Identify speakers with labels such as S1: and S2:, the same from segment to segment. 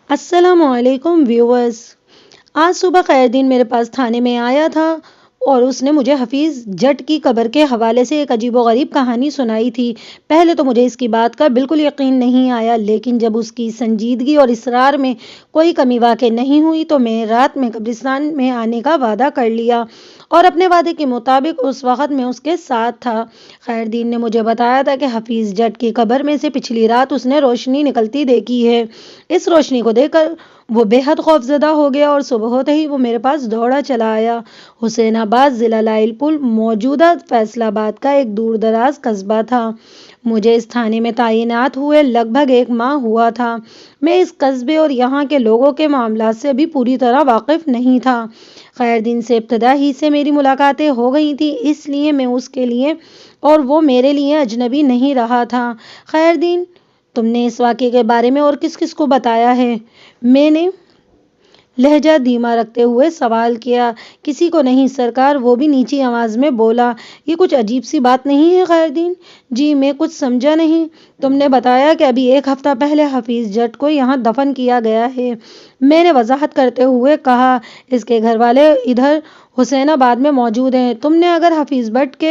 S1: السلام علیکم ویورز۔ آج صبح خیردین میرے پاس تھانے میں آیا تھا اور اس نے مجھے حفیظ جٹ کی قبر کے حوالے سے ایک عجیب و غریب کہانی سنائی تھی۔ پہلے تو مجھے اس کی بات کا بالکل یقین نہیں آیا، لیکن جب اس کی سنجیدگی اور اصرار میں کوئی کمی واقع نہیں ہوئی تو میں رات میں قبرستان میں آنے کا وعدہ کر لیا اور اپنے وعدے کے مطابق اس وقت میں اس کے ساتھ تھا۔ خیردین نے مجھے بتایا تھا کہ حفیظ جٹ کی قبر میں سے پچھلی رات اس نے روشنی نکلتی دیکھی ہے۔ اس روشنی کو دیکھ کر وہ بے حد خوفزدہ ہو گیا اور صبح ہوتے ہی وہ میرے پاس دوڑا چلا آیا۔ حسین آباد ضلع لائل پور موجودہ فیصل آباد کا ایک دور دراز قصبہ تھا۔ مجھے اس تھانے میں تعینات ہوئے لگ بھگ 1 ماہ ہوا تھا۔ میں اس قصبے اور یہاں کے لوگوں کے معاملات سے بھی پوری طرح واقف نہیں تھا۔ خیردین سے ابتدا ہی سے میری ملاقاتیں ہو گئی تھیں، اس لیے میں اس کے لیے اور وہ میرے لیے اجنبی نہیں رہا تھا۔ خیردین، تم نے اس واقعے کے بارے میں اور کس کس کو بتایا ہے؟ میں نے لہجہ دھیما رکھتے ہوئے سوال کیا۔ کسی کو نہیں سرکار، وہ بھی نیچی آواز میں بولا۔ یہ کچھ عجیب سی بات نہیں ہے خیردین؟ جی، میں کچھ سمجھا نہیں۔ تم نے بتایا کہ ابھی 1 ہفتہ پہلے حفیظ جٹ کو یہاں دفن کیا گیا ہے، میں نے وضاحت کرتے ہوئے کہا۔ اس کے گھر والے ادھر حسین آباد میں موجود ہیں۔ تم نے اگر حفیظ بٹ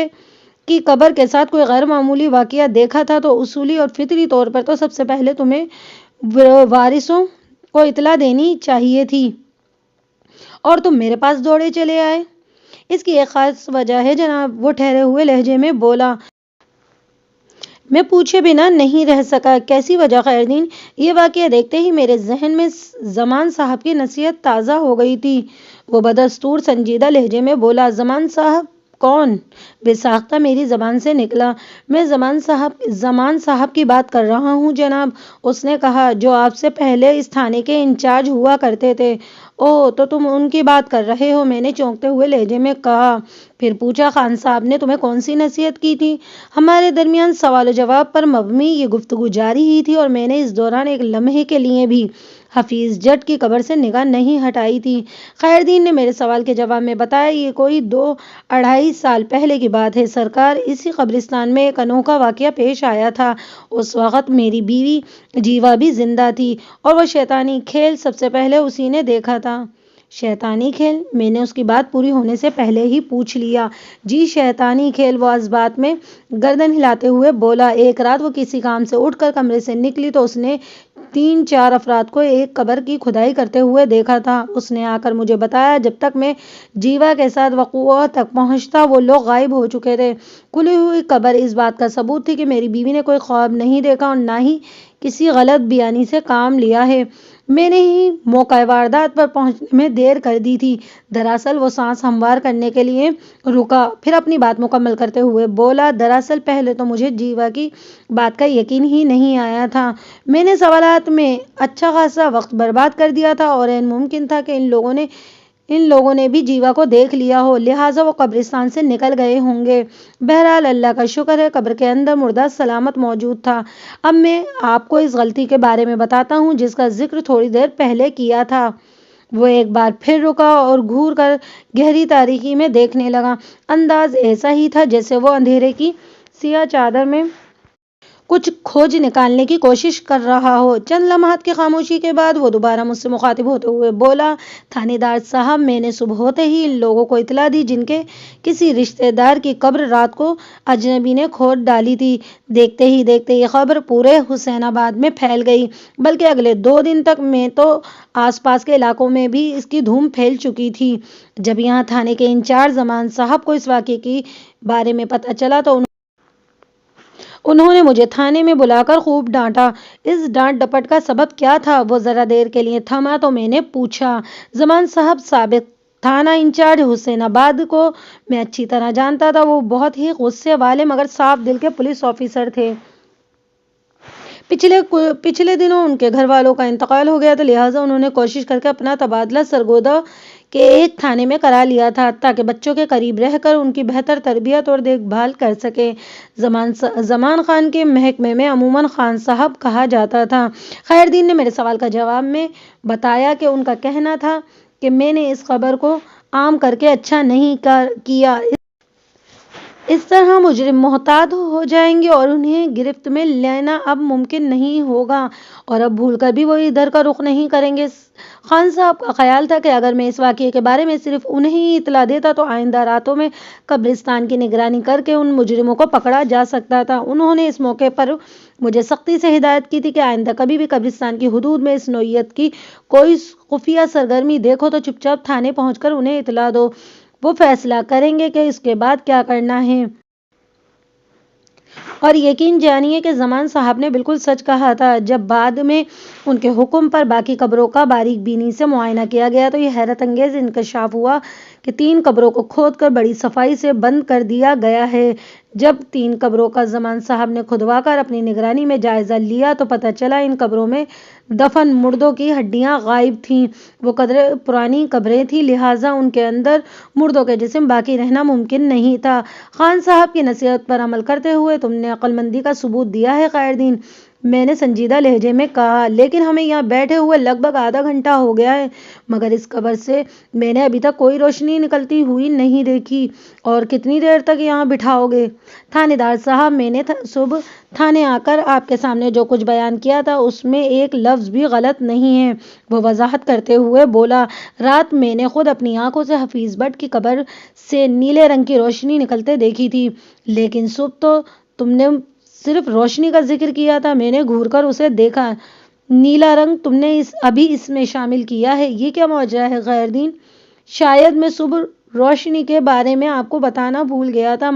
S1: کی قبر کے ساتھ کوئی غیر معمولی واقعہ دیکھا تھا تو اصولی اور فطری طور پر تو سب سے پہلے تمہیں وارثوں کو اطلاع دینی چاہیے تھی اور تم میرے پاس دوڑے چلے آئے۔ اس کی ایک خاص وجہ ہے جناب، وہ ٹھہرے ہوئے لہجے میں بولا۔ میں پوچھے بنا نہیں رہ سکا۔ کیسی وجہ خیردین؟ یہ واقعہ دیکھتے ہی میرے ذہن میں زمان صاحب کی نصیحت تازہ ہو گئی تھی۔ وہ بدستور سنجیدہ لہجے میں بولا۔ زمان صاحب کون؟ بے ساختہ میری زبان سے نکلا۔ میں زمان صاحب کی بات کر رہا ہوں جناب، اس نے کہا، جو آپ سے پہلے اس تھانے کے انچارج ہوا کرتے تھے۔ اوہ، تو تم ان کی بات کر رہے ہو، میں نے چونکتے ہوئے لہجے میں کہا۔ پھر پوچھا، خان صاحب نے تمہیں کون سی نصیحت کی تھی؟ ہمارے درمیان سوال و جواب پر مبنی یہ گفتگو جاری ہی تھی اور میں نے اس دوران ایک لمحے کے لیے بھی حفیظ جٹ کی قبر سے نگاہ نہیں ہٹائی تھی۔ خیردین نے میرے سوال کے جواب میں بتایا، یہ کوئی 2-2.5 سال پہلے کی بات ہے سرکار۔ اسی قبرستان میں ایک انوکھا واقعہ پیش آیا تھا۔ اس وقت میری بیوی جیوا بھی زندہ تھی اور وہ شیطانی کھیل سب سے پہلے اسی نے دیکھا تھا۔ شیطانی کھیل؟ میں نے اس کی بات پوری ہونے سے پہلے ہی پوچھ لیا۔ جی، شیطانی کھیل، وہ اس بات میں گردن ہلاتے ہوئے بولا۔ ایک رات وہ کسی کام سے اٹھ کر کمرے سے نکلی تو اس نے 3-4 افراد کو ایک قبر کی کھدائی کرتے ہوئے دیکھا تھا۔ اس نے آ کر مجھے بتایا، جب تک میں جیوا کے ساتھ وقوع تک پہنچتا وہ لوگ غائب ہو چکے تھے۔ کھلی ہوئی قبر اس بات کا ثبوت تھی کہ میری بیوی نے کوئی خواب نہیں دیکھا اور نہ ہی کسی غلط بیانی سے کام لیا ہے۔ میں نے ہی موقع واردات پر پہنچنے میں دیر کر دی تھی۔ دراصل وہ سانس ہموار کرنے کے لیے رکا، پھر اپنی بات مکمل کرتے ہوئے بولا۔ دراصل پہلے تو مجھے جیوا کی بات کا یقین ہی نہیں آیا تھا۔ میں نے سوالات میں اچھا خاصا وقت برباد کر دیا تھا اور عین ممکن تھا کہ ان لوگوں نے بھی جیوا کو دیکھ لیا ہو، لہٰذا وہ قبرستان سے نکل گئے ہوں گے۔ بہرحال اللہ کا شکر ہے قبر کے اندر مردہ سلامت موجود تھا۔ اب میں آپ کو اس غلطی کے بارے میں بتاتا ہوں جس کا ذکر تھوڑی دیر پہلے کیا تھا۔ وہ ایک بار پھر رکا اور گھور کر گہری تاریکی میں دیکھنے لگا۔ انداز ایسا ہی تھا جیسے وہ اندھیرے کی سیاہ چادر میں کچھ کھوج نکالنے کی کوشش کر رہا ہو۔ چند لمحات کی خاموشی کے بعد وہ دوبارہ مجھ سے مخاطب ہوتے ہوئے بولا۔ تھانے دار صاحب، میں نے صبح ہوتے ہی ان لوگوں کو اطلاع دی جن کے کسی رشتے دار کی قبر رات کو اجنبی نے کھود ڈالی تھی۔ دیکھتے ہی دیکھتے یہ خبر پورے حسین آباد میں پھیل گئی، بلکہ اگلے 2 دن تک میں تو آس پاس کے علاقوں میں بھی اس کی دھوم پھیل چکی تھی۔ جب یہاں تھانے کے انچارج زمان صاحب کو اس واقعے کے بارے میں پتہ چلا تو انہوں نے مجھے تھانے میں بلا کر خوب ڈانٹا۔ اس ڈانٹ ڈپٹ کا سبب کیا تھا؟ وہ ذرا دیر کے لیے تھما تو میں نے پوچھا۔ زمان صاحب، سابق تھانہ انچارج حسین آباد کو میں اچھی طرح جانتا تھا۔ وہ بہت ہی غصے والے مگر صاف دل کے پولیس آفیسر تھے۔ پچھلے دنوں ان کے گھر والوں کا انتقال ہو گیا تھا، لہٰذا انہوں نے کوشش کر کے اپنا تبادلہ سرگودا کے ایک تھانے میں کرا لیا تھا تاکہ بچوں کے قریب رہ کر ان کی بہتر تربیت اور دیکھ بھال کر سکیں۔ زمان خان کے محکمے میں عموماً خان صاحب کہا جاتا تھا۔ خیردین نے میرے سوال کا جواب میں بتایا کہ ان کا کہنا تھا کہ میں نے اس خبر کو عام کر کے اچھا نہیں کیا۔ اس طرح مجرم محتاط ہو جائیں گے اور انہیں گرفت میں لینا اب ممکن نہیں ہوگا، اور اب بھول کر بھی وہ ادھر کا رخ نہیں کریں گے۔ خان صاحب کا خیال تھا کہ اگر میں اس واقعے کے بارے میں صرف انہیں ہی اطلاع دیتا تو آئندہ راتوں میں قبرستان کی نگرانی کر کے ان مجرموں کو پکڑا جا سکتا تھا۔ انہوں نے اس موقع پر مجھے سختی سے ہدایت کی تھی کہ آئندہ کبھی بھی قبرستان کی حدود میں اس نوعیت کی کوئی خفیہ سرگرمی دیکھو تو چپ چاپ تھانے پہنچ کر انہیں اطلاع دو، وہ فیصلہ کریں گے کہ اس کے بعد کیا کرنا ہے۔ اور یقین جانیے کہ زمان صاحب نے بالکل سچ کہا تھا۔ جب بعد میں ان کے حکم پر باقی قبروں کا باریک بینی سے معائنہ کیا گیا تو یہ حیرت انگیز انکشاف ہوا کہ 3 قبروں کو کھود کر بڑی صفائی سے بند کر دیا گیا ہے۔ جب 3 قبروں کا زمان صاحب نے کھدوا کر اپنی نگرانی میں جائزہ لیا تو پتہ چلا ان قبروں میں دفن مردوں کی ہڈیاں غائب تھیں۔ وہ قدرے پرانی قبریں تھیں، لہٰذا ان کے اندر مردوں کے جسم باقی رہنا ممکن نہیں تھا۔ خان صاحب کی نصیحت پر عمل کرتے ہوئے تم نے عقل مندی کا ثبوت دیا ہے خیردین، میں نے سنجیدہ لہجے میں کہا، لیکن ہمیں یہاں بیٹھے ہوئے لگ بھگ آدھا گھنٹہ ہو گیا ہے، مگر اس قبر سے میں نے ابھی تک کوئی روشنی نکلتی ہوئی نہیں دیکھی۔ اور کتنی دیر تک یہاں بٹھاؤ گے؟ تھانے دار صاحب، میں نے صبح تھانے آ کر آپ کے سامنے جو کچھ بیان کیا تھا اس میں ایک لفظ بھی غلط نہیں ہے، وہ وضاحت کرتے ہوئے بولا۔ رات میں نے خود اپنی آنکھوں سے حفیظ بٹ کی قبر سے نیلے رنگ کی روشنی نکلتے دیکھی تھی، لیکن صبح تو تم نے صرف روشنی کا ذکر کیا تھا، میں نے گھور کر اسے دیکھا، نیلا رنگ تم نے ابھی اس میں شامل کیا ہے، یہ کیا ماجرا ہے خیردین؟ شاید میں صبح روشنی کے بارے میں آپ کو بتانا بھول گیا تھا،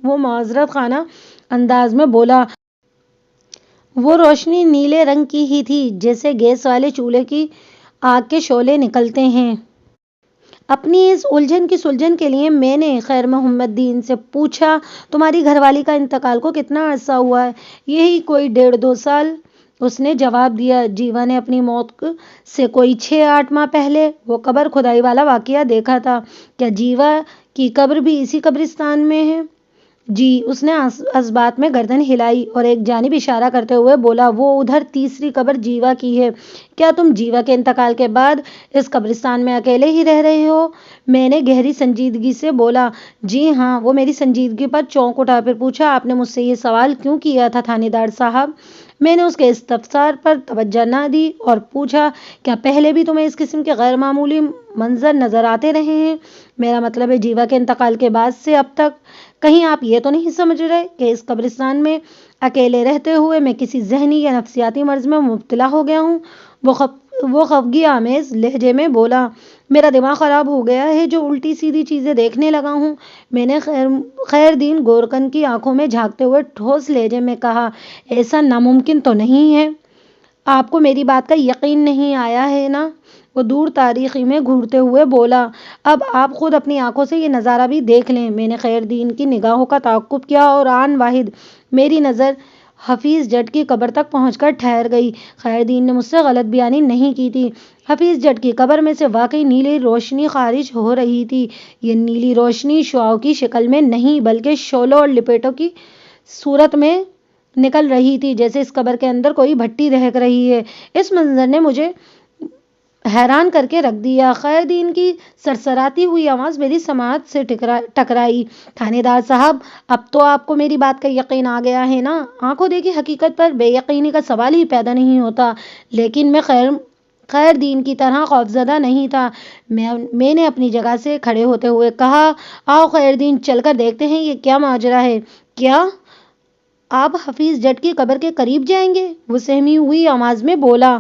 S1: وہ معذرت خانہ انداز میں بولا۔ وہ روشنی نیلے رنگ کی ہی تھی، جیسے گیس والے چولہے کی آگ کے شعلے نکلتے ہیں۔ اپنی اس الجھن کی سلجھن کے لیے میں نے خیر محمد دین سے پوچھا، تمہاری گھر والی کا انتقال کو کتنا عرصہ ہوا ہے؟ یہی کوئی 1.5-2 سال، اس نے جواب دیا۔ جیوا نے اپنی موت سے کوئی 6-8 ماہ پہلے وہ قبر کھدائی والا واقعہ دیکھا تھا۔ کیا جیوا کی قبر بھی اسی قبرستان میں ہے؟ جی، اس نے اثبات میں گردن ہلائی اور ایک جانب اشارہ کرتے ہوئے بولا، وہ ادھر تیسری قبر جیوا کی ہے۔ کیا تم جیوا کے انتقال کے بعد اس قبرستان میں اکیلے ہی رہ رہے ہو؟ میں نے گہری سنجیدگی سے بولا، جی ہاں۔ وہ میری سنجیدگی پر چونک اٹھا، پھر پوچھا، آپ نے مجھ سے یہ سوال کیوں کیا تھا تھانے دار صاحب؟ میں نے اس کے استفسار پر توجہ نہ دی اور پوچھا، کیا پہلے بھی تمہیں اس قسم کے غیر معمولی منظر نظر آتے رہے ہیں؟ میرا مطلب ہے جیوا کے انتقال کے بعد سے اب تک۔ کہیں آپ یہ تو نہیں سمجھ رہے کہ اس قبرستان میں اکیلے رہتے ہوئے میں کسی ذہنی یا نفسیاتی مرض میں مبتلا ہو گیا ہوں؟ وہ خفگی آمیز لہجے میں بولا، میرا دماغ خراب ہو گیا ہے جو الٹی سیدھی چیزیں دیکھنے لگا ہوں۔ میں نے خیردین گورکن کی آنکھوں میں جھانکتے ہوئے ٹھوس لہجے میں کہا، ایسا ناممکن تو نہیں ہے؟ آپ کو میری بات کا یقین نہیں آیا ہے نا؟ وہ دور تاریخی میں گھورتے ہوئے بولا، اب آپ خود اپنی آنکھوں سے یہ نظارہ بھی دیکھ لیں۔ میں نے خیردین کی نگاہوں کا تعاقب کیا اور آن واحد میری نظر حفیظ جٹ کی قبر تک پہنچ کر ٹھہر گئی۔ خیردین نے مجھ سے غلط بیانی نہیں کی تھی، حفیظ جٹ کی قبر میں سے واقعی نیلی روشنی خارج ہو رہی تھی۔ یہ نیلی روشنی شعاعوں کی شکل میں نہیں بلکہ شعلوں اور لپٹوں کی صورت میں نکل رہی تھی، جیسے اس قبر کے اندر کوئی بھٹی دہک رہی ہے۔ اس منظر نے مجھے حیران کر کے رکھ دیا۔ خیردین کی سرسراتی ہوئی آواز میری سماعت سے ٹکرائی، تھانے دار صاحب، اب تو آپ کو میری بات کا یقین آ گیا ہے نا؟ آنکھوں دیکھی حقیقت پر بے یقینی کا سوال ہی پیدا نہیں ہوتا۔ لیکن میں خیردین کی طرح خوفزدہ نہیں تھا۔ میں نے اپنی جگہ سے کھڑے ہوتے ہوئے کہا، آؤ خیردین، چل کر دیکھتے ہیں یہ کیا ماجرا ہے۔ کیا آپ حفیظ جٹ کی قبر کے قریب جائیں گے؟ وہ سہمی ہوئی آواز میں بولا۔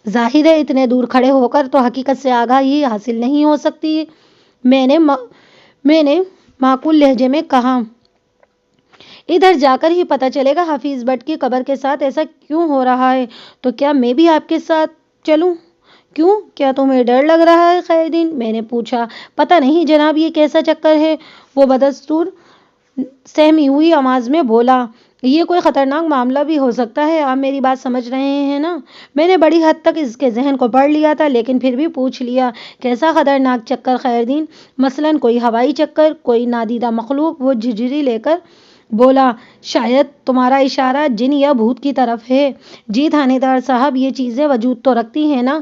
S1: ظاہر ہے اتنے دور کھڑے ہو کر تو حقیقت سے آگاہی حاصل نہیں ہو سکتی، میں نے معقول لہجے میں کہا۔ ادھر جا کر ہی پتہ چلے گا حفیظ بٹ کی قبر کے ساتھ ایسا کیوں ہو رہا ہے۔ تو کیا میں بھی آپ کے ساتھ چلوں؟ کیوں؟ کیا تمہیں ڈر لگ رہا ہے خیردین؟ میں نے پوچھا۔ پتہ نہیں جناب، یہ کیسا چکر ہے؟ وہ بدستور سہمی ہوئی آواز میں بولا، یہ کوئی خطرناک معاملہ بھی ہو سکتا ہے، آپ میری بات سمجھ رہے ہیں نا؟ میں نے بڑی حد تک اس کے ذہن کو پڑھ لیا تھا، لیکن پھر بھی پوچھ لیا، کیسا خطرناک چکر خیردین؟ مثلاً کوئی ہوائی چکر، کوئی نادیدہ مخلوق؟ وہ جھرجھری لے کر بولا، شاید تمہارا اشارہ جن یا بھوت کی طرف ہے۔ جی تھانے دار صاحب، یہ چیزیں وجود تو رکھتی ہیں نا؟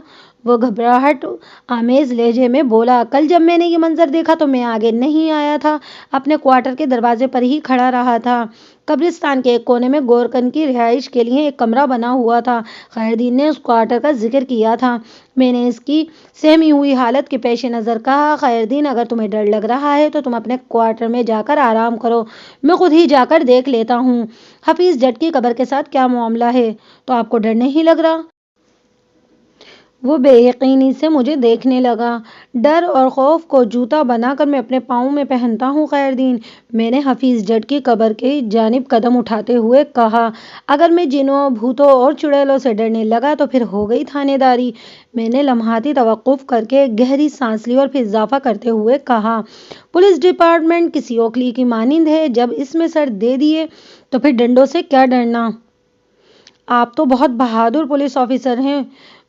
S1: وہ گھبراہٹ آمیز لہجے میں بولا، کل جب میں نے یہ منظر دیکھا تو میں آگے نہیں آیا تھا، اپنے کوارٹر کے دروازے پر ہی کھڑا رہا تھا۔ قبرستان کے ایک کونے میں گورکن کی رہائش کے لیے ایک کمرہ بنا ہوا تھا۔ خیردین نے اس کوارٹر کا ذکر کیا تھا۔ میں نے اس کی سہمی ہوئی حالت کے پیش نظر کہا، خیردین اگر تمہیں ڈر لگ رہا ہے تو تم اپنے کوارٹر میں جا کر آرام کرو، میں خود ہی جا کر دیکھ لیتا ہوں حفیظ جٹ کی قبر کے ساتھ کیا معاملہ ہے۔ تو آپ کو ڈر نہیں لگ رہا؟ وہ بے یقینی سے مجھے دیکھنے لگا۔ ڈر اور خوف کو جوتا بنا کر میں اپنے پاؤں میں پہنتا ہوں خیردین، میں نے حفیظ جٹ کی قبر کی جانب قدم اٹھاتے ہوئے کہا۔ اگر میں جنوں، بھوتوں اور چڑیلوں سے ڈرنے لگا تو پھر ہو گئی تھانے داری۔ میں نے لمحاتی توقف کر کے گہری سانس لی اور پھر اضافہ کرتے ہوئے کہا، پولیس ڈپارٹمنٹ کسی اوکلی کی مانند ہے، جب اس میں سر دے دیے تو پھر ڈنڈوں سے کیا ڈرنا۔ آپ تو بہت بہادر پولیس آفیسر ہیں۔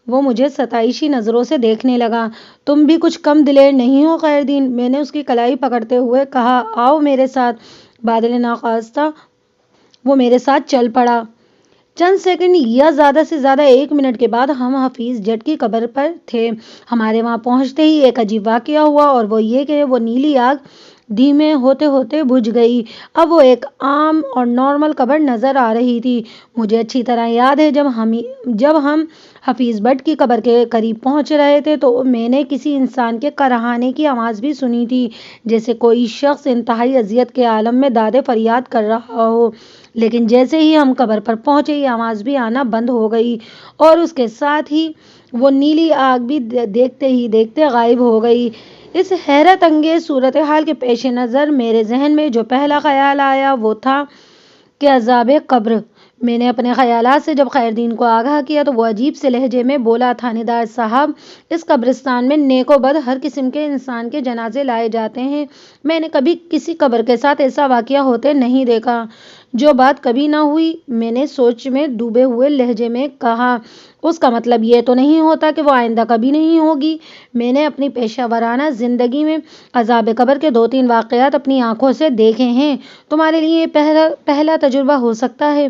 S1: وہ مجھے ستائشی نظروں سے دیکھنے لگا۔ تم بھی کچھ کم دلیر نہیں ہو خیردین، میں نے اس کی کلائی پکڑتے ہوئے کہا، آؤ میرے ساتھ۔ بادل ناخواستہ وہ میرے ساتھ چل پڑا۔ چند سیکنڈ یا زیادہ سے زیادہ 1 منٹ کے بعد ہم حفیظ جٹ کی قبر پر تھے۔ ہمارے وہاں پہنچتے ہی ایک عجیب واقعہ ہوا، اور وہ یہ کہ وہ نیلی آگ دھیمے ہوتے ہوتے بجھ گئی۔ اب وہ ایک عام اور نارمل قبر نظر آ رہی تھی۔ مجھے اچھی طرح یاد ہے جب ہم حفیظ بٹ کی قبر کے قریب پہنچ رہے تھے تو میں نے کسی انسان کے کرہانے کی آواز بھی سنی تھی، جیسے کوئی شخص انتہائی اذیت کے عالم میں داد فریاد کر رہا ہو۔ لیکن جیسے ہی ہم قبر پر پہنچے یہ آواز بھی آنا بند ہو گئی، اور اس کے ساتھ ہی وہ نیلی آگ بھی دیکھتے ہی دیکھتے غائب ہو گئی۔ اس حیرت انگیز صورتحال کے پیش نظر میرے ذہن میں جو پہلا خیال آیا وہ تھا کہ عذاب قبر۔ میں نے اپنے خیالات سے جب خیردین کو آگاہ کیا تو وہ عجیب سے لہجے میں بولا، تھانے دار صاحب، اس قبرستان میں نیک و بد ہر قسم کے انسان کے جنازے لائے جاتے ہیں۔ میں نے کبھی کسی قبر کے ساتھ ایسا واقعہ ہوتے نہیں دیکھا۔ جو بات کبھی نہ ہوئی، میں نے سوچ میں ڈوبے ہوئے لہجے میں کہا، اس کا مطلب یہ تو نہیں ہوتا کہ وہ آئندہ کبھی نہیں ہوگی؟ میں نے اپنی پیشہ ورانہ زندگی میں عذاب قبر کے 2-3 واقعات اپنی آنکھوں سے دیکھے ہیں، تمہارے لیے یہ پہلا تجربہ ہو سکتا ہے۔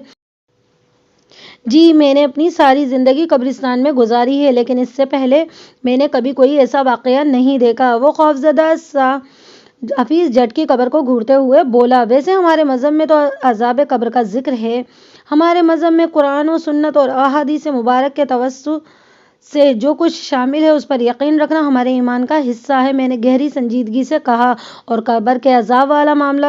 S1: جی، میں نے اپنی ساری زندگی قبرستان میں گزاری ہے، لیکن اس سے پہلے میں نے کبھی کوئی ایسا واقعہ نہیں دیکھا۔ وہ خوفزدہ سا حفیظ جٹ کی قبر کو گھورتے ہوئے بولا، ویسے ہمارے مذہب میں تو عذاب قبر کا ذکر ہے۔ ہمارے مذہب میں قرآن و سنت اور احادیث مبارک کے توسط سے جو کچھ شامل ہے اس پر یقین رکھنا ہمارے ایمان کا حصہ ہے، میں نے گہری سنجیدگی سے کہا، اور قبر کے عذاب والا معاملہ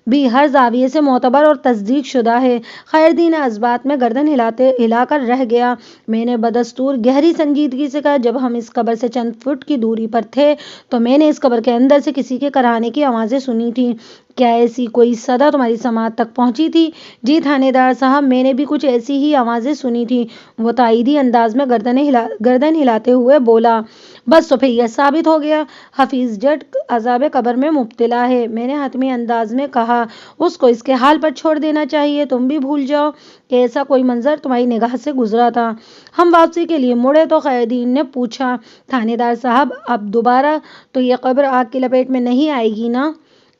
S1: بھی ہر زاویے سے معتبر اور تصدیق شدہ ہے۔ خیردین اس بات میں گردن ہلا کر رہ گیا۔ میں نے بدستور گہری سنجیدگی سے کہا، جب ہم اس قبر سے چند فٹ کی دوری پر تھے تو میں نے اس قبر کے اندر سے کسی کے کرہانے کی آوازیں سنی تھیں۔ کیا ایسی کوئی صدا تمہاری سماعت تک پہنچی تھی؟ جی تھانے دار صاحب، میں نے بھی کچھ ایسی ہی آوازیں سنی تھیں، وہ تائیدی انداز میں گردن ہلاتے ہوئے بولا۔ بس تو پھر یہ ثابت ہو گیا، حفیظ جٹ عذاب قبر میں مبتلا ہے، میں نے حتمی انداز میں کہا۔ اس کو اس کے حال پر چھوڑ دینا چاہیے، تم بھی بھول جاؤ کہ ایسا کوئی منظر تمہاری نگاہ سے گزرا تھا۔ ہم واپسی کے لیے مڑے تو خیردین نے پوچھا، تھانے دار صاحب، اب دوبارہ تو یہ قبر آگ کی لپیٹ میں نہیں آئے گی نا؟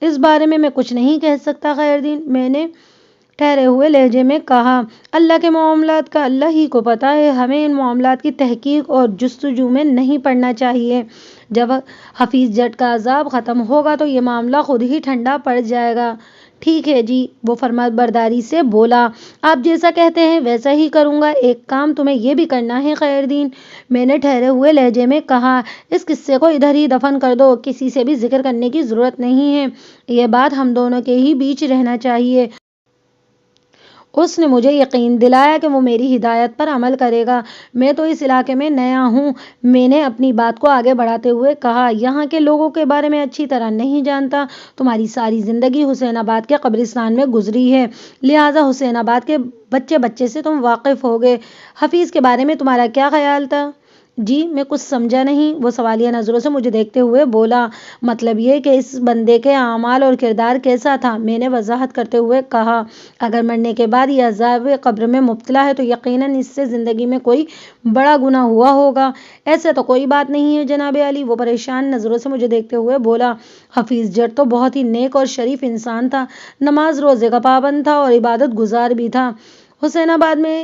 S1: اس بارے میں کچھ نہیں کہہ سکتا خیردین، میں نے ٹھہرے ہوئے لہجے میں کہا۔ اللہ کے معاملات کا اللہ ہی کو پتہ ہے، ہمیں ان معاملات کی تحقیق اور جستجو میں نہیں پڑنا چاہیے۔ جب حفیظ جٹ کا عذاب ختم ہوگا تو یہ معاملہ خود ہی ٹھنڈا پڑ جائے گا۔ ٹھیک ہے جی، وہ فرمانبرداری سے بولا، آپ جیسا کہتے ہیں ویسا ہی کروں گا۔ ایک کام تمہیں یہ بھی کرنا ہے خیردین، میں نے ٹھہرے ہوئے لہجے میں کہا، اس قصے کو ادھر ہی دفن کر دو، کسی سے بھی ذکر کرنے کی ضرورت نہیں ہے، یہ بات ہم دونوں کے ہی بیچ رہنا چاہیے۔ اس نے مجھے یقین دلایا کہ وہ میری ہدایت پر عمل کرے گا۔ میں تو اس علاقے میں نیا ہوں، میں نے اپنی بات کو آگے بڑھاتے ہوئے کہا، یہاں کے لوگوں کے بارے میں اچھی طرح نہیں جانتا۔ تمہاری ساری زندگی حسین آباد کے قبرستان میں گزری ہے، لہٰذا حسین آباد کے بچے سے تم واقف ہوگے۔ حفیظ کے بارے میں تمہارا کیا خیال تھا؟ جی، میں کچھ سمجھا نہیں، وہ سوالیہ نظروں سے مجھے دیکھتے ہوئے بولا، مطلب یہ کہ اس بندے کے اعمال اور کردار کیسا تھا؟ میں نے وضاحت کرتے ہوئے کہا، اگر مرنے کے بعد یہ عذاب قبر میں مبتلا ہے تو یقیناً اس سے زندگی میں کوئی بڑا گناہ ہوا ہوگا۔ ایسا تو کوئی بات نہیں ہے جناب عالی، وہ پریشان نظروں سے مجھے دیکھتے ہوئے بولا، حفیظ جٹ تو بہت ہی نیک اور شریف انسان تھا، نماز روزے کا پابند تھا اور عبادت گزار بھی تھا۔ حسین آباد میں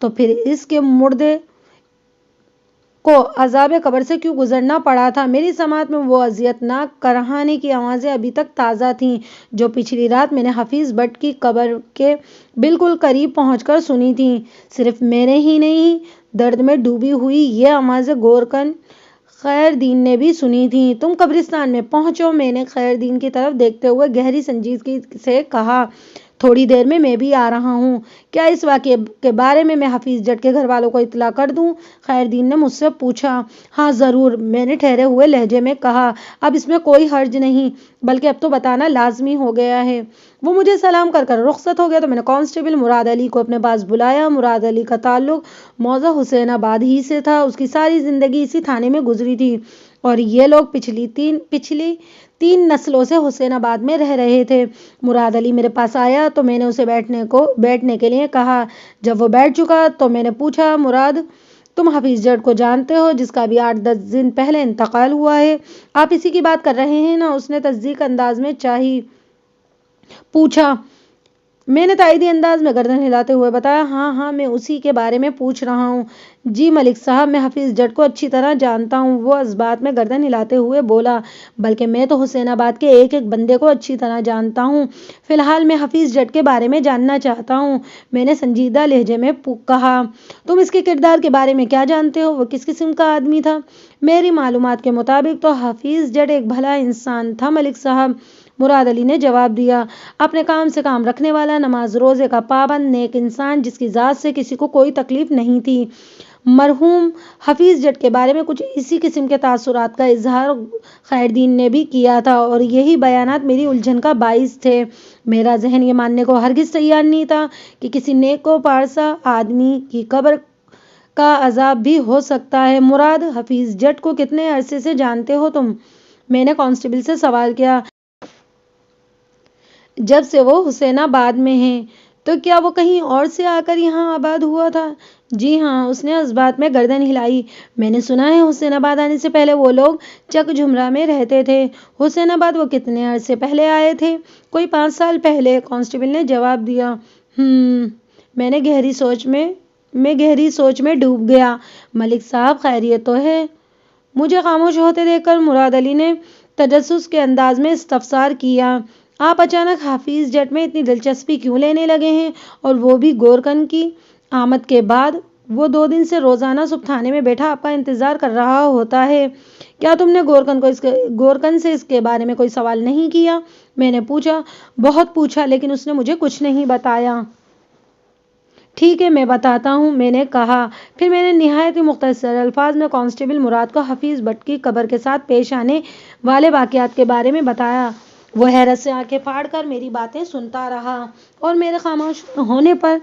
S1: تو پھر اس کے مردے کو عذاب قبر سے کیوں گزرنا پڑا تھا؟ میری سماعت میں وہ اذیت ناک کرہانے کی آوازیں ابھی تک تازہ تھیں جو پچھلی رات میں نے حفیظ بٹ کی قبر کے بالکل قریب پہنچ کر سنی تھیں۔ صرف میں نے ہی نہیں، درد میں ڈوبی ہوئی یہ آوازیں گورکن خیردین نے بھی سنی تھیں۔ تم قبرستان میں پہنچو، میں نے خیردین کی طرف دیکھتے ہوئے گہری سنجیدگی سے کہا۔ تھوڑی دیر میں بھی آ رہا ہوں۔ کیا اس واقعے کے بارے میں حفیظ جٹ کے گھر والوں کو اطلاع کر دوں؟ خیردین نے مجھ سے پوچھا۔ ہاں ضرور، میں نے ٹھہرے ہوئے لہجے میں کہا۔ اب اس میں کوئی حرج نہیں، بلکہ اب تو بتانا لازمی ہو گیا ہے۔ وہ مجھے سلام کر رخصت ہو گیا تو میں نے کانسٹیبل مراد علی کو اپنے پاس بلایا۔ مراد علی کا تعلق موضع حسین آباد ہی سے تھا۔ اس کی ساری زندگی اسی تھانے میں گزری تھی اور یہ لوگ پچھلی تین نسلوں سے حسین آباد میں رہ رہے تھے۔ مراد علی میرے پاس آیا تو میں نے اسے بیٹھنے کے لیے کہا۔ جب وہ بیٹھ چکا تو میں نے پوچھا، مراد، تم حفیظ جٹ کو جانتے ہو جس کا ابھی 8-10 دن پہلے انتقال ہوا ہے؟ آپ اسی کی بات کر رہے ہیں نا؟ اس نے تصدیق انداز میں پوچھا۔ میں نے تائیدی انداز میں گردن ہلاتے ہوئے بتایا، ہاں میں اسی کے بارے میں پوچھ رہا ہوں۔ جی ملک صاحب، میں حفیظ جٹ کو اچھی طرح جانتا ہوں، وہ اس بات میں گردن ہلاتے ہوئے بولا۔ بلکہ میں تو حسین آباد کے ایک بندے کو اچھی طرح جانتا ہوں۔ فی الحال میں حفیظ جٹ کے بارے میں جاننا چاہتا ہوں، میں نے سنجیدہ لہجے میں کہا۔ تم اس کے کردار کے بارے میں کیا جانتے ہو؟ وہ کس قسم کا آدمی تھا؟ میری معلومات کے مطابق تو حفیظ جٹ ایک بھلا انسان تھا ملک صاحب، مراد علی نے جواب دیا۔ اپنے کام سے کام رکھنے والا، نماز روزے کا پابند، نیک انسان جس کی ذات سے کسی کو کوئی تکلیف نہیں تھی۔ مرحوم حفیظ جٹ کے بارے میں کچھ اسی قسم کے تاثرات کا اظہار خیردین نے بھی کیا تھا اور یہی بیانات میری الجھن کا باعث تھے۔ میرا ذہن یہ ماننے کو ہرگز تیار نہیں تھا کہ کسی نیک و پارسا آدمی کی قبر کا عذاب بھی ہو سکتا ہے۔ مراد، حفیظ جٹ کو کتنے عرصے سے جانتے ہو تم؟ میں نے کانسٹیبل سے سوال کیا۔ جب سے وہ حسین آباد میں ہیں۔ تو کیا وہ کہیں اور سے آ کر یہاں آباد ہوا تھا؟ جی ہاں، اس نے اس بات میں گردن ہلائی۔ میں نے سنا ہے حسین آباد آنے سے پہلے وہ لوگ چک جھمرا میں رہتے تھے۔ حسین آباد وہ کتنے عرصے پہلے آئے تھے؟ کوئی 5 سال پہلے، کانسٹیبل نے جواب دیا۔ میں گہری سوچ میں ڈوب گیا۔ ملک صاحب، خیریت تو ہے؟ مجھے خاموش ہوتے دیکھ کر مراد علی نے تجسس کے انداز میں استفسار کیا۔ آپ اچانک حفیظ جٹ میں اتنی دلچسپی کیوں لینے لگے ہیں، اور وہ بھی گورکن کی آمد کے بعد؟ وہ 2 دن سے روزانہ صبح تھانے میں بیٹھا آپ کا انتظار کر رہا ہوتا ہے۔ کیا تم نے گورکن سے اس کے بارے میں کوئی سوال نہیں کیا؟ میں نے پوچھا۔ بہت پوچھا، لیکن اس نے مجھے کچھ نہیں بتایا۔ ٹھیک ہے، میں بتاتا ہوں، میں نے کہا۔ پھر میں نے نہایت ہی مختصر الفاظ میں کانسٹیبل مراد کو حفیظ بٹ کی قبر کے ساتھ پیش آنے والے واقعات کے بارے میں بتایا۔ وہ حیرت سے آنکھیں پھاڑ کر میری باتیں سنتا رہا اور میرے خاموش ہونے پر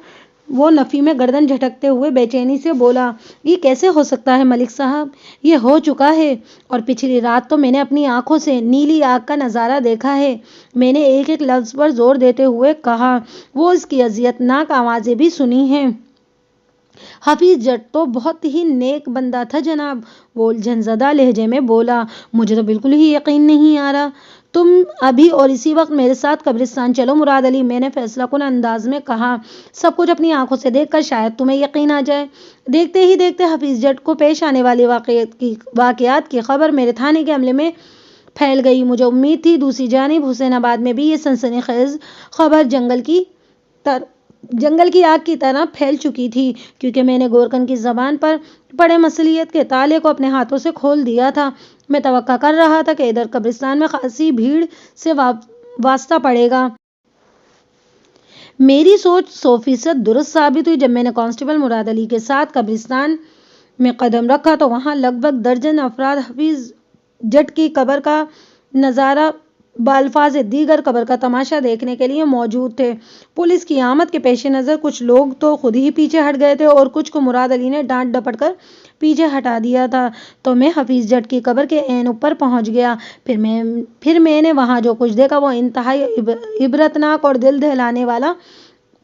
S1: وہ نفی میں گردن جھٹکتے ہوئے بے چینی سے بولا، یہ کیسے ہو سکتا ہے ملک صاحب؟ یہ ہو چکا ہے، اور پچھلی رات تو میں نے اپنی آنکھوں سے نیلی آگ کا نظارہ دیکھا ہے۔ میں نے ایک لفظ پر زور دیتے ہوئے کہا۔ وہ اس کی اذیت ناک آوازیں بھی سنی ہیں۔ حفیظ جٹ تو بہت ہی نیک بندہ تھا جناب، وہ الجھن زدہ لہجے میں بولا۔ مجھے تو بالکل ہی یقین نہیں آ رہا۔ تم ابھی اور اسی وقت میرے ساتھ قبرستان چلو مراد علی، میں نے فیصلہ کن انداز میں کہا۔ سب کچھ اپنی آنکھوں سے دیکھ کر شاید تمہیں یقین آ جائے۔ دیکھتے ہی دیکھتے حفیظ جٹ کو پیش آنے والے واقعات کی خبر میرے تھانے کے عملے میں پھیل گئی۔ مجھے امید تھی دوسری جانب حسین آباد میں بھی یہ سنسنی خیز خبر جنگل کی آگ کی طرح پھیل چکی تھی، کیونکہ میں نے گورکن کی زبان پر پڑے مصلیت کے تالے کو اپنے ہاتھوں سے کھول دیا تھا۔ میں توقع کر رہا تھا کہ ادھر قبرستان میں خاصی بھیڑ سے واسطہ پڑے گا۔ میری سوچ 100% درست ثابت ہوئی۔ جب میں نے کانسٹیبل مراد علی کے ساتھ قبرستان میں قدم رکھا تو وہاں لگ بھگ درجن افراد حفیظ جٹ کی قبر کا نظارہ بالفاظ دیگر قبر کا تماشا دیکھنے کے لیے موجود تھے۔ پولیس کی آمد کے پیش نظر کچھ لوگ تو خود ہی پیچھے ہٹ گئے تھے اور کچھ کو مراد علی نے ڈانٹ ڈپٹ کر پیچھے ہٹا دیا تھا۔ تو میں حفیظ جٹ کی قبر کے عین اوپر پہنچ گیا۔ پھر میں نے وہاں جو کچھ دیکھا وہ انتہائی عبرتناک اور دل دہلانے والا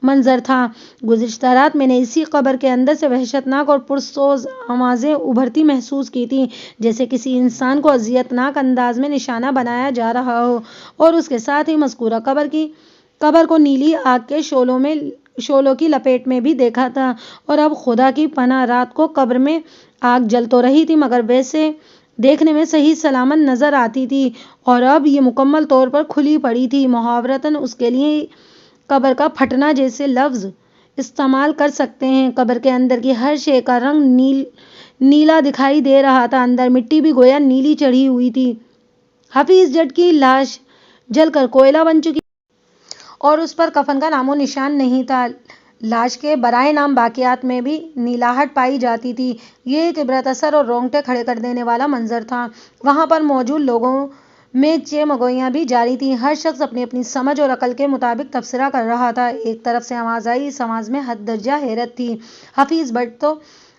S1: منظر تھا۔ گزشتہ رات میں نے اسی قبر کے اندر سے وحشتناک اور پرسوز آوازیں ابھرتی محسوس کی تھیں، جیسے کسی انسان کو اذیت ناک انداز میں نشانہ بنایا جا رہا ہو، اور اس کے ساتھ ہی مذکورہ قبر کو نیلی آگ کے شعلوں میں شعلوں کی لپیٹ میں بھی دیکھا تھا، اور اب خدا کی پناہ رات کو قبر میں آگ جل تو رہی تھی مگر ویسے دیکھنے میں صحیح سلامت نظر آتی تھی، اور اب یہ مکمل طور پر کھلی پڑی تھی۔ محاورتاً اس کے لیے قبر کا پھٹنا جیسے لفظ استعمال کر سکتے ہیں۔ قبر کے اندر کی ہر شے کا رنگ نیلا دکھائی دے رہا تھا، اندر مٹی بھی گویا نیلی چڑھی ہوئی تھی۔ حفیظ جٹ کی لاش جل کر کوئلہ بن چکی اور اس پر کفن کا نام و نشان نہیں تھا۔ لاش کے برائے نام باقیات میں بھی نیلاہٹ پائی جاتی تھی۔ یہ ایک عبرت اثر اور رونگٹے کھڑے کر دینے والا منظر تھا۔ وہاں پر موجود لوگوں میں چیمگوئیاں بھی جاری تھیں۔ ہر شخص اپنی اپنی سمجھ اور عقل کے مطابق تبصرہ کر رہا تھا۔ ایک طرف سے آواز آئی، اس آواز میں حد درجہ حیرت تھی، حفیظ بٹ تو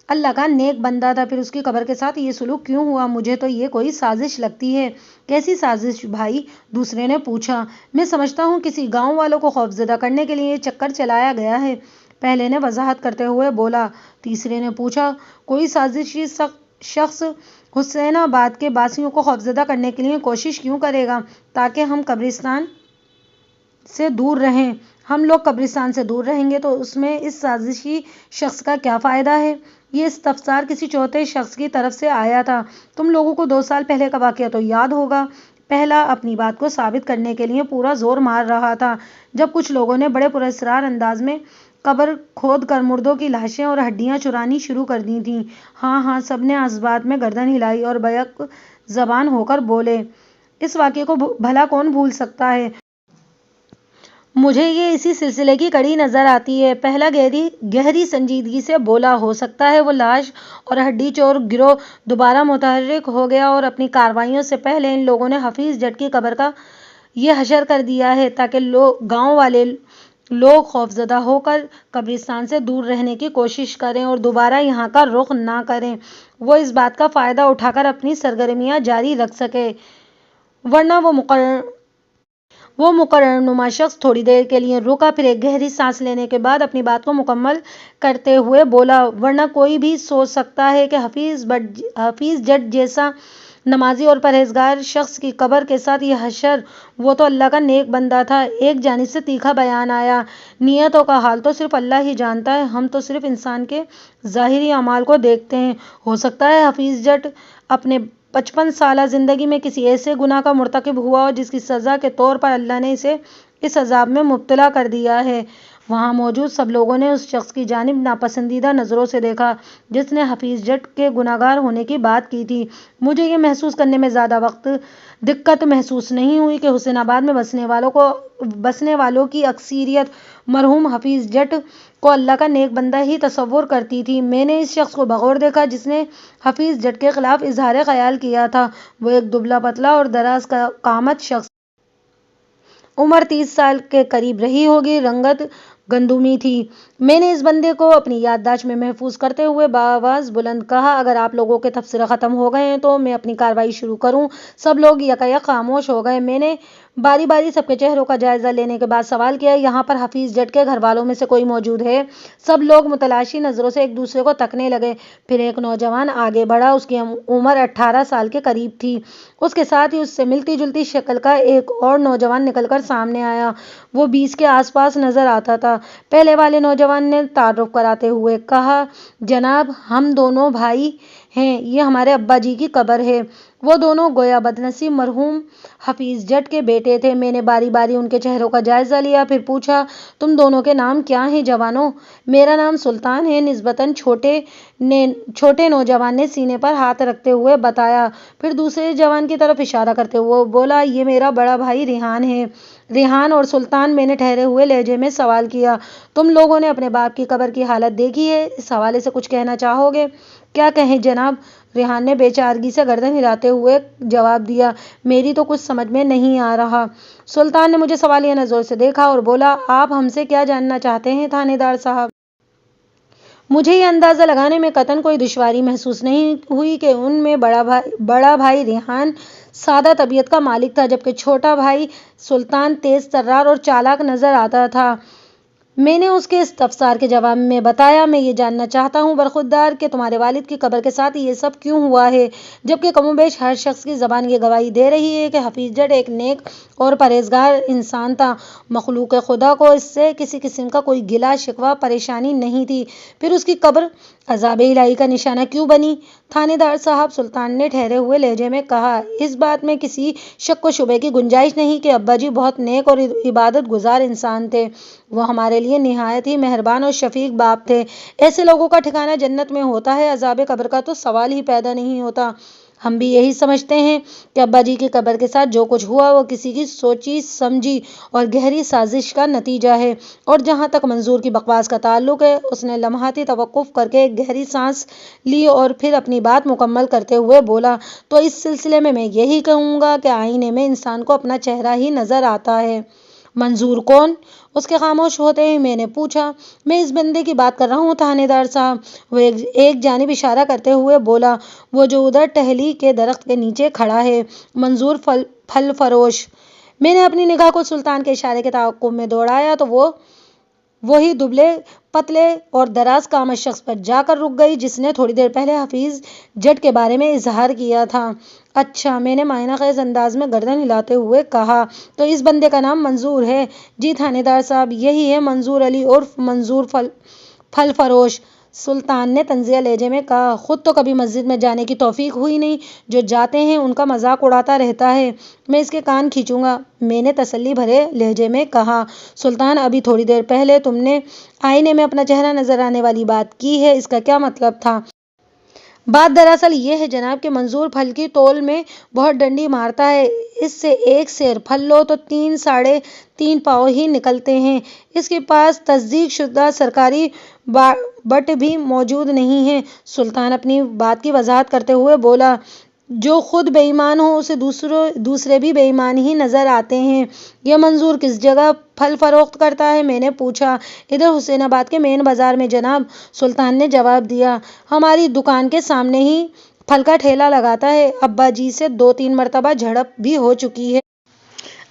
S1: اللہ کا نیک بندہ تھا، پھر اس کی قبر کے ساتھ یہ سلوک کیوں ہوا؟ مجھے تو یہ کوئی سازش لگتی ہے۔ کیسی سازش بھائی؟ دوسرے نے پوچھا۔ میں سمجھتا ہوں کسی گاؤں والوں کو خوفزدہ کرنے کے لیے یہ چکر چلایا گیا ہے، پہلے نے وضاحت کرتے ہوئے بولا۔ تیسرے نے پوچھا، کوئی سازشی شخص حسین آباد کے باسیوں کو خوفزدہ کرنے کے لیے کوشش کیوں کرے گا تاکہ ہم قبرستان سے دور رہیں؟ ہم لوگ قبرستان سے دور رہیں گے تو اس میں اس سازشی شخص کا کیا فائدہ ہے؟ یہ استفسار کسی چوتھے شخص کی طرف سے آیا تھا۔ تم لوگوں کو 2 سال پہلے کا واقعہ تو یاد ہوگا۔ پہلا اپنی بات کو ثابت کرنے کے لیے پورا زور مار رہا تھا، جب کچھ لوگوں نے بڑے پراسرار انداز میں قبر کھود کر مردوں کی لاشیں اور ہڈیاں چرانی شروع کر دی تھیں۔ ہاں ہاں، سب نے اس بات میں گردن ہلائی اور بیک زبان ہو کر بولے۔ اس واقعے کو بھلا کون بھول سکتا ہے؟ مجھے یہ اسی سلسلے کی کڑی نظر آتی ہے۔ پہلا گہری سنجیدگی سے بولا، ہو سکتا ہے وہ لاش اور ہڈی چور گروہ دوبارہ متحرک ہو گیا اور اپنی کارروائیوں سے پہلے ان لوگوں نے حفیظ جٹ کی قبر کا یہ حشر کر دیا ہے تاکہ گاؤں والے لوگ خوفزدہ ہو کر قبرستان سے دور رہنے کی کوشش کریں اور دوبارہ یہاں کا رخ نہ کریں۔ وہ اس بات کا فائدہ اٹھا کر اپنی سرگرمیاں جاری رکھ سکیں، ورنہ وہ مقررنما شخص تھوڑی دیر کے لیے رکا، پھر ایک گہری سانس لینے کے بعد اپنی بات کو مکمل کرتے ہوئے بولا، ورنہ کوئی بھی سوچ سکتا ہے کہ حفیظ جٹ جیسا نمازی اور پرہیزگار شخص کی قبر کے ساتھ یہ حشر، وہ تو اللہ کا نیک بندہ تھا۔ ایک جانب سے تیکھا بیان آیا، نیتوں کا حال تو صرف اللہ ہی جانتا ہے، ہم تو صرف انسان کے ظاہری اعمال کو دیکھتے ہیں۔ ہو سکتا ہے حفیظ جٹ اپنے 55 سالہ زندگی میں کسی ایسے گناہ کا مرتکب ہوا ہو جس کی سزا کے طور پر اللہ نے اسے اس عذاب میں مبتلا کر دیا ہے۔ وہاں موجود سب لوگوں نے اس شخص کی جانب ناپسندیدہ نظروں سے دیکھا جس نے حفیظ جٹ کے گنہگار ہونے کی بات کی تھی۔ مجھے یہ محسوس کرنے میں زیادہ دقت محسوس نہیں ہوئی کہ حسین آباد میں بسنے والوں کی اکثریت مرحوم حفیظ جٹ کو اللہ کا نیک بندہ ہی تصور کرتی تھی۔ میں نے اس شخص کو بغور دیکھا جس نے حفیظ جٹ کے خلاف اظہار خیال کیا تھا۔ وہ ایک دبلا پتلا اور دراز قامت شخص، عمر 30 سال کے قریب رہی ہوگی، رنگت گندمی تھی۔ میں نے اس بندے کو اپنی یادداشت میں محفوظ کرتے ہوئے بآواز بلند کہا، اگر آپ لوگوں کے تبصرے ختم ہو گئے ہیں تو میں اپنی کارروائی شروع کروں؟ سب لوگ یکایک خاموش ہو گئے۔ میں نے باری باری سب کے چہروں کا جائزہ لینے کے بعد سوال کیا، یہاں پر حفیظ جٹ کے گھر والوں میں سے کوئی موجود ہے؟ سب لوگ متلاشی نظروں سے ایک دوسرے کو تکنے لگے۔ پھر ایک نوجوان آگے بڑھا، اس کی عمر 18 سال کے قریب تھی۔ اس کے ساتھ ہی اس سے ملتی جلتی شکل کا ایک اور نوجوان نکل کر سامنے آیا۔ وہ 20 کے آس پاس نظر آتا تھا۔ پہلے والے نوجوان نے تعارف کراتے ہوئے کہا، جناب ہم دونوں بھائی ہیں، یہ ہمارے ابا جی کی قبر ہے۔ وہ دونوں گویا بدنصیب مرحوم حفیظ جٹ کے بیٹے تھے۔ میں نے باری باری ان کے چہروں کا جائزہ لیا، پھر پوچھا، تم دونوں کے نام کیا ہیں جوانوں؟ میرا نام سلطان ہے، نسبتاً چھوٹے نوجوان نے سینے پر ہاتھ رکھتے ہوئے بتایا، پھر دوسرے جوان کی طرف اشارہ کرتے ہوئے بولا، یہ میرا بڑا بھائی ریحان ہے۔ ریحان اور سلطان، میں نے ٹھہرے ہوئے لہجے میں سوال کیا، تم لوگوں نے اپنے باپ کی قبر کی حالت دیکھی ہے، اس حوالے سے کچھ کہنا چاہو گے؟ کیا کہیں جناب؟ ریحان نے بے چارگی سے گردن ہلاتے ہوئے جواب دیا، میری تو کچھ سمجھ میں نہیں آ رہا۔ سلطان نے مجھے سوالیہ نظروں سے دیکھا اور بولا، آپ ہم سے کیا جاننا چاہتے ہیں تھانے دار صاحب؟ مجھے یہ اندازہ لگانے میں قطعاً کوئی دشواری محسوس نہیں ہوئی کہ ان میں بڑا بھائی ریحان سادہ طبیعت کا مالک تھا، جبکہ چھوٹا بھائی سلطان تیز ترار اور چالاک نظر آتا تھا۔ میں نے اس کے استفسار کے جواب میں بتایا، میں یہ جاننا چاہتا ہوں برخوردار کہ تمہارے والد کی قبر کے ساتھ یہ سب کیوں ہوا ہے، جبکہ کم و بیش ہر شخص کی زبان یہ گواہی دے رہی ہے کہ حفیظ جٹ ایک نیک اور پرہیزگار انسان تھا۔ مخلوق خدا کو اس سے کسی قسم کا کوئی گلہ شکوہ پریشانی نہیں تھی، پھر اس کی قبر عذاب الہی کا نشانہ کیوں بنی؟ تھانے دار صاحب، سلطان نے ٹھہرے ہوئے لہجے میں کہا، اس بات میں کسی شک و شبے کی گنجائش نہیں کہ ابا جی بہت نیک اور عبادت گزار انسان تھے۔ وہ ہمارے لیے نہایت ہی مہربان اور شفیق باپ تھے۔ ایسے لوگوں کا ٹھکانہ جنت میں ہوتا ہے، عذاب قبر کا تو سوال ہی پیدا نہیں ہوتا۔ ہم بھی یہی سمجھتے ہیں کہ ابا جی کی قبر کے ساتھ جو کچھ ہوا وہ کسی کی سوچی سمجھی اور گہری سازش کا نتیجہ ہے۔ اور جہاں تک منظور کی بکواس کا تعلق ہے، اس نے لمحاتی توقف کر کے ایک گہری سانس لی اور پھر اپنی بات مکمل کرتے ہوئے بولا، تو اس سلسلے میں یہی کہوں گا کہ آئینے میں انسان کو اپنا چہرہ ہی نظر آتا ہے۔ منظور کون؟ اس کے خاموش ہوتے ہی میں نے پوچھا۔ میں اس بندے کی بات کر رہا ہوں تھانے دار صاحب، وہ ایک جانب اشارہ کرتے ہوئے بولا، وہ جو ادھر ٹہلی کے درخت کے نیچے کھڑا ہے، منظور پھل فروش۔ میں نے اپنی نگاہ کو سلطان کے اشارے کے تعاقب میں دوڑایا تو وہ وہی دبلے پتلے اور دراز قامت شخص پر جا کر رک گئی جس نے تھوڑی دیر پہلے حفیظ جٹ کے بارے میں اظہار کیا تھا۔ اچھا، میں نے معنی خیز انداز میں گردن ہلاتے ہوئے کہا، تو اس بندے کا نام منظور ہے؟ جی تھانے دار صاحب، یہی ہے منظور علی عرف منظور پھل فروش، سلطان نے طنزیہ لہجے میں کہا۔ خود تو کبھی مسجد میں جانے کی توفیق ہوئی نہیں، جو جاتے ہیں ان کا مذاق اڑاتا رہتا ہے۔ میں اس کے کان کھینچوں گا، میں نے تسلی بھرے لہجے میں کہا۔ سلطان، ابھی تھوڑی دیر پہلے تم نے آئینے میں اپنا چہرہ نظر آنے والی بات کی ہے، اس کا کیا مطلب تھا؟ بات دراصل یہ ہے جناب کہ منظور پھل کی تول میں بہت ڈنڈی مارتا ہے، اس سے ایک سیر پھل لو تو 3 ساڑھے 3 پاؤ ہی نکلتے ہیں۔ اس کے پاس تصدیق شدہ سرکاری بٹ بھی موجود نہیں ہے۔ سلطان اپنی بات کی وضاحت کرتے ہوئے بولا، جو خود بے ایمان ہو اسے دوسرے بھی بے ایمان ہی نظر آتے ہیں۔ یہ منظور کس جگہ پھل فروخت کرتا ہے؟ میں نے پوچھا۔ ادھر حسین آباد کے مین بازار میں جناب، سلطان نے جواب دیا۔ ہماری دکان کے سامنے ہی پھل کا ٹھیلا لگاتا ہے، ابا جی سے 2-3 مرتبہ جھڑپ بھی ہو چکی ہے۔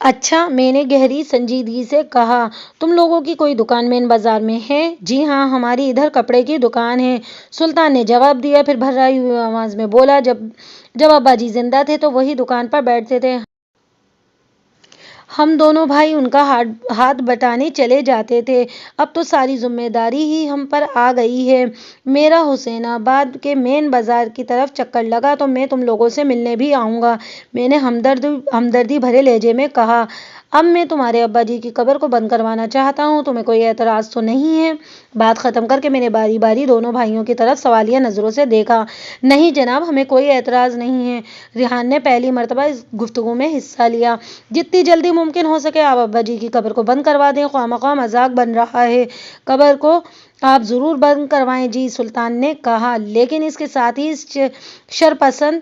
S1: اچھا، میں نے گہری سنجیدگی سے کہا، تم لوگوں کی کوئی دکان مین بازار میں ہے؟ جی ہاں، ہماری ادھر کپڑے کی دکان ہے، سلطان نے جواب دیا، پھر بھررائی ہوئی آواز میں بولا، جب ابا جی زندہ تھے تو وہی دکان پر بیٹھتے تھے، ہم دونوں بھائی ان کا ہاتھ بٹانے چلے جاتے تھے، اب تو ساری ذمہ داری ہی ہم پر آ گئی ہے۔ میرا حسین آباد کے مین بازار کی طرف چکر لگا تو میں تم لوگوں سے ملنے بھی آؤں گا، میں نے ہمدردی بھرے لہجے میں کہا۔ اب میں تمہارے ابا جی کی قبر کو بند کروانا چاہتا ہوں، تمہیں کوئی اعتراض تو نہیں ہے؟ بات ختم کر کے میں نے باری باری دونوں بھائیوں کی طرف سوالیہ نظروں سے دیکھا۔ نہیں جناب، ہمیں کوئی اعتراض نہیں ہے۔ ریحان نے پہلی مرتبہ اس گفتگو میں حصہ لیا۔ جتنی جلدی ممکن ہو سکے آپ ابا جی کی قبر کو بند کروا دیں، خواہ مخواہ مذاق بن رہا ہے، قبر کو آپ ضرور بند کروائیں۔ جی، سلطان نے کہا، لیکن اس کے ساتھ ہی اس شرپسند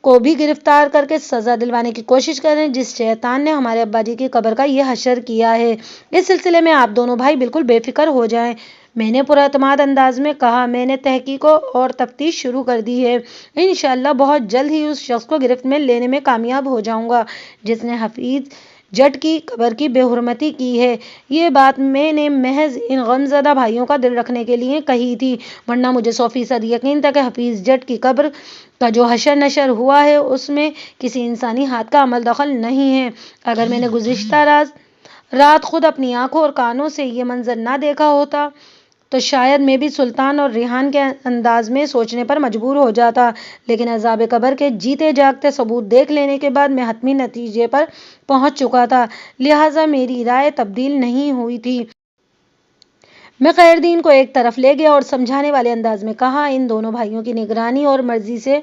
S1: کو بھی گرفتار کر کے سزا دلوانے کی کوشش کریں جس شیطان نے ہمارے ابا جی کی قبر کا یہ حشر کیا ہے۔ اس سلسلے میں آپ دونوں بھائی بالکل بے فکر ہو جائیں، میں نے پراعتماد انداز میں کہا۔ میں نے تحقیق اور تفتیش شروع کر دی ہے، انشاءاللہ بہت جلد ہی اس شخص کو گرفت میں لینے میں کامیاب ہو جاؤں گا جس نے حفیظ جٹ کی قبر کی بے حرمتی کی ہے۔ یہ بات میں نے محض ان غمزدہ بھائیوں کا دل رکھنے کے لیے کہی تھی، ورنہ مجھے 100% یقین تھا کہ حفیظ جٹ کی قبر کا جو حشر نشر ہوا ہے اس میں کسی انسانی ہاتھ کا عمل دخل نہیں ہے۔ اگر میں نے گزشتہ رات خود اپنی آنکھوں اور کانوں سے یہ منظر نہ دیکھا ہوتا تو شاید میں بھی سلطان اور ریحان کے انداز میں سوچنے پر مجبور ہو جاتا، لیکن عذاب قبر کے جیتے جاگتے ثبوت دیکھ لینے کے بعد میں حتمی نتیجے پر پہنچ چکا تھا، لہٰذا میری رائے تبدیل نہیں ہوئی تھی۔ میں خیردین کو ایک طرف لے گیا اور سمجھانے والے انداز میں کہا، ان دونوں بھائیوں کی نگرانی اور مرضی سے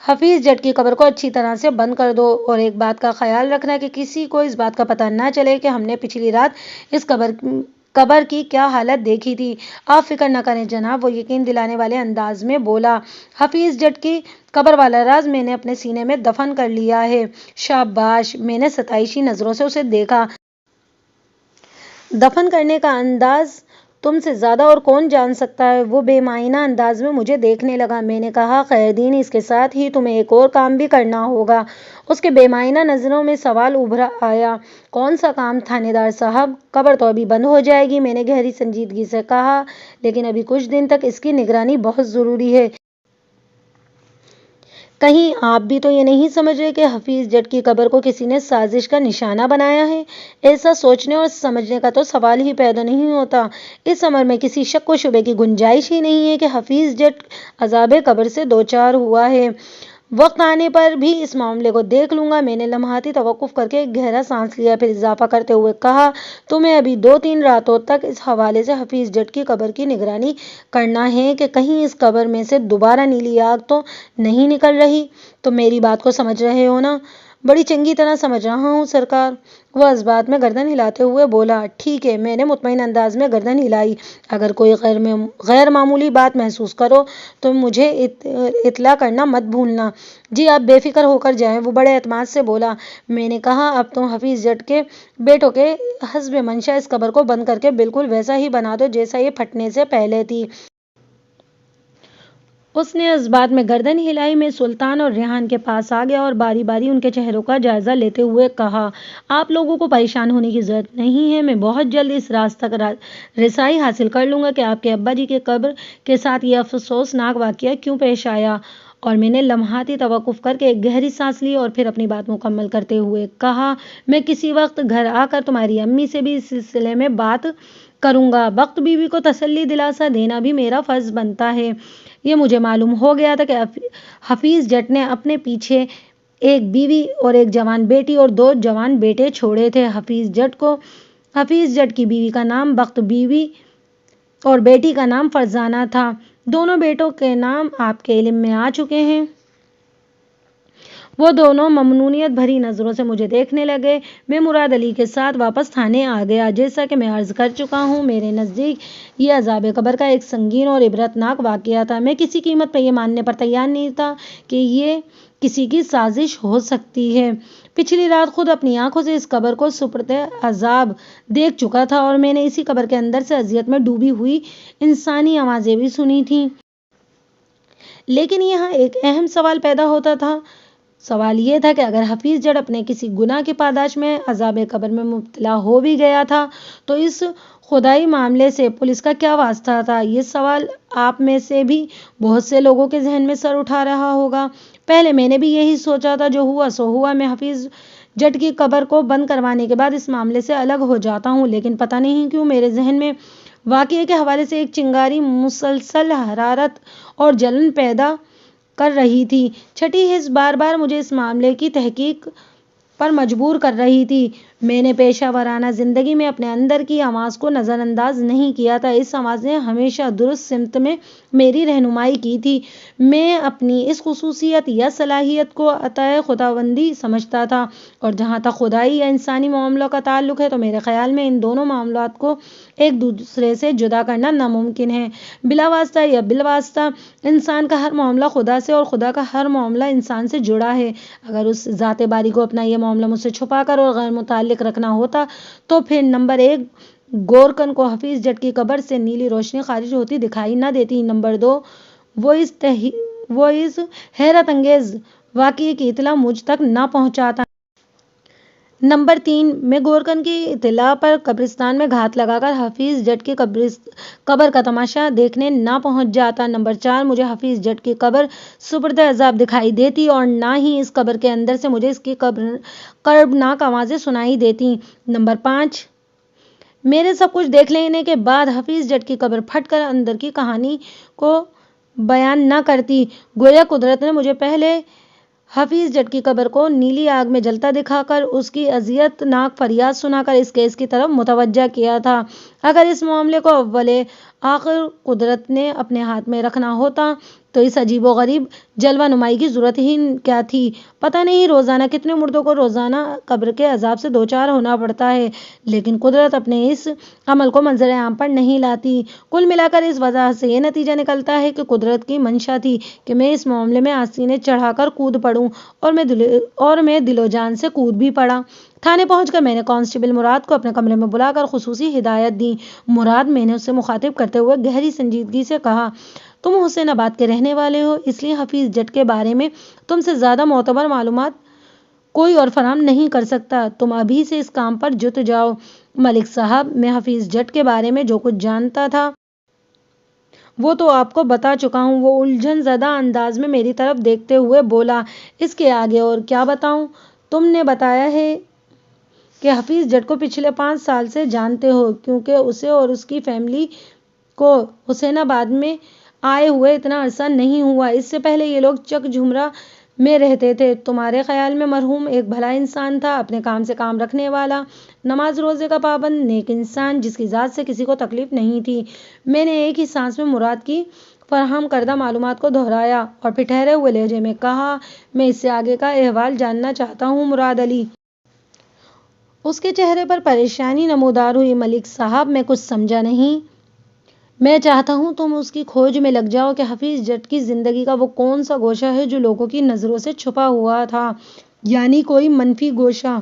S1: حفیظ جٹ کی قبر کو اچھی طرح سے بند کر دو، اور ایک بات کا خیال رکھنا کہ کسی کو اس بات کا پتہ نہ چلے کہ ہم نے پچھلی رات اس قبر کی کیا حالت دیکھی تھی۔ آپ فکر نہ کریں جناب، وہ یقین دلانے والے انداز میں بولا، حفیظ جٹ کی قبر والا راز میں نے اپنے سینے میں دفن کر لیا ہے۔ شاباش، میں نے ستائشی نظروں سے اسے دیکھا۔ دفن کرنے کا انداز تم سے زیادہ اور کون جان سکتا ہے؟ وہ بے معنی انداز میں مجھے دیکھنے لگا۔ میں نے کہا، خیردین، اس کے ساتھ ہی تمہیں ایک اور کام بھی کرنا ہوگا۔ اس کے بے معنی نظروں میں سوال ابھر آیا۔ کون سا کام تھانے دار صاحب؟ قبر تو ابھی بند ہو جائے گی، میں نے گہری سنجیدگی سے کہا، لیکن ابھی کچھ دن تک اس کی نگرانی بہت ضروری ہے۔ کہیں آپ بھی تو یہ نہیں سمجھ رہے کہ حفیظ جٹ کی قبر کو کسی نے سازش کا نشانہ بنایا ہے؟ ایسا سوچنے اور سمجھنے کا تو سوال ہی پیدا نہیں ہوتا۔ اس امر میں کسی شک و شبے کی گنجائش ہی نہیں ہے کہ حفیظ جٹ عذاب قبر سے دوچار ہوا ہے۔ وقت آنے پر بھی اس معاملے کو دیکھ لوں گا۔ میں نے لمحاتی توقف کر کے ایک گہرا سانس لیا، پھر اضافہ کرتے ہوئے کہا، تمہیں ابھی 2-3 راتوں تک اس حوالے سے حفیظ جٹ کی قبر کی نگرانی کرنا ہے کہ کہیں اس قبر میں سے دوبارہ نیلی آگ تو نہیں نکل رہی۔ تم میری بات کو سمجھ رہے ہو نا؟ بڑی چنگی طرح سمجھ رہا ہوں سرکار، وہ اس بات میں گردن ہلاتے ہوئے بولا۔ ٹھیک ہے، میں نے مطمئن انداز میں گردن ہلائی۔ اگر کوئی غیر معمولی بات محسوس کرو تو مجھے اطلاع کرنا مت بھولنا۔ جی، آپ بے فکر ہو کر جائیں، وہ بڑے اعتماد سے بولا۔ میں نے کہا، اب تم حفیظ جٹ کے بیٹوں کے حسب منشا اس قبر کو بند کر کے بالکل ویسا ہی بنا دو جیسا یہ پھٹنے سے پہلے تھی۔ اس نے اس بات میں گردن ہلائی۔ میں سلطان اور ریحان کے پاس آ گیا اور باری باری ان کے چہروں کا جائزہ لیتے ہوئے کہا، آپ لوگوں کو پریشان ہونے کی ضرورت نہیں ہے، میں بہت جلد اس راز تک رسائی حاصل کر لوں گا کہ آپ کے ابا جی کی قبر کے ساتھ یہ افسوسناک واقعہ کیوں پیش آیا۔ اور میں نے لمحاتی توقف کر کے ایک گہری سانس لی اور پھر اپنی بات مکمل کرتے ہوئے کہا، میں کسی وقت گھر آ کر تمہاری امی سے بھی اس سلسلے میں بات کروں گا۔ وقت بیوی کو تسلی دلاسا دینا بھی میرا فرض بنتا ہے۔ یہ مجھے معلوم ہو گیا تھا کہ حفیظ جٹ نے اپنے پیچھے ایک بیوی اور ایک جوان بیٹی اور 2 جوان بیٹے چھوڑے تھے۔ حفیظ جٹ کی بیوی کا نام بخت بیوی اور بیٹی کا نام فرزانہ تھا۔ دونوں بیٹوں کے نام آپ کے علم میں آ چکے ہیں۔ وہ دونوں ممنونیت بھری نظروں سے مجھے دیکھنے لگے۔ میں مراد علی کے ساتھ واپس تھانے آ گیا۔ جیسا کہ میں عرض کر چکا ہوں، میرے نزدیک یہ عذاب قبر کا ایک سنگین اور عبرتناک واقعہ تھا۔ میں کسی قیمت پر یہ ماننے پر تیار نہیں تھا کہ یہ کسی کی سازش ہو سکتی ہے۔ پچھلی رات خود اپنی آنکھوں سے اس قبر کو سپرد عذاب دیکھ چکا تھا اور میں نے اسی قبر کے اندر سے اذیت میں ڈوبی ہوئی انسانی آوازیں بھی سنی تھیں۔ لیکن یہاں ایک اہم سوال پیدا ہوتا تھا۔ سوال یہ تھا کہ اگر حفیظ جٹ اپنے کسی گناہ کی پاداش میں عذاب قبر میں مبتلا ہو بھی گیا تھا تو اس خدائی معاملے سے پولیس کا کیا واسطہ تھا؟ یہ سوال آپ میں سے بھی بہت سے لوگوں کے ذہن میں سر اٹھا رہا ہوگا۔ پہلے میں نے بھی یہی سوچا تھا، جو ہوا سو ہوا۔ میں حفیظ جٹ کی قبر کو بند کروانے کے بعد اس معاملے سے الگ ہو جاتا ہوں، لیکن پتہ نہیں کیوں میرے ذہن میں واقعے کے حوالے سے ایک چنگاری مسلسل حرارت اور جلن پیدا کر رہی تھی۔ چھٹی حس بار بار مجھے اس معاملے کی تحقیق پر مجبور کر رہی تھی۔ میں نے پیشہ ورانہ زندگی میں اپنے اندر کی آواز کو نظر انداز نہیں کیا تھا۔ اس آواز نے ہمیشہ درست سمت میں میری رہنمائی کی تھی۔ میں اپنی اس خصوصیت یا صلاحیت کو عطائے خداوندی سمجھتا تھا، اور جہاں تک خدائی یا انسانی معاملوں کا تعلق ہے تو میرے خیال میں ان دونوں معاملات کو ایک دوسرے سے جدا کرنا ناممکن ہے۔ بلا واسطہ یا بالواسطہ انسان کا ہر معاملہ خدا سے اور خدا کا ہر معاملہ انسان سے جڑا ہے۔ اگر اس ذات باری کو اپنا یہ معاملہ مجھ سے چھپا کر اور غیر متعلق رکھنا ہوتا تو پھر نمبر 1 گورکن کو حفیظ جٹ کی قبر سے نیلی روشنی خارج ہوتی دکھائی نہ دیتی۔ نمبر 2 وہ اس حیرت انگیز واقعے کی اطلاع مجھ تک نہ پہنچاتا۔ نمبر 3 میں گورکن کی اطلاع پر قبرستان میں گھات لگا کر حفیظ جٹ کی قبر کا تماشا دیکھنے نہ پہنچ جاتا۔ نمبر 4 مجھے حفیظ جٹ کی قبر سپرد عذاب دکھائی دیتی اور نہ ہی اس قبر کے اندر سے مجھے اس کی کربناک آوازیں سنائی دیتی۔ نمبر 5 میرے سب کچھ دیکھ لینے کے بعد حفیظ جٹ کی قبر پھٹ کر اندر کی کہانی کو بیان نہ کرتی۔ گویا قدرت نے مجھے پہلے حفیظ جٹ کی قبر کو نیلی آگ میں جلتا دکھا کر اس کی اذیت ناک فریاد سنا کر اس کیس کی طرف متوجہ کیا تھا۔ اگر اس معاملے کو اول آخر قدرت نے اپنے ہاتھ میں رکھنا ہوتا تو اس عجیب و غریب جلوہ نمائی کی ضرورت ہی کیا تھی؟ پتہ نہیں روزانہ کتنے مردوں کو روزانہ قبر کے عذاب سے دوچار ہونا پڑتا ہے، لیکن قدرت اپنے اس عمل کو منظر عام پر نہیں لاتی۔ کل ملا کر اس وضاحت سے یہ نتیجہ نکلتا ہے کہ قدرت کی منشا تھی کہ میں اس معاملے میں آستینیں چڑھا کر کود پڑوں، اور میں دل و جان سے کود بھی پڑا۔ تھانے پہنچ کر میں نے کانسٹیبل مراد کو اپنے کمرے میں بلا کر خصوصی ہدایت دی۔ مراد، میں نے اسے مخاطب کرتے ہوئے گہری سنجیدگی سے کہا، تم حسین آباد کے رہنے والے ہو، اس لیے حفیظ جٹ کے بارے میں تم سے زیادہ معتبر معلومات کوئی اور فراہم نہیں کر سکتا۔ تم ابھی سے اس کام پر جت جاؤ۔ ملک صاحب، میں حفیظ جٹ کے بارے میں جو کچھ جانتا تھا وہ تو آپ کو بتا چکا ہوں۔ وہ الجھن زدہ انداز میں میری طرف دیکھتے ہوئے بولا، اس کے آگے اور کیا بتاؤں؟ تم نے بتایا ہے کہ حفیظ جٹ کو پچھلے 5 سال سے جانتے ہو، کیونکہ اسے اور اس کی فیملی کو حسین آباد میں آئے ہوئے اتنا عرصہ نہیں ہوا۔ اس سے پہلے یہ لوگ چک جھمرا میں رہتے تھے۔ تمہارے خیال میں مرحوم ایک بھلا انسان تھا، اپنے کام سے کام رکھنے والا، نماز روزے کا پابند، نیک انسان، جس کی ذات سے کسی کو تکلیف نہیں تھی۔ میں نے ایک ہی سانس میں مراد کی فراہم کردہ معلومات کو دہرایا اور پھر ٹھہرے ہوئے لہجے میں کہا، میں اس سے آگے کا احوال جاننا چاہتا ہوں مراد علی۔ اس کے چہرے پر پریشانی نمودار ہوئی۔ ملک صاحب، میں کچھ سمجھا نہیں۔ میں چاہتا ہوں تم اس کی کھوج میں لگ جاؤ کہ حفیظ جٹ کی زندگی کا وہ کون سا گوشہ ہے جو لوگوں کی نظروں سے چھپا ہوا تھا، یعنی کوئی منفی گوشہ۔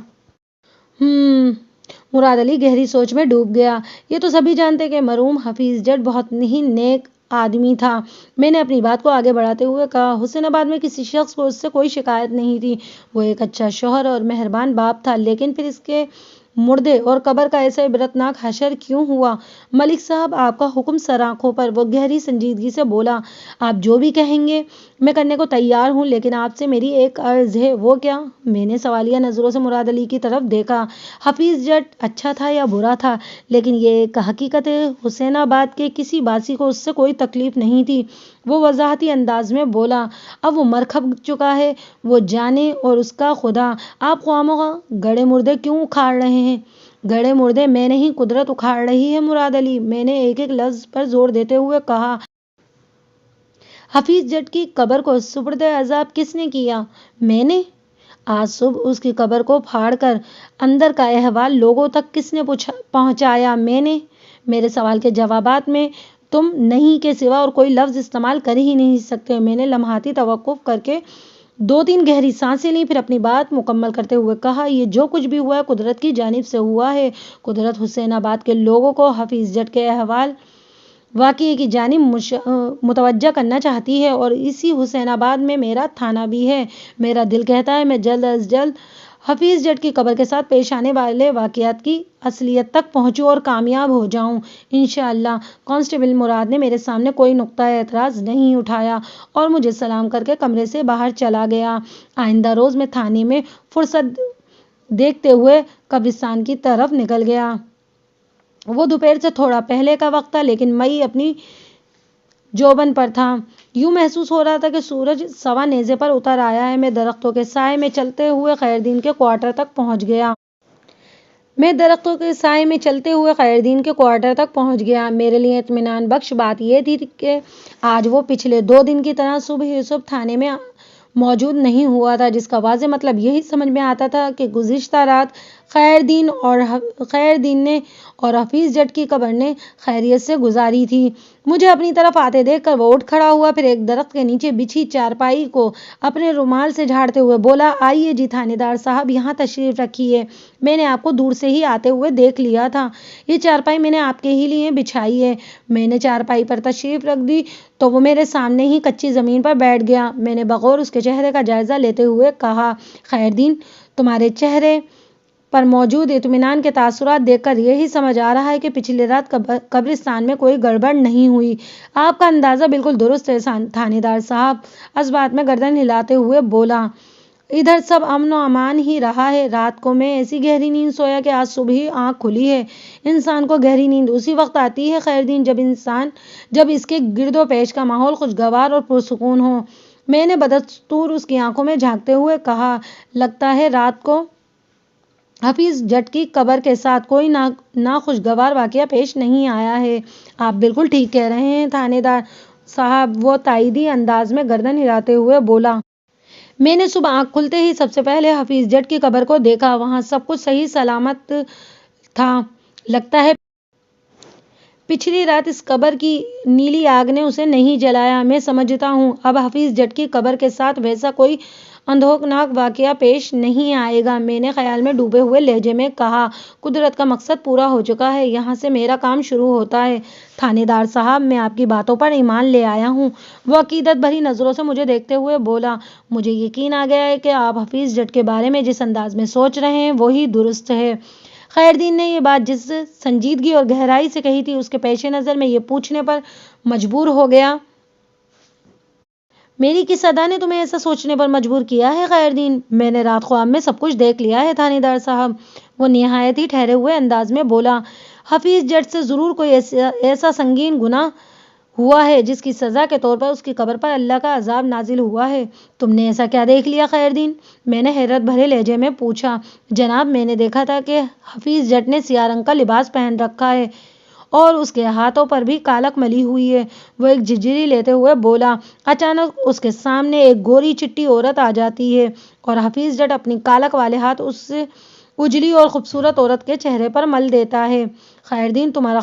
S1: مراد علی گہری سوچ میں ڈوب گیا۔ یہ تو سبھی جانتے کہ مرحوم حفیظ جٹ بہت ہی نیک آدمی تھا۔ میں نے اپنی بات کو آگے بڑھاتے ہوئے کہا، حسین آباد میں کسی شخص کو اس سے کوئی شکایت نہیں تھی۔ وہ ایک اچھا شوہر اور مہربان باپ تھا، لیکن پھر اس کے مردے اور قبر کا ایسا عبرتناک حشر کیوں ہوا؟ ملک صاحب، آپ کا حکم سر آنکھوں پر۔ وہ گہری سنجیدگی سے بولا، آپ جو بھی کہیں گے میں کرنے کو تیار ہوں، لیکن آپ سے میری ایک عرض ہے۔ وہ کیا؟ میں نے سوالیہ نظروں سے مراد علی کی طرف دیکھا۔ حفیظ جٹ اچھا تھا یا برا تھا، لیکن یہ ایک حقیقت ہے، حسین آباد کے کسی باسی کو اس سے کوئی تکلیف نہیں تھی۔ وہ وضاحتی انداز میں بولا، اب وہ مر کھپ چکا ہے، وہ جانے اور اس کا خدا۔ آپ خواہ مخواہ گڑے مردے کیوں اکھاڑ رہے ہیں؟ گڑے مردے میں نہیں، قدرت اکھاڑ رہی ہے مراد علی، میں نے ایک ایک لفظ پر زور دیتے ہوئے کہا۔ حفیظ جٹ کی قبر کو سپرد عذاب کس نے کیا؟ میں نے۔ آج صبح اس کی قبر کو پھاڑ کر اندر کا احوال لوگوں تک کس نے پہنچایا؟ میں نے۔ میرے سوال کے جوابات میں تم نہیں کے سوا اور کوئی لفظ استعمال کر ہی نہیں سکتے۔ میں نے لمحاتی توقف کر کے 2-3 گہری سانسیں لیں، پھر اپنی بات مکمل کرتے ہوئے کہا، یہ جو کچھ بھی ہوا ہے قدرت کی جانب سے ہوا ہے۔ قدرت حسین آباد کے لوگوں کو حفیظ جٹ کے احوال واقعے کی جانب متوجہ کرنا چاہتی ہے، اور اسی حسین آباد میں میرا تھانہ بھی ہے۔ میرا دل کہتا ہے میں جلد از جلد حفیظ جٹ کی قبر کے ساتھ پیش آنے والے واقعات کی اصلیت تک پہنچوں اور کامیاب ہو جاؤں انشاءاللہ۔ کانسٹیبل مراد نے میرے سامنے کوئی نقطہ اعتراض نہیں اٹھایا اور مجھے سلام کر کے کمرے سے باہر چلا گیا۔ آئندہ روز میں تھانے میں فرصت دیکھتے ہوئے قبرستان کی طرف نکل گیا۔ وہ دوپہر سے تھوڑا پہلے کا وقت تھا، لیکن مئی اپنی جوبن پر تھا۔ یوں محسوس ہو رہا تھا کہ سورج سوا نیزے پر اتر آیا ہے۔ میں درختوں کے سائے میں چلتے ہوئے خیردین کے کوارٹر تک پہنچ گیا۔ میرے لیے اطمینان بخش بات یہ تھی کہ آج وہ پچھلے 2 دن کی طرح صبح ہی صبح تھانے میں موجود نہیں ہوا تھا، جس کا واضح مطلب یہی سمجھ میں آتا تھا کہ گزشتہ رات خیردین نے اور حفیظ جٹ کی قبر نے خیریت سے گزاری تھی۔ مجھے اپنی طرف آتے دیکھ کر وہ اٹھ کھڑا ہوا، پھر ایک درخت کے نیچے بچھی چارپائی کو اپنے رومال سے جھاڑتے ہوئے بولا، آئیے جی تھانے دار صاحب، یہاں تشریف رکھیے۔ میں نے آپ کو دور سے ہی آتے ہوئے دیکھ لیا تھا۔ یہ چارپائی میں نے آپ کے ہی لیے بچھائی ہے۔ میں نے چارپائی پر تشریف رکھ دی تو وہ میرے سامنے ہی کچی زمین پر بیٹھ گیا۔ میں نے بغور اس کے چہرے کا جائزہ لیتے ہوئے کہا، خیردین، تمہارے چہرے پر موجود اطمینان کے تاثرات دیکھ کر یہی سمجھ آ رہا ہے کہ پچھلی رات قبرستان میں کوئی گڑبڑ نہیں ہوئی۔ آپ کا اندازہ بالکل درست ہے تھانے دار صاحب، اس بات میں گردن ہلاتے ہوئے بولا۔ ادھر سب امن و امان ہی رہا ہے۔ رات کو میں ایسی گہری نیند سویا کہ آج صبح ہی آنکھ کھلی ہے۔ انسان کو گہری نیند اسی وقت آتی ہے خیردین جب اس کے گرد و پیش کا ماحول خوشگوار اور پرسکون ہو۔ میں نے بدستور اس کی آنکھوں میں جھانکتے ہوئے کہا، لگتا ہے رات کو حفیظ جٹ کی قبر کے ساتھ کوئی ناخوشگوار واقعہ پیش نہیں آیا ہے۔ آپ بالکل ٹھیک کہہ رہے ہیں تھانے دار صاحب، وہ تائیدی انداز میں گردن ہلاتے ہوئے بولا۔ میں نے صبح آنکھ کھلتے ہی سب سے پہلے حفیظ جٹ کی قبر کو دیکھا۔ وہاں سب کچھ صحیح سلامت تھا۔ لگتا ہے پچھلی رات اس قبر کی نیلی آگ نے اسے نہیں جلایا۔ میں سمجھتا ہوں اب حفیظ جٹ کی قبر کے ساتھ ویسا کوئی اندوہناک واقعہ پیش نہیں آئے گا۔ میں نے خیال میں ڈوبے ہوئے لہجے میں کہا، قدرت کا مقصد پورا ہو چکا ہے، یہاں سے میرا کام شروع ہوتا ہے۔ تھانے دار صاحب، میں آپ کی باتوں پر ایمان لے آیا ہوں۔ وہ عقیدت بھری نظروں سے مجھے دیکھتے ہوئے بولا، مجھے یقین آ گیا ہے کہ آپ حفیظ جٹ کے بارے میں جس انداز میں سوچ رہے ہیں وہی درست ہے۔ خیردین نے یہ بات جس سنجیدگی اور گہرائی سے کہی تھی، اس کے پیش نظر میں یہ پوچھنے پر مجبور ہو گیا، میری کس ادا نے تمہیں ایسا سوچنے پر مجبور کیا ہے خیردین؟ میں نے رات خواب میں سب کچھ دیکھ لیا ہے تھانے دار صاحب، وہ نہایت ہی ٹھہرے ہوئے انداز میں بولا۔ حفیظ جٹ سے ضرور کوئی ایسا سنگین گناہ ہوا ہے جس کی سزا کے طور پر اس کی قبر پر اللہ کا عذاب نازل ہوا ہے۔ تم نے ایسا کیا دیکھ لیا خیردین؟ میں نے حیرت بھرے لہجے میں پوچھا۔ جناب، میں نے دیکھا تھا کہ حفیظ جٹ نے سیاہ رنگ کا لباس پہن رکھا ہے اور اس کے ہاتھوں پر بھی کالک ملی ہوئی ہے، وہ ایک جھجری لیتے ہوئے بولا۔ اچانک اس کے سامنے ایک گوری چٹی عورت آ جاتی ہے اور حفیظ جٹ اپنی کالک والے ہاتھ اس اجلی اور خوبصورت عورت کے چہرے پر مل دیتا ہے۔ خیردین، تمہارا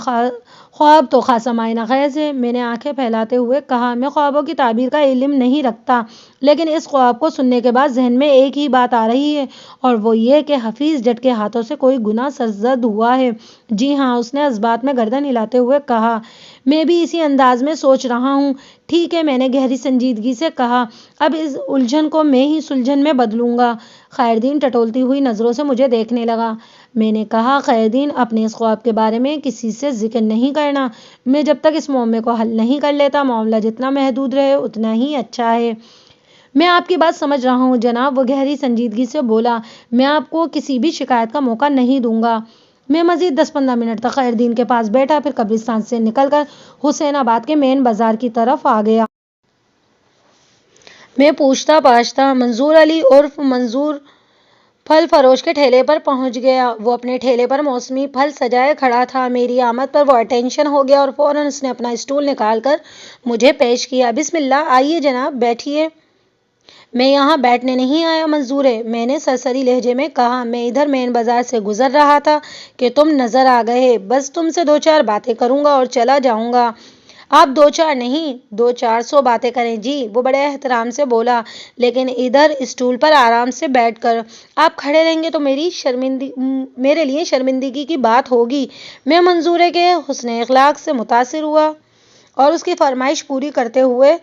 S1: خواب تو خاصا معنی خیز ہے، میں نے آنکھیں پھیلاتے ہوئے کہا۔ میں خوابوں کی تعبیر کا علم نہیں رکھتا، لیکن اس خواب کو سننے کے بعد ذہن میں ایک ہی بات آ رہی ہے، اور وہ یہ کہ حفیظ جٹ کے ہاتھوں سے کوئی گناہ سرزد ہوا ہے۔ جی ہاں، اس نے اس بات میں گردن ہلاتے ہوئے کہا۔ میں بھی اسی انداز میں سوچ رہا ہوں۔ ٹھیک ہے، میں نے گہری سنجیدگی سے کہا، اب اس الجھن کو میں ہی سلجھن میں بدلوں گا۔ خیردین ٹٹولتی ہوئی نظروں سے مجھے دیکھنے لگا۔ میں نے کہا، خیردین، اپنے اس خواب کے بارے میں کسی سے ذکر نہیں کرنا۔ میں جب تک اس معمے کو حل نہیں کر لیتا، معاملہ جتنا محدود رہے اتنا ہی اچھا ہے۔ میں آپ کی بات سمجھ رہا ہوں جناب، وہ گہری سنجیدگی سے بولا۔ میں آپ کو کسی بھی شکایت کا موقع نہیں دوں گا۔ میں مزید 10-15 منٹ تک خیردین کے پاس بیٹھا، پھر قبرستان سے نکل کر حسین آباد کے مین بازار کی طرف آ گیا۔ میں پوچھتا پاچھتا منظور علی عرف منظور پھل فروش کے ٹھیلے پر پہنچ گیا۔ وہ اپنے ٹھیلے پر موسمی پھل سجائے کھڑا تھا۔ میری آمد پر وہ اٹینشن ہو گیا اور فوراً اس نے اپنا اسٹول نکال کر مجھے پیش کیا۔ بسم اللہ، آئیے جناب، بیٹھیے۔ میں یہاں بیٹھنے نہیں آیا منظورے، میں نے سرسری لہجے میں کہا۔ میں ادھر مین بازار سے گزر رہا تھا کہ تم نظر آ گئے۔ بس تم سے 2-4 باتیں کروں گا اور چلا جاؤں گا۔ آپ 2-4 نہیں، 200-400 باتیں کریں جی، وہ بڑے احترام سے بولا، لیکن ادھر اسٹول پر آرام سے بیٹھ کر۔ آپ کھڑے رہیں گے تو میرے لیے شرمندگی کی بات ہوگی۔ میں منظورے کے حسن اخلاق سے متاثر ہوا اور اس کی فرمائش پوری کرتے ہوئے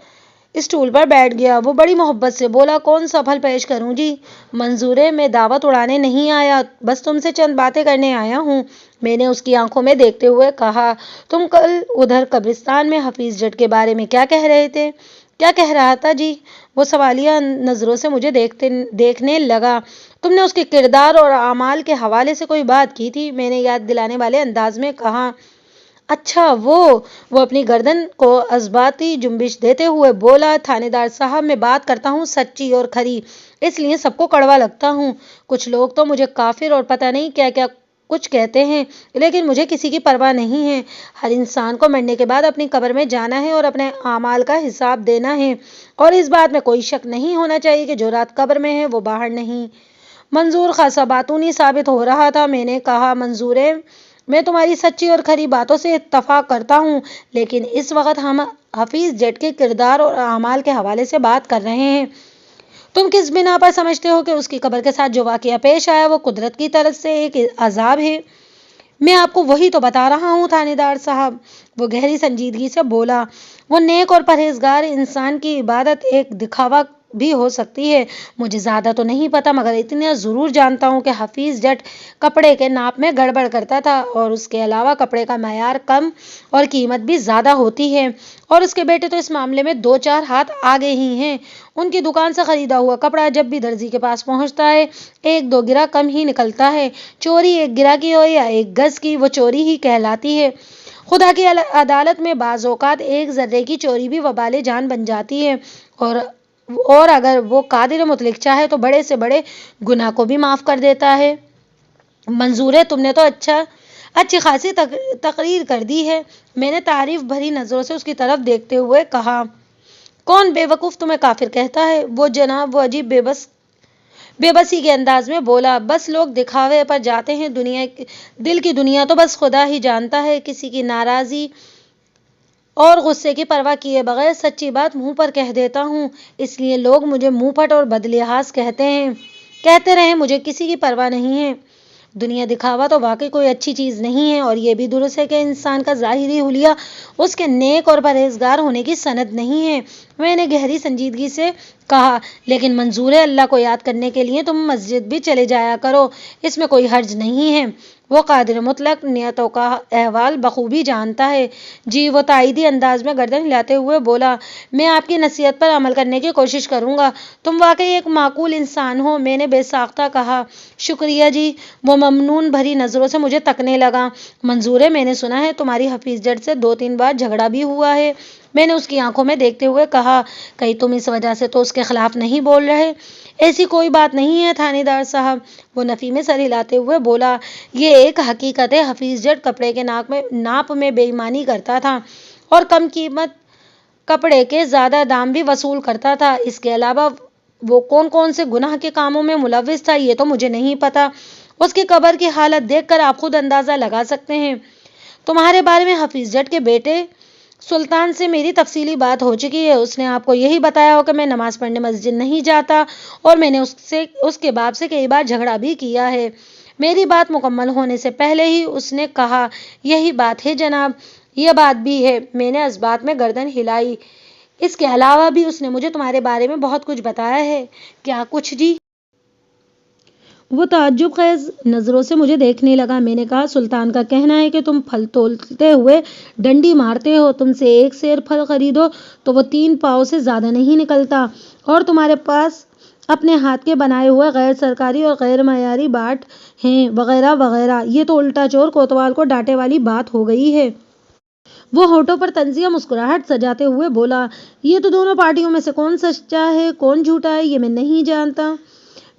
S1: اسٹول پر بیٹھ گیا۔ وہ بڑی محبت سے بولا، کون سا پھل پیش کروں جی؟ منظورے، میں دعوت اڑانے نہیں آیا، بس تم سے چند باتیں کرنے آیا ہوں، میں نے اس کی آنکھوں میں دیکھتے ہوئے کہا۔ تم کل ادھر قبرستان میں حفیظ جٹ کے بارے میں کیا کہہ رہے تھے؟ کیا کہہ رہا تھا جی؟ وہ سوالیہ نظروں سے مجھے دیکھنے لگا۔ تم نے اس کے کردار اور اعمال کے حوالے سے کوئی بات کی تھی، میں نے یاد دلانے والے انداز میں کہا۔ اچھا، وہ اپنی گردن کو اثباتی جنبش دیتے ہوئے بولا، تھانے دار صاحب، میں بات کرتا ہوں سچی اور کھری، اس لیے سب کو کڑوا لگتا ہوں۔ کچھ لوگ تو مجھے کافر اور پتہ نہیں کیا کیا کچھ کہتے ہیں، لیکن مجھے کسی کی پرواہ نہیں ہے۔ ہر انسان کو مرنے کے بعد اپنی قبر میں جانا ہے اور اپنے اعمال کا حساب دینا ہے، اور اس بات میں کوئی شک نہیں ہونا چاہیے کہ جو رات قبر میں ہے وہ باہر نہیں۔ منظور خاصا باتونی ثابت ہو رہا تھا۔ میں نے کہا، منظورے، میں تمہاری سچی اور کھری باتوں سے اتفاق کرتا ہوں، لیکن اس وقت ہم حفیظ جٹ کے کردار اور اعمال کے حوالے سے بات کر رہے ہیں۔ تم کس بنا پر سمجھتے ہو کہ اس کی قبر کے ساتھ جو واقعہ پیش آیا وہ قدرت کی طرف سے ایک عذاب ہے؟ میں آپ کو وہی تو بتا رہا ہوں تھانے دار صاحب، وہ گہری سنجیدگی سے بولا۔ وہ نیک اور پرہیزگار انسان کی عبادت ایک دکھاوا بھی ہو سکتی ہے۔ مجھے زیادہ تو نہیں پتا، مگر اتنا ضرور جانتا ہوں کہ حفیظ جٹ کپڑے کے ناپ میں گڑبڑ کرتا تھا، اور اس کے علاوہ کپڑے کا معیار کم اور قیمت بھی زیادہ ہوتی ہے، اور اس کے بیٹے تو اس معاملے میں 2-4 ہاتھ آگے ہی ہیں۔ ان کی دکان سے خریدا ہوا کپڑا جب بھی درزی کے پاس پہنچتا ہے 1-2 گرہ کم ہی نکلتا ہے۔ چوری 1 گرہ کی ہو یا 1 گز کی، وہ چوری ہی کہلاتی ہے۔ خدا کی عدالت میں بعض اوقات 1 ذرے کی چوری بھی وبال جان بن جاتی ہے، اور اگر وہ قادر مطلق چاہے تو بڑے سے بڑے گناہ کو بھی معاف کر دیتا ہے۔ منظورے، تم نے تو اچھی خاصی تقریر کر دی ہے، میں نے تعریف بھری نظروں سے اس کی طرف دیکھتے ہوئے کہا۔ کون بے وقوف تمہیں کافر کہتا ہے؟ وہ جناب، وہ عجیب بے بس بے بسی کے انداز میں بولا۔ بس لوگ دکھاوے پر جاتے ہیں، دل کی دنیا تو بس خدا ہی جانتا ہے۔ کسی کی ناراضی اور غصے کی پرواہ کیے بغیر سچی بات منہ پر کہہ دیتا ہوں، اس لیے لوگ مجھے منہ پھٹ اور بدلحاظ کہتے رہے، مجھے کسی کی پرواہ نہیں ہے۔ دنیا دکھاوا تو واقعی کوئی اچھی چیز نہیں ہے، اور یہ بھی درست ہے کہ انسان کا ظاہری حلیہ اس کے نیک اور پرہیزگار ہونے کی سند نہیں ہے۔ میں نے گہری سنجیدگی سے کہا، لیکن منظور ہے، اللہ کو یاد کرنے کے لیے تم مسجد بھی چلے جایا کرو، اس میں کوئی حرج نہیں ہے۔ وہ قادر مطلق نیتوں کا احوال بخوبی جانتا ہے۔ جی، وہ تائیدی انداز میں گردن ہلاتے ہوئے بولا، میں آپ کی نصیحت پر عمل کرنے کی کوشش کروں گا۔ تم واقعی ایک معقول انسان ہو، میں نے بے ساختہ کہا۔ شکریہ جی۔ وہ ممنون بھری نظروں سے مجھے تکنے لگا۔ منظور ہے، میں نے سنا ہے تمہاری حفیظ جٹ سے 2-3 بار جھگڑا بھی ہوا ہے۔ میں نے اس کی آنکھوں میں دیکھتے ہوئے کہا، کہیں تم اس وجہ سے تو اس کے خلاف نہیں بول رہے؟ ایسی کوئی بات نہیں ہے تھانے دار صاحب، وہ نفی میں سر ہلاتے ہوئے بولا۔ یہ ایک حقیقت ہے، حفیظ جٹ کپڑے کے ناپ میں بے ایمانی کرتا تھا اور کم قیمت کپڑے کے زیادہ دام بھی وصول کرتا تھا۔ اس کے علاوہ وہ کون سے گناہ کے کاموں میں ملوث تھا یہ تو مجھے نہیں پتا۔ اس کی قبر کی حالت دیکھ کر آپ خود اندازہ لگا سکتے ہیں۔ تمہارے بارے میں حفیظ جٹ کے بیٹے سلطان سے میری تفصیلی بات ہو چکی ہے۔ اس نے آپ کو یہی بتایا ہو کہ میں نماز پڑھنے مسجد نہیں جاتا، اور میں نے اس کے باپ سے کئی بار جھگڑا بھی کیا ہے۔ میری بات مکمل ہونے سے پہلے ہی اس نے کہا، یہی بات ہے جناب، یہ بات بھی ہے۔ میں نے اس بات میں گردن ہلائی۔ اس کے علاوہ بھی اس نے مجھے تمہارے بارے میں بہت کچھ بتایا ہے۔ کیا کچھ جی؟ وہ تعجب خیز نظروں سے مجھے دیکھنے لگا۔ میں نے کہا، سلطان کا کہنا ہے کہ تم پھل تولتے ہوئے ڈنڈی مارتے ہو، تم سے 1 سیر پھل خریدو تو وہ 3 پاؤ سے زیادہ نہیں نکلتا، اور تمہارے پاس اپنے ہاتھ کے بنائے ہوئے غیر سرکاری اور غیر معیاری باٹ ہیں، وغیرہ وغیرہ۔ یہ تو الٹا چور کوتوال کو ڈانٹے والی بات ہو گئی ہے۔ وہ ہونٹوں پر طنزیہ مسکراہٹ سجاتے ہوئے بولا، یہ تو دونوں پارٹیوں میں سے کون سچا ہے کون جھوٹا ہے یہ میں نہیں جانتا۔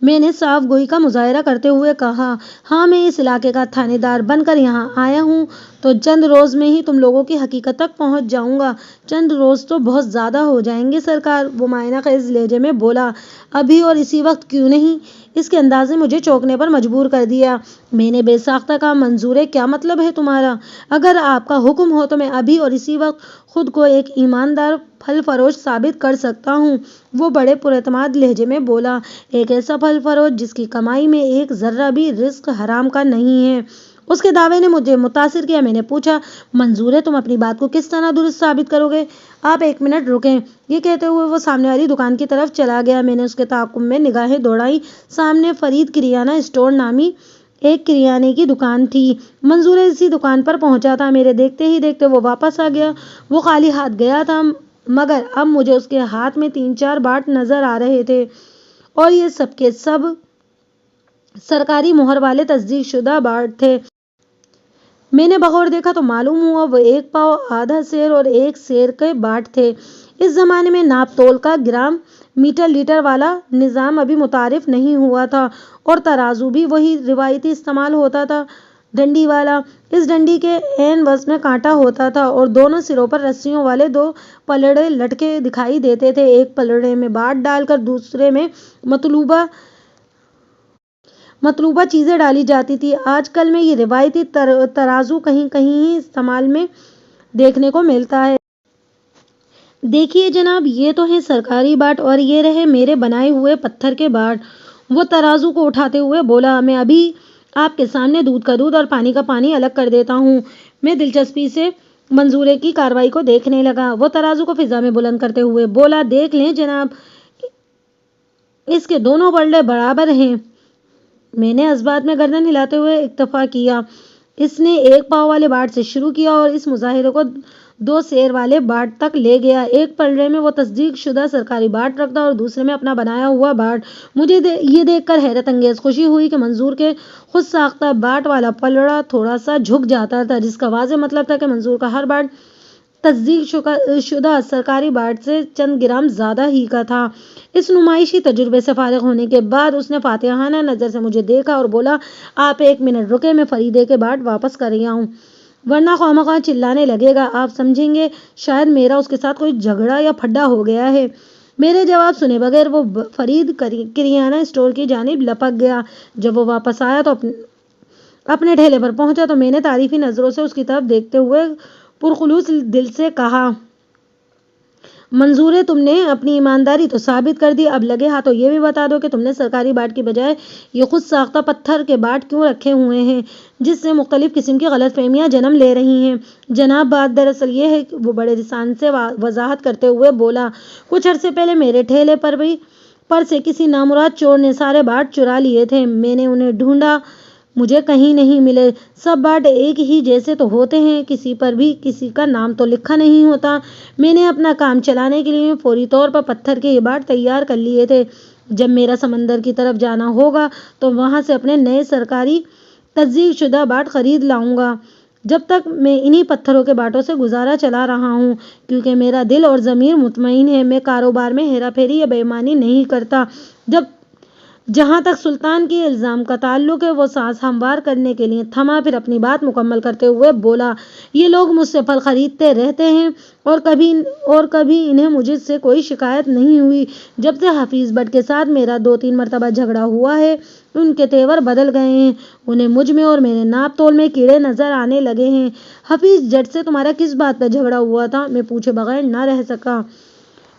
S1: میں نے صاف گوئی کا مظاہرہ کرتے ہوئے کہا، ہاں، میں اس علاقے کا تھانے دار بن کر یہاں آیا ہوں تو چند روز میں ہی تم لوگوں کی حقیقت تک پہنچ جاؤں گا۔ چند روز تو بہت زیادہ ہو جائیں گے سرکار، وہ مائنہ خیز لہجے میں بولا۔ ابھی اور اسی وقت کیوں نہیں؟ اس کے انداز نے مجھے چونکنے پر مجبور کر دیا۔ میں نے بے ساختہ کہا، منظور ہے، کیا مطلب ہے تمہارا؟ اگر آپ کا حکم ہو تو میں ابھی اور اسی وقت خود کو ایک ایماندار پھل فروش ثابت کر سکتا ہوں۔ وہ بڑے پراعتماد لہجے میں بولا، ایک ایسا پھل فروش جس کی کمائی میں ایک ذرہ بھی رزق حرام کا نہیں ہے۔ اس کے دعوے نے مجھے متاثر کیا۔ میں نے پوچھا، منظور ہے، تم اپنی بات کو کس طرح درست ثابت کرو گے؟ آپ 1 منٹ رکیں۔ یہ کہتے ہوئے وہ سامنے والی دکان کی طرف چلا گیا۔ میں نے اس کے تعاقب میں نگاہیں دوڑائیں۔ سامنے فرید کریانہ اسٹور نامی ایک کریانے کی دکان تھی۔ منظور اسی دکان پر پہنچا تھا۔ میرے دیکھتے ہی دیکھتے وہ واپس آ گیا۔ وہ خالی ہاتھ گیا تھا، مگر اب مجھے اس کے ہاتھ میں 3-4 باٹ نظر آ رہے تھے، اور یہ سب کے سب سرکاری مہر والے تصدیق شدہ باٹ تھے۔ میں نے بغور دیکھا تو معلوم ہوا وہ 1 پاؤ، آدھا سیر اور 1 سیر کے باٹ تھے۔ اس زمانے میں ناپ تول کا گرام، میٹر، لیٹر والا نظام ابھی متعارف نہیں ہوا تھا، اور ترازو بھی وہی روایتی استعمال ہوتا تھا، ڈنڈی والا۔ اس ڈنڈی کے عین وسط میں کانٹا ہوتا تھا، اور دونوں سروں پر رسیوں والے 2 پلڑے لٹکے دکھائی دیتے تھے۔ ایک پلڑے میں باٹ ڈال کر دوسرے میں مطلوبہ چیزیں ڈالی جاتی تھی۔ آج کل میں یہ روایتی ترازو کہیں کہیں ہی استعمال میں دیکھنے کو ملتا ہے۔ دیکھیے جناب، یہ تو ہیں سرکاری باٹ، اور یہ رہے میرے بنائے ہوئے پتھر کے باٹ۔ وہ ترازو کو اٹھاتے ہوئے بولا، میں ابھی آپ کے سامنے دودھ کا دودھ اور پانی کا پانی الگ کر دیتا ہوں۔ میں دلچسپی سے منظورے کی کارروائی کو دیکھنے لگا۔ وہ ترازو کو فضا میں بلند کرتے ہوئے بولا، دیکھ لیں جناب، اس کے دونوں پلڑے برابر ہیں۔ میں نے اس بات میں گردن ہلاتے ہوئے اکتفا کیا۔ اس نے 1 پاؤ والے باٹ سے شروع کیا اور اس مظاہرے کو 2 سیر والے باٹ تک لے گیا۔ ایک پلڑے میں وہ تصدیق شدہ سرکاری باٹ رکھتا اور دوسرے میں اپنا بنایا ہوا باٹ۔ مجھے یہ دیکھ کر حیرت انگیز خوشی ہوئی کہ منظور کے خود ساختہ باٹ والا پلڑا تھوڑا سا جھک جاتا تھا، جس کا واضح مطلب تھا کہ منظور کا ہر باٹ تصدیق شدہ سرکاری باٹ سے چند گرام زیادہ ہی کا تھا۔ اس نمائشی تجربے سے فارغ ہونے کے بعد اس نے فاتحانہ نظر سے مجھے دیکھا اور بولا، آپ 1 منٹ رکیں، میں فریدے کے باٹ واپس کر رہا ہوں، ورنہ خواہ چلانے لگے گا۔ آپ سمجھیں گے شاید میرا اس کے ساتھ کوئی جھگڑا یا پھڈا ہو گیا ہے۔ میرے جواب سنے بغیر وہ فرید کریانہ اسٹور کی جانب لپک گیا۔ جب وہ واپس آیا تو اپنے ٹھیلے پر پہنچا تو میں نے تعریفی نظروں سے اس کی طرف دیکھتے ہوئے پرخلوص دل سے کہا، منظور ہے، تم نے اپنی ایمانداری تو ثابت کر دی، اب لگے ہاتھوں یہ بھی بتا دو کہ تم نے سرکاری باٹ کی بجائے یہ خود ساختہ پتھر کے باٹ کیوں رکھے ہوئے ہیں، جس سے مختلف قسم کی غلط فہمیاں جنم لے رہی ہیں۔ جناب، بات دراصل یہ ہے، وہ بڑے لسان سے وضاحت کرتے ہوئے بولا، کچھ عرصے پہلے میرے ٹھیلے پر سے کسی نامراد چور نے سارے باٹ چرا لیے تھے۔ میں نے انہیں ڈھونڈا، مجھے کہیں نہیں ملے۔ سب باٹ ایک ہی جیسے تو ہوتے ہیں، کسی پر بھی کسی کا نام تو لکھا نہیں ہوتا۔ میں نے اپنا کام چلانے کے لیے فوری طور پر پتھر کے یہ باٹ تیار کر لیے تھے۔ جب میرا سمندر کی طرف جانا ہوگا تو وہاں سے اپنے نئے سرکاری تصدیق شدہ باٹ خرید لاؤں گا۔ جب تک میں انہی پتھروں کے باٹوں سے گزارا چلا رہا ہوں، کیونکہ میرا دل اور ضمیر مطمئن ہے، میں کاروبار میں ہیرا پھیری یا بے ایمانی نہیں کرتا۔ جہاں تک سلطان کے الزام کا تعلق ہے، وہ سانس ہموار کرنے کے لیے تھما، پھر اپنی بات مکمل کرتے ہوئے بولا، یہ لوگ مجھ سے پھل خریدتے رہتے ہیں اور کبھی انہیں مجھ سے کوئی شکایت نہیں ہوئی۔ جب سے حفیظ بٹ کے ساتھ میرا 2-3 مرتبہ جھگڑا ہوا ہے، ان کے تیور بدل گئے ہیں، انہیں مجھ میں اور میرے ناپ تول میں کیڑے نظر آنے لگے ہیں۔ حفیظ جٹ سے تمہارا کس بات پر جھگڑا ہوا تھا؟ میں پوچھے بغیر نہ رہ سکا۔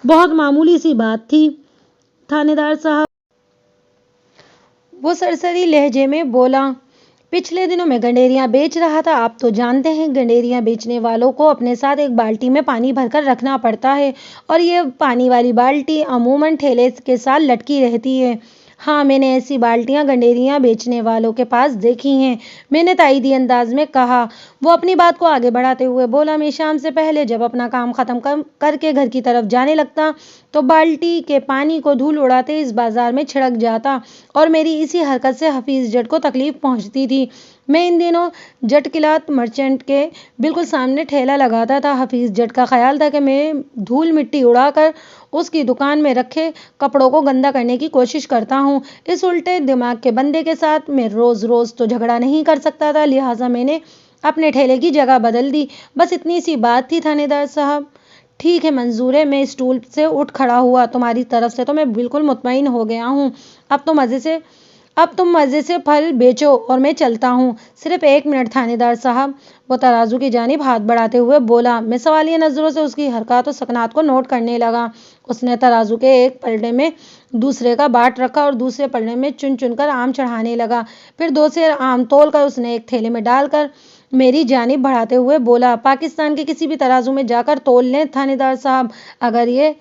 S1: بہت معمولی سی بات تھی تھانے دار صاحب، وہ سرسری لہجے میں بولا، پچھلے دنوں میں گنڈیریاں بیچ رہا تھا۔ آپ تو جانتے ہیں گنڈیریاں بیچنے والوں کو اپنے ساتھ ایک بالٹی میں پانی بھر کر رکھنا پڑتا ہے، اور یہ پانی والی بالٹی عموماً ٹھیلے کے ساتھ لٹکی رہتی ہے۔ ہاں، میں نے ایسی بالٹیاں گنڈیریاں بیچنے والوں کے پاس دیکھی ہیں، میں نے تائیدی انداز میں کہا۔ وہ اپنی بات کو آگے بڑھاتے ہوئے بولا، میں شام سے پہلے جب اپنا کام ختم کر کے گھر کی طرف جانے لگتا تو بالٹی کے پانی کو دھول اڑاتے اس بازار میں چھڑک جاتا، اور میری اسی حرکت سے حفیظ جٹ کو تکلیف پہنچتی تھی۔ میں ان دنوں جٹ کلاتھ مرچنٹ کے بالکل سامنے ٹھیلا لگاتا تھا۔ حفیظ جٹ کا خیال تھا کہ میں دھول مٹی اڑا کر اس کی دکان میں رکھے کپڑوں کو گندا کرنے کی کوشش کرتا ہوں۔ اس الٹے دماغ کے بندے کے ساتھ میں روز روز تو جھگڑا نہیں کر سکتا تھا، لہٰذا میں نے اپنے ٹھیلے کی جگہ بدل دی۔ بس اتنی سی بات تھی تھانے دار صاحب۔ ٹھیک ہے منظور ہے، میں اسٹول سے اٹھ کھڑا ہوا، تمہاری طرف سے تو میں بالکل مطمئن ہو گیا ہوں۔ اب تم مزے سے پھل بیچو اور میں چلتا ہوں۔ صرف 1 منٹ تھانے دار صاحب، وہ ترازو کی جانب ہاتھ بڑھاتے ہوئے بولا۔ میں سوالیہ نظروں سے اس کی حرکات و سکنات کو نوٹ کرنے لگا۔ اس نے ترازو کے ایک پلڑے میں دوسرے کا باٹ رکھا اور دوسرے پلڑے میں چن چن کر آم چڑھانے لگا، پھر 2 سیر آم تول کر اس نے ایک تھیلے میں ڈال کر میری جانب بڑھاتے ہوئے بولا، پاکستان کے کسی بھی ترازو میں جا کر تول لیں تھانے دار صاحب، اگر یہ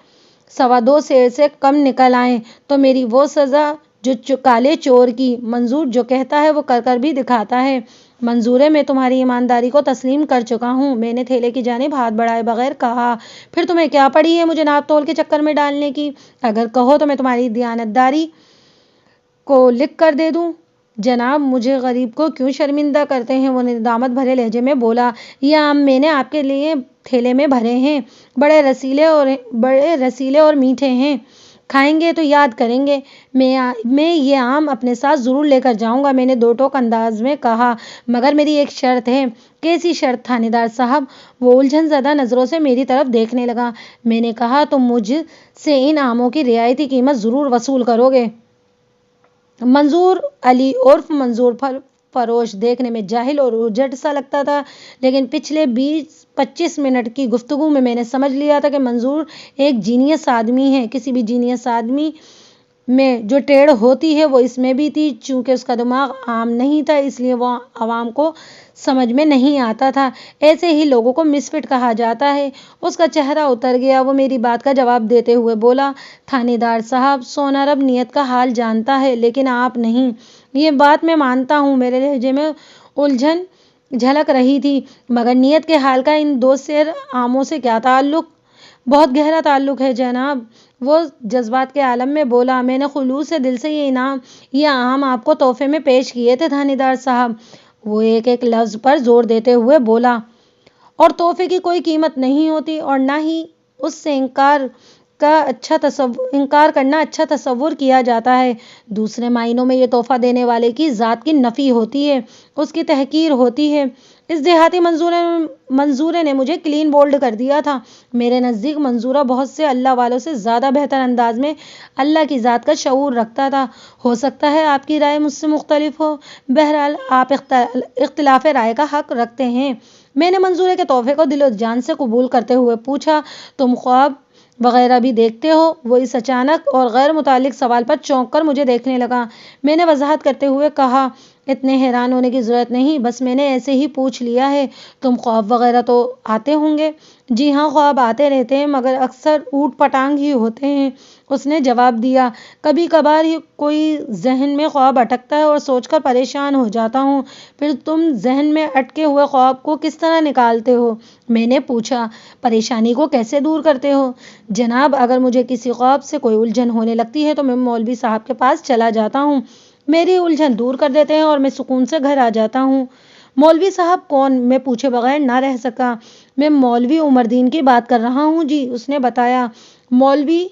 S1: 2.25 سیر سے کم نکل آئیں تو میری وہ سزا جو کالے چور کی، منظور جو کہتا ہے وہ کر کر بھی دکھاتا ہے۔ منظور ہے، میں تمہاری ایمانداری کو تسلیم کر چکا ہوں، میں نے تھیلے کی جانب ہاتھ بڑھائے بغیر کہا۔ پھر تمہیں کیا پڑی ہے مجھے ناپ تول کے چکر میں ڈالنے کی؟ اگر کہو تو میں تمہاری دیانتداری کو لکھ کر دے دوں۔ جناب، مجھے غریب کو کیوں شرمندہ کرتے ہیں؟ وہ ندامت بھرے لہجے میں بولا، یہ آم میں نے آپ کے لیے تھیلے میں بھرے ہیں، بڑے رسیلے اور میٹھے ہیں، کھائیں گے تو یاد کریں گے۔ میں یہ آم اپنے ساتھ ضرور لے کر جاؤں گا، میں نے 2 ٹوک انداز میں کہا، مگر میری ایک شرط ہے۔ کیسی شرط تھانے دار صاحب؟ وہ الجھن زدہ نظروں سے میری طرف دیکھنے لگا۔ میں نے کہا، تم مجھ سے ان آموں کی رعایتی قیمت ضرور وصول کرو گے۔ منظور علی عرف منظور پھل فروش دیکھنے میں جاہل اور اجڑ سا لگتا تھا، لیکن پچھلے 20-25 منٹ کی گفتگو میں نے سمجھ لیا تھا کہ منظور ایک جینیس آدمی ہے۔ کسی بھی جینیس آدمی میں جو ٹیڑھ ہوتی ہے وہ اس میں بھی تھی۔ چونکہ اس کا دماغ عام نہیں تھا، اس لیے وہ عوام کو سمجھ میں نہیں آتا تھا۔ ایسے ہی لوگوں کو مس فٹ کہا جاتا ہے۔ اس کا چہرہ اتر گیا۔ وہ میری بات کا جواب دیتے ہوئے بولا، تھانے دار صاحب، سونا رب نیت کا حال جانتا ہے، لیکن آپ نہیں۔ یہ بات میں مانتا ہوں، میرے لہجے میں الجھن جھلک رہی تھی، مگر نیت کے حال کا ان 2 سیر آموں سے کیا تعلق؟ بہت گہرا تعلق ہے جناب، وہ جذبات کے عالم میں بولا۔ میں نے خلوص دل سے یہ آم آپ کو تحفے میں پیش کیے تھے تھانے دار صاحب، وہ ایک لفظ پر زور دیتے ہوئے بولا، اور تحفے کی کوئی قیمت نہیں ہوتی، اور نہ ہی اس سے انکار کرنا اچھا تصور کیا جاتا ہے۔ دوسرے معنوں میں یہ تحفہ دینے والے کی ذات کی نفی ہوتی ہے، اس کی تحقیر ہوتی ہے۔ اس دیہاتی منظورے نے مجھے کلین بولڈ کر دیا تھا۔ میرے نزدیک منظورہ بہت سے اللہ والوں سے زیادہ بہتر انداز میں اللہ کی ذات کا شعور رکھتا تھا۔ ہو سکتا ہے آپ کی رائے مجھ سے مختلف ہو، بہرحال آپ اختلاف رائے کا حق رکھتے ہیں۔ میں نے منظورے کے تحفے کو دل و جان سے قبول کرتے ہوئے پوچھا، تم خواب وغیرہ بھی دیکھتے ہو؟ وہ اس اچانک اور غیر متعلق سوال پر چونک کر مجھے دیکھنے لگا۔ میں نے وضاحت کرتے ہوئے کہا، اتنے حیران ہونے کی ضرورت نہیں، بس میں نے ایسے ہی پوچھ لیا ہے۔ تم خواب وغیرہ تو آتے ہوں گے؟ جی ہاں، خواب آتے رہتے ہیں، مگر اکثر اوٹ پٹانگ ہی ہوتے ہیں، اس نے جواب دیا۔ کبھی کبھار ہی کوئی ذہن میں خواب اٹکتا ہے اور سوچ کر پریشان ہو جاتا ہوں۔ پھر تم ذہن میں اٹکے ہوئے خواب کو کس طرح نکالتے ہو؟ میں نے پوچھا۔ پریشانی کو کیسے دور کرتے ہو؟ جناب، اگر مجھے کسی خواب سے کوئی الجھن ہونے لگتی ہے تو میں مولوی صاحب کے پاس چلا جاتا ہوں، میری الجھن دور کر دیتے ہیں اور میں سکون سے گھر آ جاتا ہوں۔ مولوی صاحب کون؟ میں پوچھے بغیر نہ رہ سکا۔ میں مولوی عمر دین کی بات کر رہا ہوں جی، اس نے بتایا۔ مولوی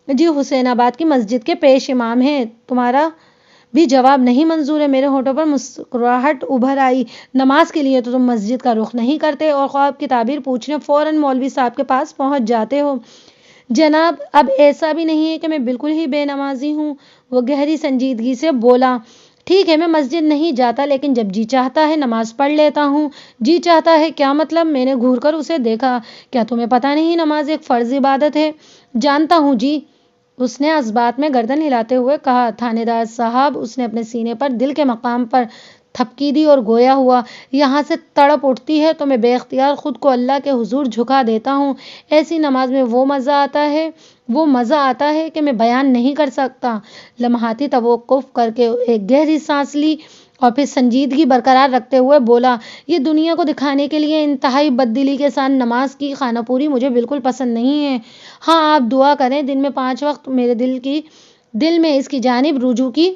S1: جی حسین آباد کی مسجد کے پیش امام ہیں۔ تمہارا بھی جواب نہیں منظور ہے؟ میرے ہونٹوں پر مسکراہٹ ابھر آئی۔ نماز کے لیے تو تم مسجد کا رخ نہیں کرتے اور خواب کی تعبیر پوچھنے فوراً مولوی صاحب کے پاس پہنچ جاتے ہو۔ جناب، اب ایسا بھی نہیں ہے کہ میں بالکل ہی بے نمازی ہوں، وہ گہری سنجیدگی سے بولا۔ ٹھیک ہے، میں مسجد نہیں جاتا، لیکن جب جی چاہتا ہے نماز پڑھ لیتا ہوں۔ جی چاہتا ہے کیا مطلب؟ میں نے گھور کر اسے دیکھا۔ کیا تمہیں پتہ نہیں نماز ایک فرض عبادت ہے؟ جانتا ہوں جی، اس نے اس بات میں گردن ہلاتے ہوئے کہا۔ تھانے دار صاحب، اس نے اپنے سینے پر دل کے مقام پر تھپکی دی اور گویا ہوا، یہاں سے تڑپ اٹھتی ہے تو میں بے اختیار خود کو اللہ کے حضور جھکا دیتا ہوں۔ ایسی نماز میں وہ مزہ آتا ہے کہ میں بیان نہیں کر سکتا۔ لمحاتی توقف کر کے ایک گہری سانس لی اور پھر سنجیدگی برقرار رکھتے ہوئے بولا، یہ دنیا کو دکھانے کے لیے انتہائی بددلی کے ساتھ نماز کی خانہ پوری مجھے بالکل پسند نہیں ہے۔ ہاں، آپ دعا کریں دن میں 5 وقت میرے دل میں اس کی جانب رجوع کی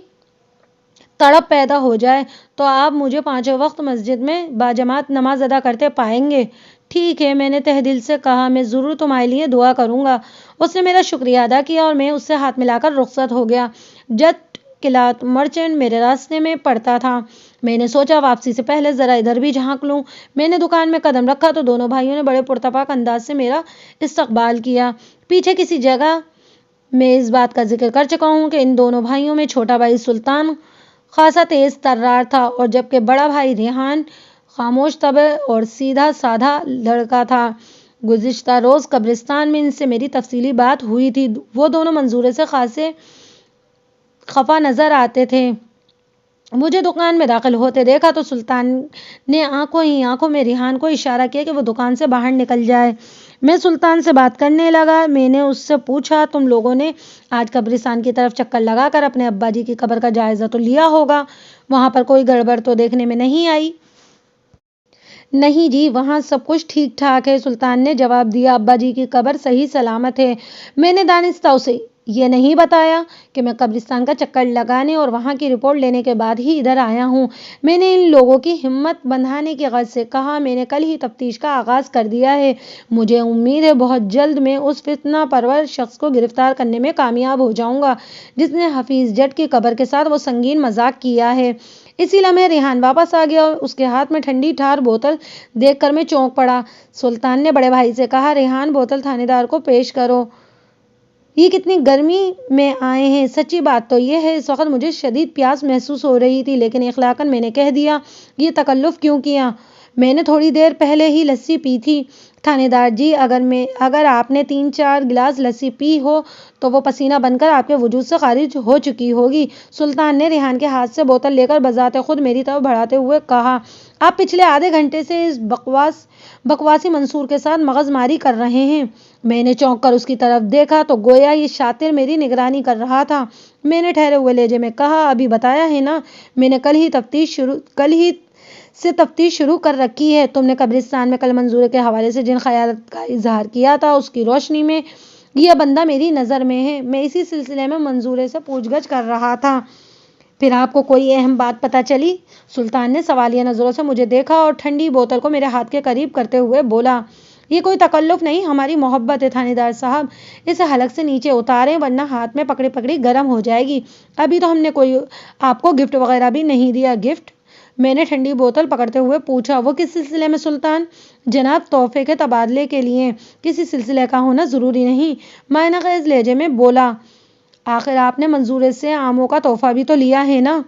S1: تڑپ پیدا ہو جائے تو آپ مجھے 5 وقت مسجد میں باجماعت نماز ادا کرتے پائیں گے۔ ٹھیک ہے، میں نے تہ دل سے کہا، میں ضرور تمہارے لیے دعا کروں گا۔ اس نے میرا شکریہ ادا کیا اور میں اس سے ہاتھ ملا کر رخصت ہو گیا۔ جٹ کلاتھ مرچنٹ میرے راستے میں پڑتا تھا۔ میں نے سوچا واپسی سے پہلے ذرا ادھر بھی جھانک لوں۔ میں نے دکان میں قدم رکھا تو دونوں بھائیوں نے بڑے پرتپاک انداز سے میرا استقبال کیا۔ پیچھے کسی جگہ میں اس بات کا ذکر کر چکا ہوں کہ ان دونوں بھائیوں میں چھوٹا بھائی سلطان خاصا تیز ترار تھا اور جبکہ بڑا بھائی ریحان خاموش طبع اور سیدھا سادھا لڑکا تھا۔ گزشتہ روز قبرستان میں ان سے میری تفصیلی بات ہوئی تھی۔ وہ دونوں منظورے سے خاصے خفا نظر آتے تھے۔ مجھے دکان میں داخل ہوتے دیکھا تو سلطان نے آنکھوں ہی آنکھوں میں ریحان کو اشارہ کیا کہ وہ دکان سے باہر نکل جائے۔ میں سلطان سے بات کرنے لگا۔ میں نے اس سے پوچھا، تم لوگوں نے آج قبرستان کی طرف چکر لگا کر اپنے ابا جی کی قبر کا جائزہ تو لیا ہوگا، وہاں پر کوئی گڑبڑ تو دیکھنے میں نہیں آئی؟ نہیں جی، وہاں سب کچھ ٹھیک ٹھاک ہے، سلطان نے جواب دیا۔ ابا جی کی قبر صحیح سلامت ہے۔ میں نے دانستہ اسے یہ نہیں بتایا کہ میں قبرستان کا چکر لگانے اور وہاں کی رپورٹ لینے کے بعد ہی ادھر آیا ہوں۔ میں نے ان لوگوں کی ہمت بندھانے کی غرض سے کہا، میں نے کل ہی تفتیش کا آغاز کر دیا ہے۔ مجھے امید ہے بہت جلد میں اس فتنہ پرور شخص کو گرفتار کرنے میں کامیاب ہو جاؤں گا جس نے حفیظ جٹ کی قبر کے ساتھ وہ سنگین مذاق کیا ہے۔ اسی لمحے ریحان واپس آ گیا اور اس کے ہاتھ میں ٹھنڈی ٹھار بوتل دیکھ کر میں چونک پڑا۔ سلطان نے بڑے بھائی سے کہا، ریحان بوتل تھانے دار کو پیش کرو۔ یہ کتنی گرمی میں آئے ہیں۔ سچی بات تو یہ ہے اس وقت مجھے شدید پیاس محسوس ہو رہی تھی، لیکن اخلاقاً میں نے کہہ دیا، یہ تکلف کیوں کیا؟ میں نے تھوڑی دیر پہلے ہی لسی پی تھی۔ تھانے دار جی، اگر آپ نے 3-4 گلاس لسی پی ہو تو وہ پسینہ بن کر آپ کے وجود سے خارج ہو چکی ہوگی۔ سلطان نے ریحان کے ہاتھ سے بوتل لے کر بذات خود میری طرف بڑھاتے ہوئے کہا، آپ پچھلے آدھے گھنٹے سے اس بکواسی منصور کے ساتھ مغز ماری کر رہے ہیں۔ میں نے چونک کر اس کی طرف دیکھا تو گویا یہ شاطر میری نگرانی کر رہا تھا۔ میں نے ٹھہرے ہوئے لہجے میں کہا، ابھی بتایا ہے نا، میں نے کل ہی سے تفتیش شروع کر رکھی ہے۔ تم نے قبرستان میں کل منظورے کے حوالے سے جن خیالات کا اظہار کیا تھا اس کی روشنی میں یہ بندہ میری نظر میں ہے۔ میں اسی سلسلے میں منظورے سے پوچھ گچھ کر رہا تھا۔ پھر آپ کو کوئی اہم بات پتہ چلی؟ سلطان نے سوالیہ نظروں سے مجھے دیکھا اور ٹھنڈی بوتل کو میرے ہاتھ کے قریب کرتے ہوئے بولا، یہ کوئی تکلف نہیں، ہماری محبت ہے تھانے دار صاحب، اسے حلق سے نیچے اتاریں ورنہ ہاتھ میں پکڑی گرم ہو جائے گی۔ ابھی تو ہم نے کوئی آپ کو گفٹ وغیرہ بھی نہیں دیا۔ گفٹ؟ میں نے ٹھنڈی بوتل پکڑتے ہوئے پوچھا، وہ کس سلسلے میں سلطان؟ جناب، تحفے کے تبادلے کے لیے۔ کسی سلسلے کا ہونا ضروری نہیں، معنی خیز لہجے میں بولا۔ آخر آپ نے منظورے سے آموں کا تحفہ بھی تو لیا ہے نا؟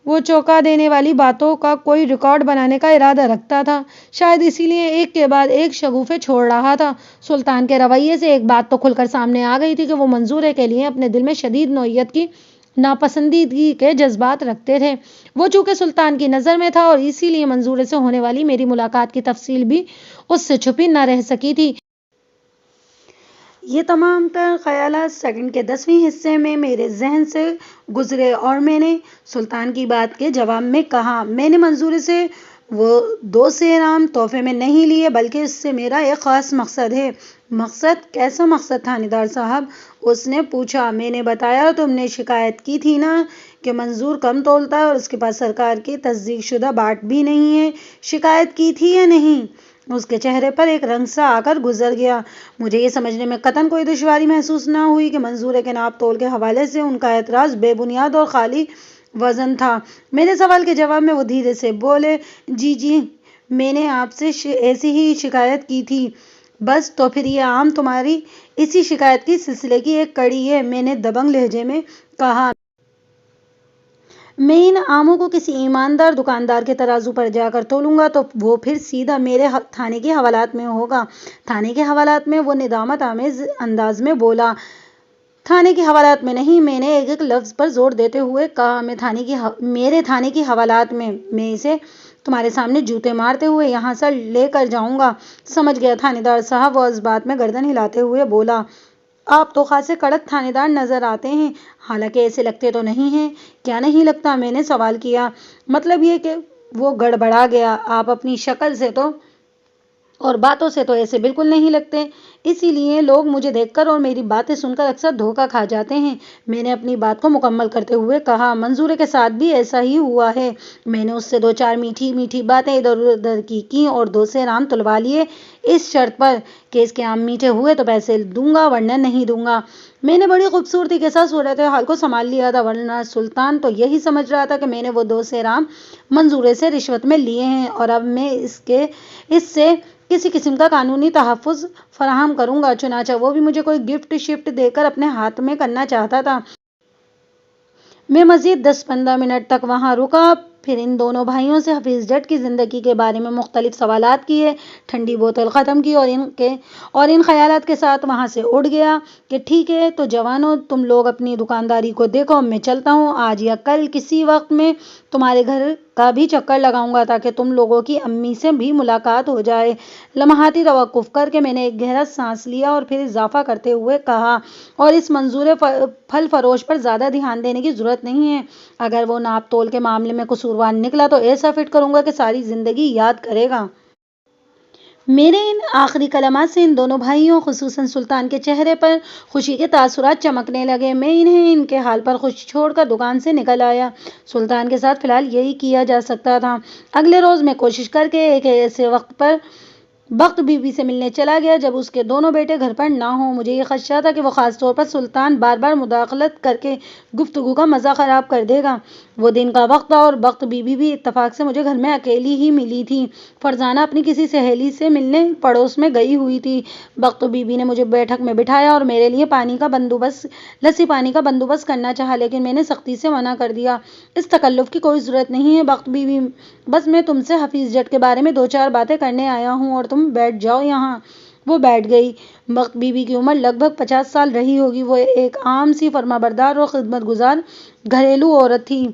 S1: وہ چونکا دینے والی باتوں کا کوئی ریکارڈ بنانے کا ارادہ رکھتا تھا، شاید اسی لیے ایک کے بعد ایک شگوفے چھوڑ رہا تھا۔ سلطان کے رویے سے ایک بات تو کھل کر سامنے آ گئی تھی کہ وہ منظورے کے لیے اپنے دل میں شدید نوعیت کی ناپسندیدگی کے جذبات رکھتے تھے۔ وہ چونکہ سلطان کی نظر میں تھا اور اسی لیے منظورے سے ہونے والی میری ملاقات کی تفصیل بھی اس سے چھپی نہ رہ سکی تھی۔ یہ تمام تر خیالات سیکنڈ کے 10ویں حصے میں میرے ذہن سے گزرے اور میں نے سلطان کی بات کے جواب میں کہا، میں نے منظورے سے وہ 2 سیرام تحفے میں نہیں لیے، بلکہ اس سے میرا ایک خاص مقصد ہے۔ مقصد؟ کیسا مقصد تھانے دار صاحب؟ اس نے پوچھا۔ میں نے بتایا، تم نے شکایت کی تھی نا کہ منظور کم تولتا ہے اور اس کے پاس سرکار کی تصدیق شدہ بانٹ بھی نہیں ہے۔ شکایت کی تھی یا نہیں؟ اس کے چہرے پر ایک رنگ سا آ کر گزر گیا۔ مجھے یہ سمجھنے میں قطعاً کوئی دشواری محسوس نہ ہوئی کہ منظورے کے ناپ تول کے حوالے سے ان کا اعتراض بے بنیاد اور خالی وزن تھا۔ میرے سوال کے جواب میں وہ دھیرے سے بولے، جی، میں نے آپ سے ایسی ہی شکایت کی تھی۔ بس تو پھر یہ آم تمہاری اسی شکایت کے سلسلے کی ایک کڑی ہے، میں نے دبنگ لہجے میں کہا۔ میں ان آموں کو کسی ایماندار دکاندار کے ترازو پر جا کر تولوں گا تو وہ پھر سیدھا میرے تھانے کے حوالات میں ہوگا۔ تھانے کے حوالات میں؟ وہ ندامت آمیز انداز میں بولا۔ تھانے کے حوالات میں نہیں، میں نے ایک لفظ پر زور دیتے ہوئے کہا، میرے تھانے کے حوالات میں۔ میں اسے تمہارے سامنے جوتے مارتے ہوئے یہاں سے لے کر جاؤں گا۔ سمجھ گیا تھانے دار صاحب، وہ اس بات میں گردن ہلاتے ہوئے بولا۔ آپ تو خاصے کڑک تھانے دار نظر آتے ہیں، حالانکہ ایسے لگتے تو نہیں ہیں۔ کیا نہیں لگتا؟ میں نے سوال کیا۔ مطلب یہ کہ وہ گڑبڑا گیا، آپ اپنی شکل سے تو اور باتوں سے تو ایسے بالکل نہیں لگتے، اسی لیے لوگ مجھے دیکھ کر اور میری باتیں سن کر اکثر دھوکہ کھا جاتے ہیں۔ میں نے اپنی بات کو مکمل کرتے ہوئے کہا، منظورے کے ساتھ بھی ایسا ہی ہوا ہے۔ میں نے اس سے 2-4 میٹھی میٹھی باتیں ادھر ادھر کی اور 2 سیرام تلوا لیے، اس شرط پر کہ اس کے آم میٹھے ہوئے تو پیسے دوں گا ورنہ نہیں دوں گا۔ میں نے بڑی خوبصورتی کے ساتھ صورتحال کو سنبھال لیا تھا، ورنہ سلطان تو یہی سمجھ رہا تھا کہ میں نے وہ 2 سیرام منظورے سے رشوت میں لیے ہیں اور اب میں اس سے کسی قسم کا قانونی تحفظ فراہم کروں گا۔ چنانچہ وہ بھی مجھے کوئی گفٹ شفٹ دے کر اپنے ہاتھ میں کرنا چاہتا تھا۔ میں مزید 10-15 منٹ تک وہاں رکا، پھر ان دونوں بھائیوں سے حفیظ جٹ کی زندگی کے بارے میں مختلف سوالات کیے، ٹھنڈی بوتل ختم کی اور ان خیالات کے ساتھ وہاں سے اٹھ گیا کہ ٹھیک ہے تو جوانوں، تم لوگ اپنی دکانداری کو دیکھو، میں چلتا ہوں۔ آج یا کل کسی وقت میں تمہارے گھر کا بھی چکر لگاؤں گا تاکہ تم لوگوں کی امی سے بھی ملاقات ہو جائے۔ لمحاتی توقف کر کے میں نے ایک گہرا سانس لیا اور پھر اضافہ کرتے ہوئے کہا، اور اس منظورے پھل فروش پر زیادہ دھیان دینے کی ضرورت نہیں ہے۔ اگر وہ ناپ تول کے معاملے میں قصوروار نکلا تو ایسا فٹ کروں گا کہ ساری زندگی یاد کرے گا۔ میرے ان آخری کلمات سے ان دونوں بھائیوں، خصوصاً سلطان کے چہرے پر خوشی کے تاثرات چمکنے لگے۔ میں انہیں ان کے حال پر خوش چھوڑ کر دکان سے نکل آیا۔ سلطان کے ساتھ فی الحال یہی کیا جا سکتا تھا۔ اگلے روز میں کوشش کر کے ایک ایسے وقت پر بخت بی بی سے ملنے چلا گیا جب اس کے دونوں بیٹے گھر پر نہ ہوں۔ مجھے یہ خدشہ تھا کہ وہ خاص طور پر سلطان بار بار مداخلت کر کے گفتگو کا مزہ خراب کر دے گا۔ وہ دن کا وقت تھا اور بخت بی بی بھی اتفاق سے مجھے گھر میں اکیلی ہی ملی تھی۔ فرزانہ اپنی کسی سہیلی سے ملنے پڑوس میں گئی ہوئی تھی۔ بخت بی بی نے مجھے بیٹھک میں بٹھایا اور میرے لیے لسی پانی کا بندوبست کرنا چاہا، لیکن میں نے سختی سے منع کر دیا۔ اس تکلف کی کوئی ضرورت نہیں ہے بخت بی بی، بس میں تم سے حفیظ جٹ کے بارے میں 2-4 باتیں کرنے آیا ہوں اور تم بیٹھ جاؤ یہاں۔ وہ بیٹھ گئی۔ بخت بی بی کی عمر لگ بھگ 50 سال رہی ہوگی۔ وہ ایک عام سی فرمانبردار اور خدمت گزار گھریلو عورت تھی۔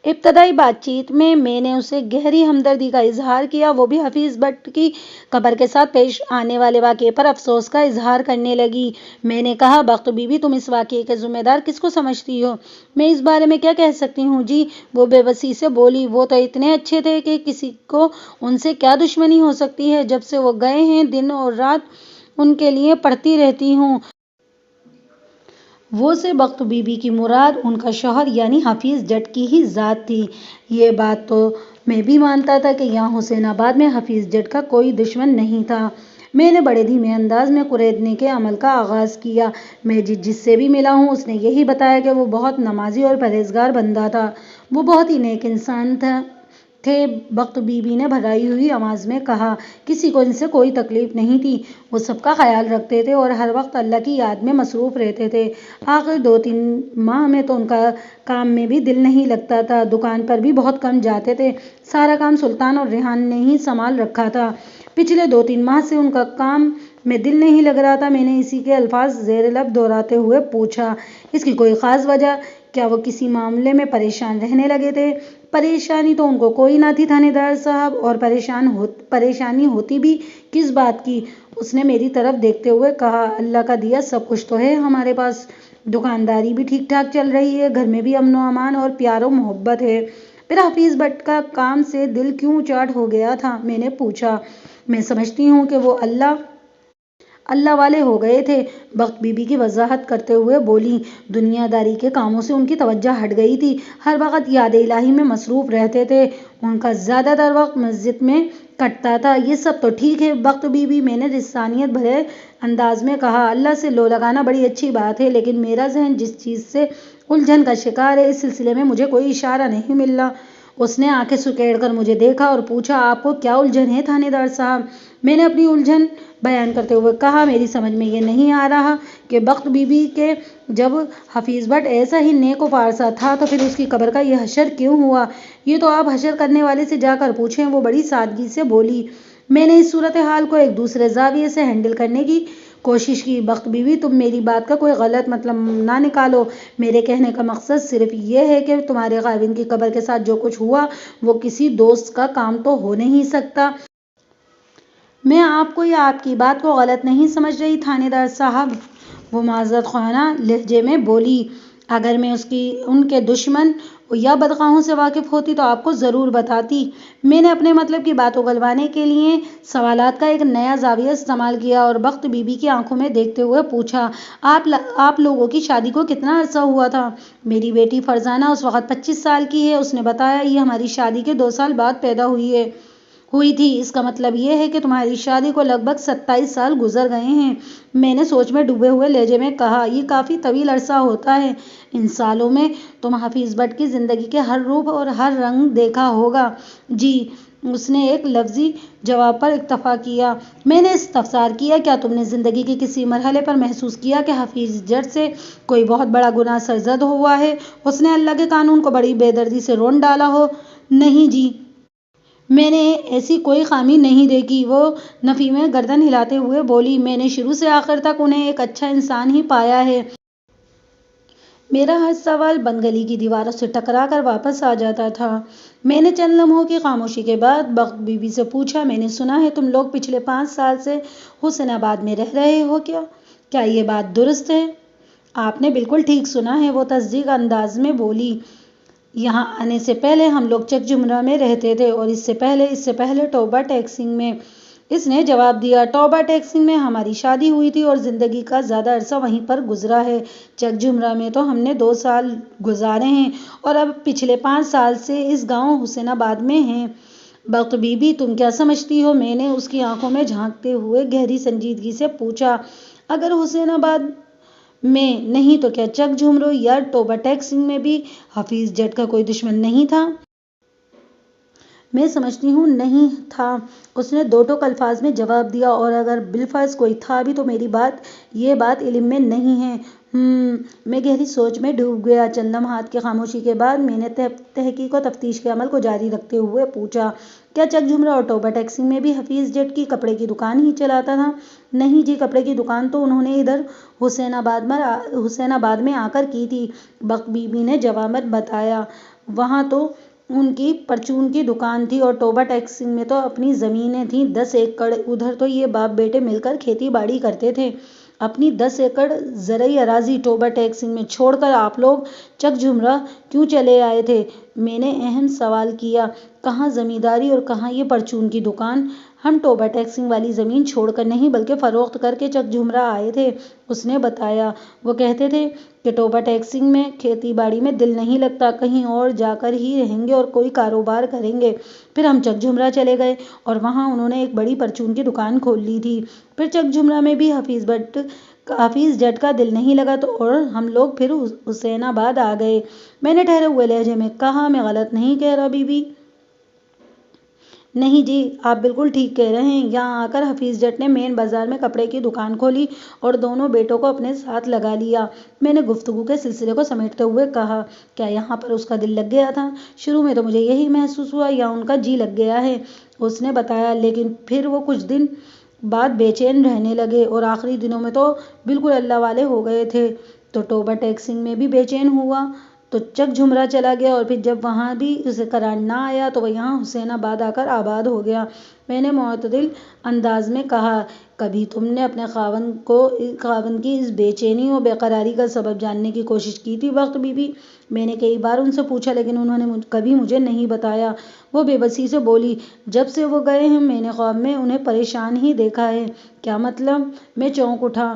S1: ابتدائی بات چیت میں نے اسے گہری ہمدردی کا اظہار کیا، وہ بھی حفیظ بٹ کی قبر کے ساتھ پیش آنے والے واقعے پر افسوس کا اظہار کرنے لگی۔ میں نے کہا، بخت بی بی، تم اس واقعے کے ذمہ دار کس کو سمجھتی ہو؟ میں اس بارے میں کیا کہہ سکتی ہوں جی، وہ بے بسی سے بولی۔ وہ تو اتنے اچھے تھے کہ کسی کو ان سے کیا دشمنی ہو سکتی ہے؟ جب سے وہ گئے ہیں دن اور رات ان کے لیے پڑھتی رہتی ہوں۔ وہ سے بخت بی بی کی مراد ان کا شوہر یعنی حفیظ جٹ کی ہی ذات تھی۔ یہ بات تو میں بھی مانتا تھا کہ یہاں حسین آباد میں حفیظ جٹ کا کوئی دشمن نہیں تھا، میں نے بڑے دھیمے انداز میں قریدنے کے عمل کا آغاز کیا۔ میں جس سے بھی ملا ہوں اس نے یہی بتایا کہ وہ بہت نمازی اور پرہیزگار بندہ تھا، وہ بہت ہی نیک انسان تھے۔ بخت بی بی نے بھرائی ہوئی آواز میں کہا۔ کسی کو ان سے کوئی تکلیف نہیں تھی، وہ سب کا خیال رکھتے تھے اور ہر وقت اللہ کی یاد میں مصروف رہتے تھے۔ آخر 2-3 ماہ میں تو ان کا کام میں بھی دل نہیں لگتا تھا، دکان پر بھی بہت کم جاتے تھے، سارا کام سلطان اور ریحان نے ہی سنبھال رکھا تھا۔ پچھلے 2-3 ماہ سے ان کا کام میں دل نہیں لگ رہا تھا۔ میں نے اسی کے الفاظ زیر لب دہراتے ہوئے پوچھا، اس کی کوئی خاص وجہ؟ کیا وہ کسی معاملے میں پریشان رہنے لگے تھے؟ پریشانی تو ان کو کوئی نہ تھی تھانے دار صاحب، اور پریشانی ہوتی بھی کس بات کی؟ اس نے میری طرف دیکھتے ہوئے کہا، اللہ کا دیا سب کچھ تو ہے ہمارے پاس، دکانداری بھی ٹھیک ٹھاک چل رہی ہے، گھر میں بھی امن و امان اور پیار و محبت ہے۔ پھر حفیظ بٹ کا کام سے دل کیوں چاٹ ہو گیا تھا؟ میں نے پوچھا۔ میں سمجھتی ہوں کہ وہ اللہ والے ہو گئے تھے، بخت بی بی کی وضاحت کرتے ہوئے بولی۔ دنیا داری کے کاموں سے ان کی توجہ ہٹ گئی تھی، ہر وقت یاد الہی میں مصروف رہتے تھے، ان کا زیادہ تر وقت مسجد میں کٹتا تھا۔ یہ سب تو ٹھیک ہے بخت بی بی، میں نے لسانیت بھرے انداز میں کہا، اللہ سے لو لگانا بڑی اچھی بات ہے، لیکن میرا ذہن جس چیز سے الجھن کا شکار ہے، اس سلسلے میں مجھے کوئی اشارہ نہیں مل رہا۔ اس نے آنکھیں سکیڑ کر مجھے دیکھا اور پوچھا، آپ کو کیا الجھن ہے تھانے دار صاحب؟ میں نے اپنی الجھن بیان کرتے ہوئے کہا، میری سمجھ میں یہ نہیں آ رہا کہ بخت بی بی کہ جب حفیظ بٹ ایسا ہی نیک و پارسا تھا تو پھر اس کی قبر کا یہ حشر کیوں ہوا؟ یہ تو آپ حشر کرنے والے سے جا کر پوچھیں، وہ بڑی سادگی سے بولی۔ میں نے اس صورتحال کو ایک دوسرے زاویے سے ہینڈل کرنے کی کوشش کی۔ بخت بی بی، تم میری بات کا کوئی غلط مطلب نہ نکالو، میرے کہنے کا مقصد صرف یہ ہے کہ تمہارے خاوند کی قبر کے ساتھ جو کچھ ہوا وہ کسی دوست کا کام تو ہو نہیں سکتا۔ میں آپ کو یا آپ کی بات کو غلط نہیں سمجھ رہی تھانے دار صاحب، وہ معذرت خواہ لہجے میں بولی۔ اگر میں ان کے دشمن یا بدخواہوں سے واقف ہوتی تو آپ کو ضرور بتاتی۔ میں نے اپنے مطلب کی بات اگلوانے کے لیے سوالات کا ایک نیا زاویہ استعمال کیا اور بخت بی بی کی آنکھوں میں دیکھتے ہوئے پوچھا، آپ لوگوں کی شادی کو کتنا عرصہ ہوا تھا؟ میری بیٹی فرزانہ اس وقت 25 سال کی ہے، اس نے بتایا، یہ ہماری شادی کے 2 سال بعد پیدا ہوئی تھی۔ اس کا مطلب یہ ہے کہ تمہاری شادی کو لگ بھگ 27 سال گزر گئے ہیں۔ میں نے سوچ میں ڈوبے ہوئے لہجے میں کہا، یہ کافی طویل عرصہ ہوتا ہے، ان سالوں میں تم حفیظ بٹ کی زندگی کے ہر روپ اور ہر رنگ دیکھا ہوگا۔ جی، اس نے ایک لفظی جواب پر اکتفا کیا۔ میں نے استفسار کیا، کیا تم نے زندگی کے کسی مرحلے پر محسوس کیا کہ حفیظ جٹ سے کوئی بہت بڑا گناہ سرزد ہوا ہے، اس نے اللہ کے قانون کو بڑی بے دردی سے رون ڈالا ہو؟ نہیں جی، میں نے ایسی کوئی خامی نہیں دیکھی، وہ نفی میں گردن ہلاتے ہوئے بولی۔ میں نے شروع سے آخر تک انہیں ایک اچھا انسان ہی پایا ہے۔ میرا ہر سوال بند گلی کی دیواروں سے ٹکرا کر واپس آ جاتا تھا۔ میں نے چند لمحوں کی خاموشی کے بعد بخت بی بی سے پوچھا، میں نے سنا ہے تم لوگ پچھلے 5 سال سے حسین آباد میں رہ رہے ہو، کیا یہ بات درست ہے؟ آپ نے بالکل ٹھیک سنا ہے، وہ تصدیق انداز میں بولی۔ یہاں آنے سے پہلے ہم لوگ چک جمرہ میں رہتے تھے، اور اس سے پہلے ٹوبہ ٹیکسنگ میں، اس نے جواب دیا۔ ٹوبہ ٹیکسنگ میں ہماری شادی ہوئی تھی اور زندگی کا زیادہ عرصہ وہیں پر گزرا ہے۔ چک جمرہ میں تو ہم نے 2 سال گزارے ہیں اور اب پچھلے 5 سال سے اس گاؤں حسین آباد میں ہیں۔ بخت بی بی، تم کیا سمجھتی ہو؟ میں نے اس کی آنکھوں میں جھانکتے ہوئے گہری سنجیدگی سے پوچھا۔ اگر حسین آباد میں نہیں تو کیا چک جھمرو یا ٹوبہ ٹیکسنگ میں بھی حفیظ جٹ کا کوئی دشمن نہیں تھا؟ میں سمجھتی ہوں نہیں تھا، اس نے 2 ٹوک الفاظ میں جواب دیا، اور اگر بالفرض کوئی تھا بھی تو میری یہ بات علم میں نہیں ہے۔ میں گہری سوچ میں ڈوب گیا۔ چند لمحات کی خاموشی کے بعد میں نے تحقیق و تفتیش کے عمل کو جاری رکھتے ہوئے پوچھا، کیا چک جھمرہ اور ٹوبہ ٹیکسنگ میں بھی حفیظ جٹ کی کپڑے کی دکان ہی چلاتا تھا؟ نہیں جی، کپڑے کی دکان تو انہوں نے ادھر حسین آباد میں آ کر کی تھی، بخت بی بی نے جواب میں بتایا۔ وہاں تو ان کی پرچون کی دکان تھی، اور ٹوبہ ٹیکسنگ میں تو اپنی زمینیں تھیں 10 ایکڑ، ادھر تو یہ باپ بیٹے مل کر کھیتی باڑی کرتے تھے۔ اپنی 10 ایکڑ زرعی اراضی ٹوبہ ٹیکسنگ میں چھوڑ کر آپ لوگ چک جھمرہ کیوں چلے آئے تھے؟ میں نے اہم سوال کیا۔ کہاں زمینداری اور کہاں یہ پرچون کی دکان؟ ہم ٹوبہ ٹیکسنگ والی زمین چھوڑ کر نہیں بلکہ فروخت کر کے چک جھمرا آئے تھے، اس نے بتایا۔ وہ کہتے تھے کہ ٹوبہ ٹیکسنگ میں کھیتی باڑی میں دل نہیں لگتا، کہیں اور جا کر ہی رہیں گے اور کوئی کاروبار کریں گے۔ پھر ہم چک جھمرا چلے گئے اور وہاں انہوں نے ایک بڑی پرچون کی دکان کھول لی تھی۔ پھر چک جھمرا میں بھی حفیظ جٹ کا دل نہیں لگا اور ہم لوگ پھر حسین آباد آ گئے۔ میں نے ٹھہرے ہوئے لہجے میں کہا، میں غلط نہیں کہہ رہا بی بی؟ نہیں جی، آپ بالکل ٹھیک کہہ رہے ہیں۔ یہاں آ کر حفیظ جٹ نے مین بازار میں کپڑے کی دکان کھولی اور دونوں بیٹوں کو اپنے ساتھ لگا لیا۔ میں نے گفتگو کے سلسلے کو سمیٹتے ہوئے کہا، کیا یہاں پر اس کا دل لگ گیا تھا؟ شروع میں تو مجھے یہی محسوس ہوا یا ان کا جی لگ گیا ہے، اس نے بتایا، لیکن پھر وہ کچھ دن بعد بے چین رہنے لگے اور آخری دنوں میں تو بالکل اللہ والے ہو گئے تھے۔ تو ٹوبہ ٹیکسنگ میں بھی بے چین ہوا تو چک جھمرا چلا گیا اور پھر جب وہاں بھی اسے قرار نہ آیا تو وہ یہاں حسین آباد آ کر آباد ہو گیا۔ میں نے معتدل انداز میں کہا، کبھی تم نے اپنے خاوند کی اس بے چینی و بے قراری کا سبب جاننے کی کوشش کی تھی وقت بی بی؟ میں نے کئی بار ان سے پوچھا لیکن انہوں نے کبھی مجھے نہیں بتایا۔ وہ بے بسی سے بولی، جب سے وہ گئے ہیں میں نے خواب میں انہیں پریشان ہی دیکھا ہے۔ کیا مطلب؟ میں چونک اٹھا۔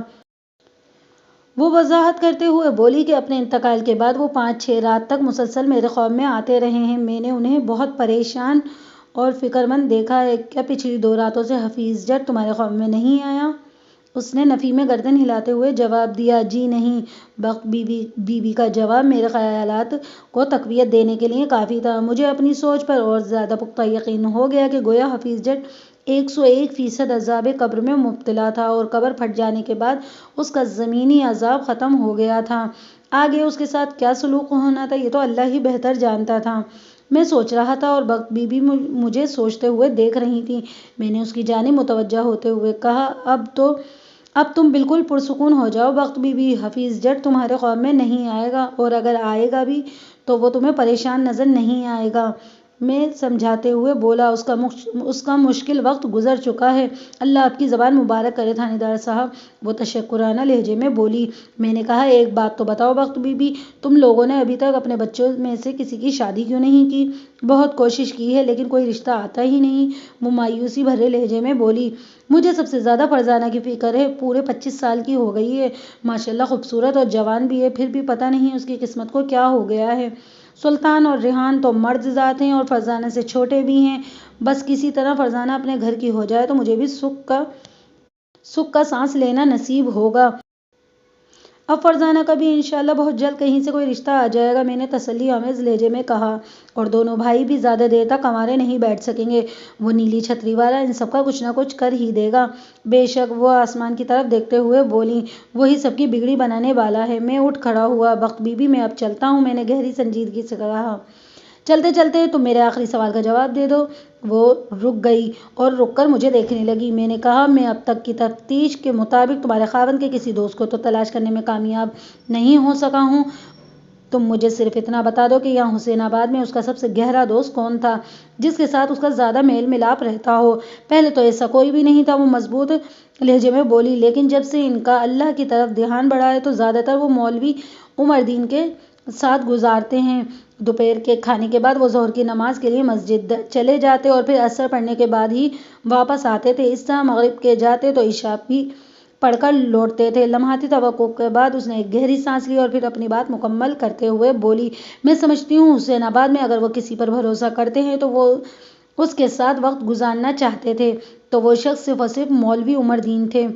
S1: وہ وضاحت کرتے ہوئے بولی کہ اپنے انتقال کے بعد وہ 5-6 رات تک مسلسل میرے خواب میں آتے رہے ہیں۔ میں نے انہیں بہت پریشان اور فکرمند دیکھا ہے۔ کیا پچھلی 2 راتوں سے حفیظ جٹ تمہارے خواب میں نہیں آیا؟ اس نے نفی میں گردن ہلاتے ہوئے جواب دیا، جی نہیں۔ بخت بی بی کا جواب میرے خیالات کو تقویت دینے کے لیے کافی تھا۔ مجھے اپنی سوچ پر اور زیادہ پختہ یقین ہو گیا کہ گویا حفیظ جٹ 101% عذاب قبر میں مبتلا تھا اور قبر پھٹ جانے کے بعد اس کا زمینی عذاب ختم ہو گیا تھا۔ آگے اس کے ساتھ کیا سلوک ہونا تھا یہ تو اللہ ہی بہتر جانتا تھا۔ میں سوچ رہا تھا اور بخت بی بی مجھے سوچتے ہوئے دیکھ رہی تھی۔ میں نے اس کی جانب متوجہ ہوتے ہوئے کہا، اب تم بالکل پرسکون ہو جاؤ بخت بی بی، حفیظ جٹ تمہارے خواب میں نہیں آئے گا اور اگر آئے گا بھی تو وہ تمہیں پریشان نظر نہیں آئے گا۔ میں سمجھاتے ہوئے بولا، اس کا مشکل وقت گزر چکا ہے، اللہ آپ کی زبان مبارک کرے تھانے دار صاحب۔ وہ تشکرانہ لہجے میں بولی۔ میں نے کہا، ایک بات تو بتاؤ بخت بی بی، تم لوگوں نے ابھی تک اپنے بچوں میں سے کسی کی شادی کیوں نہیں کی؟ بہت کوشش کی ہے لیکن کوئی رشتہ آتا ہی نہیں۔ وہ مایوسی بھرے لہجے میں بولی، مجھے سب سے زیادہ فرزانہ کی فکر ہے، پورے 25 سال کی ہو گئی ہے، ماشاءاللہ خوبصورت اور جوان بھی ہے، پھر بھی پتہ نہیں اس کی قسمت کو کیا ہو گیا ہے۔ سلطان اور ریحان تو مرد ذات ہیں اور فرزانہ سے چھوٹے بھی ہیں، بس کسی طرح فرزانہ اپنے گھر کی ہو جائے تو مجھے بھی سکھ کا سانس لینا نصیب ہوگا۔ اب فرزانہ کا بھی انشاءاللہ بہت جلد کہیں سے کوئی رشتہ آ جائے گا، میں نے تسلی آمیز لہجے میں کہا، اور دونوں بھائی بھی زیادہ دیر تک کنوارے نہیں بیٹھ سکیں گے، وہ نیلی چھتری والا ان سب کا کچھ نہ کچھ کر ہی دے گا۔ بے شک، وہ آسمان کی طرف دیکھتے ہوئے بولی، وہی سب کی بگڑی بنانے والا ہے۔ میں اٹھ کھڑا ہوا، بخت بی بی میں اب چلتا ہوں، میں نے گہری سنجیدگی سے کہا۔ چلتے چلتے تم میرے آخری سوال کا جواب دے دو۔ وہ رک گئی اور رک کر مجھے دیکھنے لگی۔ میں نے کہا، میں اب تک کی تفتیش کے مطابق تمہارے خاوند کے کسی دوست کو تو تلاش کرنے میں کامیاب نہیں ہو سکا ہوں۔ تم مجھے صرف اتنا بتا دو کہ یہاں حسین آباد میں اس کا سب سے گہرا دوست کون تھا، جس کے ساتھ اس کا زیادہ میل ملاپ رہتا ہو؟ پہلے تو ایسا کوئی بھی نہیں تھا، وہ مضبوط لہجے میں بولی، لیکن جب سے ان کا اللہ کی طرف دھیان بڑھا ہے تو زیادہ تر وہ مولوی عمر دین کے ساتھ گزارتے ہیں۔ دوپہر کے کھانے کے بعد وہ ظہر کی نماز کے لیے مسجد چلے جاتے اور پھر عصر پڑھنے کے بعد ہی واپس آتے تھے، اس طرح مغرب کے جاتے تو عشاء بھی پڑھ کر لوٹتے تھے۔ لمحاتی توقف کے بعد اس نے ایک گہری سانس لی اور پھر اپنی بات مکمل کرتے ہوئے بولی، میں سمجھتی ہوں حسین آباد میں اگر وہ کسی پر بھروسہ کرتے ہیں تو وہ اس کے ساتھ وقت گزارنا چاہتے تھے تو وہ شخص صرف اور صرف مولوی عمر دین تھے۔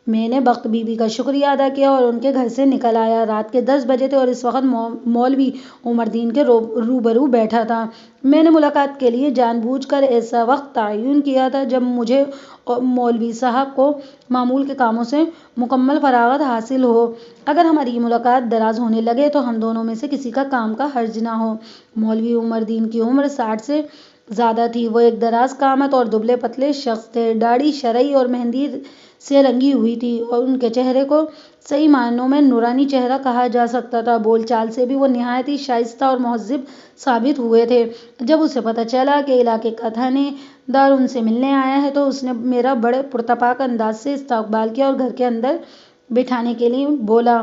S1: میں نے بخت بی بی کا شکریہ ادا کیا اور ان کے گھر سے نکل آیا۔ رات کے 10 بجے تھے اور اس وقت مولوی عمر دین کے روبرو بیٹھا تھا۔ میں نے ملاقات کے لیے جان بوجھ کر ایسا وقت تعین کیا تھا جب مجھے اور مولوی صاحب کو معمول کے کاموں سے مکمل فراغت حاصل ہو۔ اگر ہماری یہ ملاقات دراز ہونے لگے تو ہم دونوں میں سے کسی کا کام کا حرج نہ ہو۔ مولوی عمر دین کی عمر 60 سے زیادہ تھی۔ وہ ایک دراز قامت اور دبلے پتلے شخص تھے، داڑھی شرعی اور مہندی سے رنگی ہوئی تھی اور ان کے چہرے کو صحیح معنوں میں نورانی چہرہ کہا جا سکتا تھا۔ بول چال سے بھی وہ نہایت ہی شائستہ اور مہذب ثابت ہوئے تھے۔ جب اسے پتہ چلا کہ علاقے کا تھانے دار ان سے ملنے آیا ہے تو اس نے میرا بڑے پرتپاک انداز سے استقبال کیا اور گھر کے اندر بٹھانے کے لیے بولا،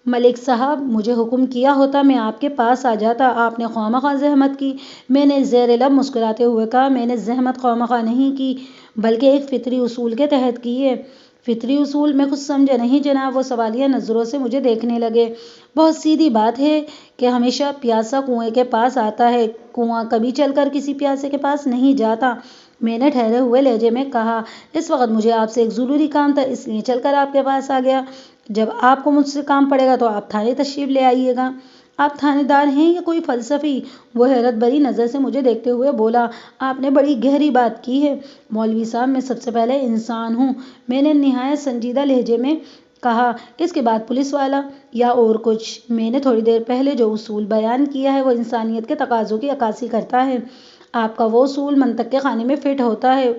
S1: ملک صاحب، مجھے حکم کیا ہوتا میں آپ کے پاس آ جاتا، آپ نے خواہ زحمت کی۔ میں نے زیر لب مسکراتے ہوئے کہا، میں نے زحمت خواہ نہیں کی، بلکہ ایک فطری اصول کے تحت کی ہے۔ فطری اصول؟ میں کچھ سمجھا نہیں جناب۔ وہ سوالیہ نظروں سے مجھے دیکھنے لگے۔ بہت سیدھی بات ہے کہ ہمیشہ پیاسا کنویں کے پاس آتا ہے، کنواں کبھی چل کر کسی پیاسے کے پاس نہیں جاتا۔ میں نے ٹھہرے ہوئے لہجے میں کہا، اس وقت مجھے آپ سے ایک ضروری کام تھا، اس لیے چل کر آپ کے پاس آ گیا۔ جب آپ کو مجھ سے کام پڑے گا تو آپ تھانے تشریف لے آئیے گا۔ آپ تھانے دار ہیں یا کوئی فلسفی؟ وہ حیرت بھری نظر سے مجھے دیکھتے ہوئے بولا، آپ نے بڑی گہری بات کی ہے مولوی صاحب، میں سب سے پہلے انسان ہوں۔ میں نے نہایت سنجیدہ لہجے میں کہا، اس کے بعد پولیس والا یا اور کچھ؟ میں نے تھوڑی دیر پہلے جو اصول بیان کیا ہے وہ انسانیت کے تقاضوں کی عکاسی کرتا ہے۔ آپ کا وہ اصول منطق کے خانے میں فٹ ہوتا ہے۔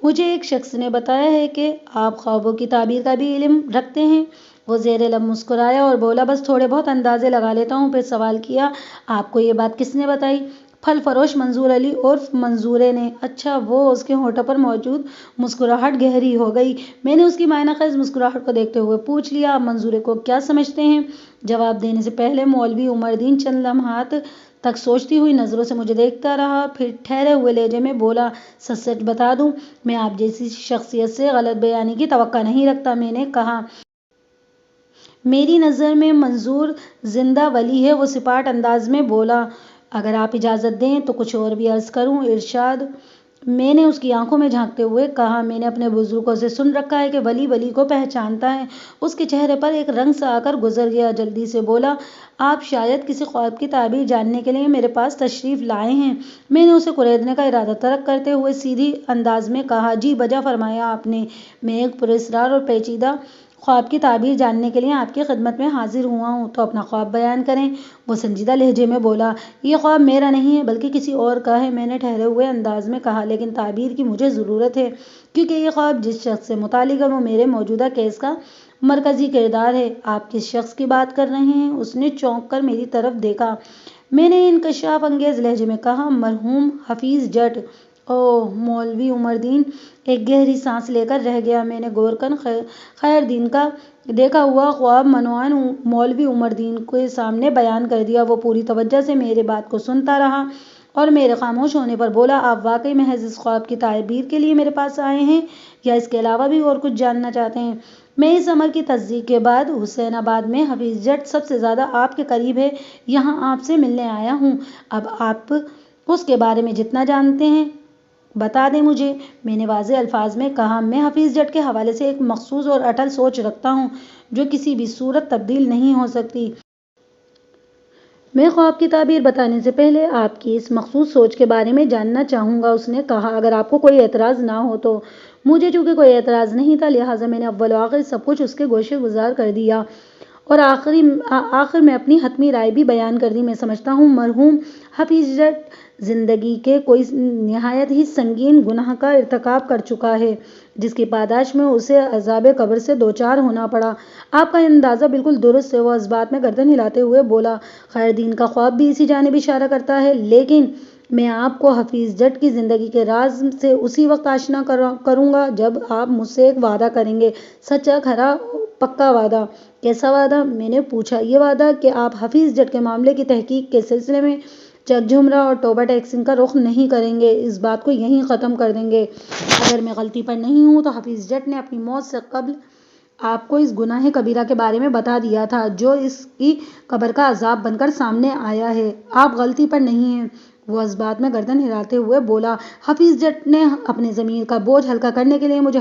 S1: مجھے ایک شخص نے بتایا ہے کہ آپ خوابوں کی تعبیر کا بھی علم رکھتے ہیں۔ وہ زیر لب مسکرایا اور بولا، بس تھوڑے بہت اندازے لگا لیتا ہوں۔ پھر سوال کیا، آپ کو یہ بات کس نے بتائی؟ پھل فروش منظور علی عرف منظورے نے۔ اچھا وہ؟ اس کے ہونٹوں پر موجود مسکراہٹ گہری ہو گئی۔ میں نے اس کی معنی خیز مسکراہٹ کو دیکھتے ہوئے پوچھ لیا، آپ منظورے کو کیا سمجھتے ہیں؟ جواب دینے سے پہلے مولوی عمردین چند لمحات تک سوچتی ہوئی نظروں سے مجھے دیکھتا رہا، پھر ٹھہرے ہوئے لہجے میں بولا، سچ سچ بتا دوں، میں آپ جیسی شخصیت سے غلط بیانی کی توقع نہیں رکھتا۔ میں نے کہا، میری نظر میں منظور زندہ ولی ہے۔ وہ سپاٹ انداز میں بولا، اگر آپ اجازت دیں تو کچھ اور بھی عرض کروں؟ ارشاد۔ میں نے اس کی آنکھوں میں جھانکتے ہوئے کہا، میں نے اپنے بزرگوں سے سن رکھا ہے کہ ولی ولی کو پہچانتا ہے۔ اس کے چہرے پر ایک رنگ سا آ کر گزر گیا، جلدی سے بولا، آپ شاید کسی خواب کی تعبیر جاننے کے لیے میرے پاس تشریف لائے ہیں۔ میں نے اسے کریدنے کا ارادہ ترک کرتے ہوئے سیدھی انداز میں کہا، جی بجا فرمایا آپ نے، میں ایک پراسرار اور پیچیدہ خواب کی تعبیر جاننے کے لیے آپ کی خدمت میں حاضر ہوا ہوں۔ تو اپنا خواب بیان کریں۔ وہ سنجیدہ لہجے میں بولا، یہ خواب میرا نہیں ہے بلکہ کسی اور کا ہے۔ میں نے ٹھہرے ہوئے انداز میں کہا، لیکن تعبیر کی مجھے ضرورت ہے، کیونکہ یہ خواب جس شخص سے متعلق ہے وہ میرے موجودہ کیس کا مرکزی کردار ہے۔ آپ کس شخص کی بات کر رہے ہیں؟ اس نے چونک کر میری طرف دیکھا۔ میں نے انکشاف انگیز لہجے میں کہا، مرحوم حفیظ جٹ۔ اوہ! مولوی عمردین ایک گہری سانس لے کر رہ گیا۔ میں نے گورکن خیردین کا دیکھا ہوا خواب عنوان مولوی عمردین کے سامنے بیان کر دیا۔ وہ پوری توجہ سے میری بات کو سنتا رہا اور میرے خاموش ہونے پر بولا، آپ واقعی محض اس خواب کی تعبیر کے لیے میرے پاس آئے ہیں یا اس کے علاوہ بھی اور کچھ جاننا چاہتے ہیں؟ میں اس امر کی تصدیق کے بعد حسین آباد میں حفیظ جٹ سب سے زیادہ آپ کے قریب ہے، یہاں آپ سے ملنے آیا ہوں۔ اب آپ اس کے بارے میں جتنا جانتے ہیں بتا دیں مجھے۔ میں نے واضح الفاظ میں کہا، میں حفیظ جٹ کے حوالے سے ایک مخصوص اور اٹل سوچ رکھتا ہوں جو کسی بھی صورت تبدیل نہیں ہو سکتی۔ میں خواب کی تعبیر بتانے سے پہلے آپ کی اس مخصوص سوچ کے بارے میں جاننا چاہوں گا۔ اس نے کہا، اگر آپ کو کوئی اعتراض نہ ہو تو۔ مجھے چونکہ کوئی اعتراض نہیں تھا لہٰذا میں نے اول و آخر سب کچھ اس کے گوشے گزار کر دیا اور آخر میں اپنی حتمی رائے بھی بیان کر دی۔ میں سمجھتا ہوں مرحوم حفیظ جٹ زندگی کے کوئی نہایت ہی سنگین گناہ کا ارتکاب کر چکا ہے جس کی پاداش میں اسے عذاب قبر سے دوچار ہونا پڑا۔ آپ کا اندازہ بالکل درست ہے۔ وہ اس بات میں گردن ہلاتے ہوئے بولا، خیردین کا خواب بھی اسی جانب اشارہ کرتا ہے، لیکن میں آپ کو حفیظ جٹ کی زندگی کے راز سے اسی وقت آشنا کروں گا جب آپ مجھ سے ایک وعدہ کریں گے، سچا کھرا پکا وعدہ۔ کیسا وعدہ؟ میں نے پوچھا۔ یہ وعدہ کہ آپ حفیظ جٹ کے معاملے کی تحقیق کے سلسلے میں چک جھمرا اور توبہ ٹیکسنگ کا رخ نہیں کریں گے، اس بات کو یہیں ختم کر دیں گے۔ اگر میں غلطی پر نہیں ہوں تو حفیظ جٹ نے اپنی موت سے قبل آپ کو اس گناہ کبیرہ کے بارے میں بتا دیا تھا جو اس کی قبر کا عذاب بن کر سامنے آیا ہے۔ آپ غلطی پر نہیں ہیں۔ وہ اس بات میں گردن ہلاتے ہوئے بولا، حفیظ جٹ نے اپنے ضمیر کا بوجھ ہلکا کرنے کے لیے مجھے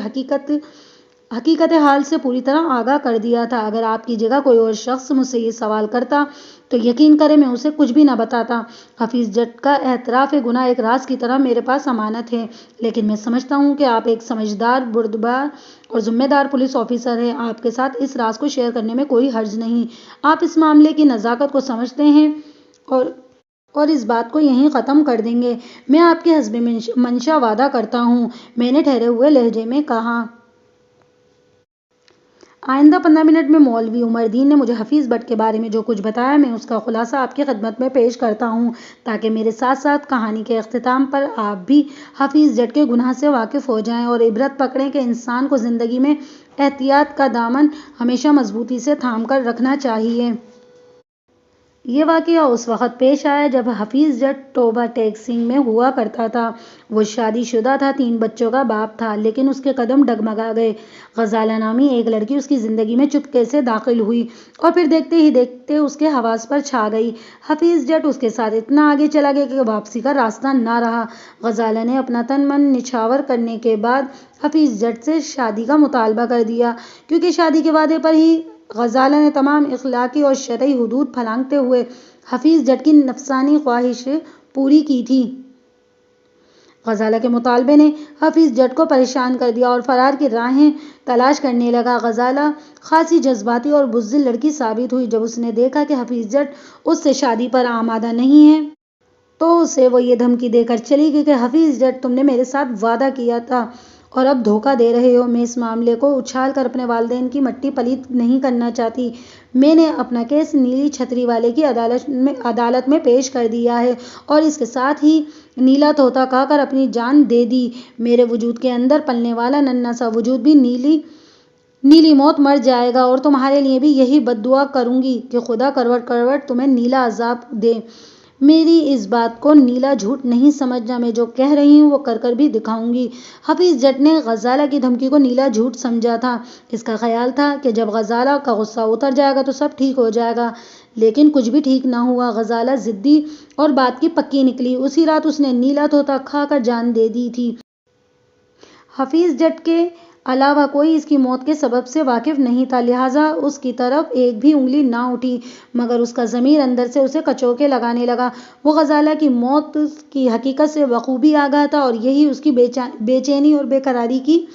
S1: حقیقت حال سے پوری طرح آگاہ کر دیا تھا۔ اگر آپ کی جگہ کوئی اور شخص مجھ سے یہ سوال کرتا تو یقین کریں میں اسے کچھ بھی نہ بتاتا۔ حفیظ جٹ کا اعتراف گناہ ایک راز کی طرح میرے پاس امانت ہے، لیکن میں سمجھتا ہوں کہ آپ ایک سمجھدار، بردبار اور ذمہ دار پولیس آفیسر ہیں۔ آپ کے ساتھ اس راز کو شیئر کرنے میں کوئی حرج نہیں۔ آپ اس معاملے کی نزاکت کو سمجھتے ہیں اور اس بات کو یہیں ختم کر دیں گے۔ میں آپ کے حسب منشا وعدہ کرتا ہوں۔ میں نے ٹھہرے ہوئے لہجے میں کہا، آئندہ 15 منٹ میں مولوی عمر دین نے مجھے حفیظ بٹ کے بارے میں جو کچھ بتایا، میں اس کا خلاصہ آپ کی خدمت میں پیش کرتا ہوں، تاکہ میرے ساتھ ساتھ کہانی کے اختتام پر آپ بھی حفیظ جٹ کے گناہ سے واقف ہو جائیں اور عبرت پکڑیں کہ انسان کو زندگی میں احتیاط کا دامن ہمیشہ مضبوطی سے تھام کر رکھنا چاہیے۔ یہ واقعہ اس وقت پیش آیا جب حفیظ جٹ ٹوبہ ٹیک سنگھ میں ہوا کرتا تھا۔ وہ شادی شدہ تھا، 3 بچوں کا باپ تھا، لیکن اس کے قدم ڈگمگا گئے۔ غزالہ نامی ایک لڑکی اس کی زندگی میں چپکے سے داخل ہوئی اور پھر دیکھتے ہی دیکھتے اس کے حواس پر چھا گئی۔ حفیظ جٹ اس کے ساتھ اتنا آگے چلا گیا کہ واپسی کا راستہ نہ رہا۔ غزالہ نے اپنا تن من نچھاور کرنے کے بعد حفیظ جٹ سے شادی کا مطالبہ کر دیا، کیونکہ شادی کے وعدے پر ہی غزالہ نے تمام اخلاقی اور شرعی حدود پھلانگتے ہوئے حفیظ جٹ کی نفسانی خواہش پوری کی تھی۔ غزالہ کے مطالبے نے حفیظ جٹ کو پریشان کر دیا اور فرار کی راہیں تلاش کرنے لگا۔ غزالہ خاصی جذباتی اور بزدل لڑکی ثابت ہوئی۔ جب اس نے دیکھا کہ حفیظ جٹ اس سے شادی پر آمادہ نہیں ہے تو اسے وہ یہ دھمکی دے کر چلی گئی کہ حفیظ جٹ، تم نے میرے ساتھ وعدہ کیا تھا اور اب دھوکہ دے رہے ہو۔ میں اس معاملے کو اچھال کر اپنے والدین کی مٹی پلیت نہیں کرنا چاہتی۔ میں نے اپنا کیس نیلی چھتری والے کی عدالت میں پیش کر دیا ہے اور اس کے ساتھ ہی نیلا طوطا کہہ کر اپنی جان دے دی۔ میرے وجود کے اندر پلنے والا ننھا سا وجود بھی نیلی موت مر جائے گا، اور تمہارے لیے بھی یہی بد دعا کروں گی کہ خدا کروٹ کروٹ تمہیں نیلا عذاب دے۔ میری اس بات کو نیلا جھوٹ نہیں سمجھنا، میں جو کہہ رہی ہوں وہ کر کر بھی دکھاؤں گی۔ حفیظ جٹ نے غزالہ کی دھمکی کو نیلا جھوٹ سمجھا تھا۔ اس کا خیال تھا کہ جب غزالہ کا غصہ اتر جائے گا تو سب ٹھیک ہو جائے گا، لیکن کچھ بھی ٹھیک نہ ہوا۔ غزالہ ضدی اور بات کی پکی نکلی۔ اسی رات اس نے نیلا طوطا کھا کر جان دے دی تھی۔ حفیظ جٹ کے علاوہ کوئی اس کی موت کے سبب سے واقف نہیں تھا، لہٰذا اس کی طرف ایک بھی انگلی نہ اٹھی، مگر اس کا ضمیر اندر سے اسے کچوکے لگانے لگا۔ وہ غزالہ کی موت کی حقیقت سے بخوبی آگاہ تھا اور یہی اس کی بے چینی اور بے قراری کی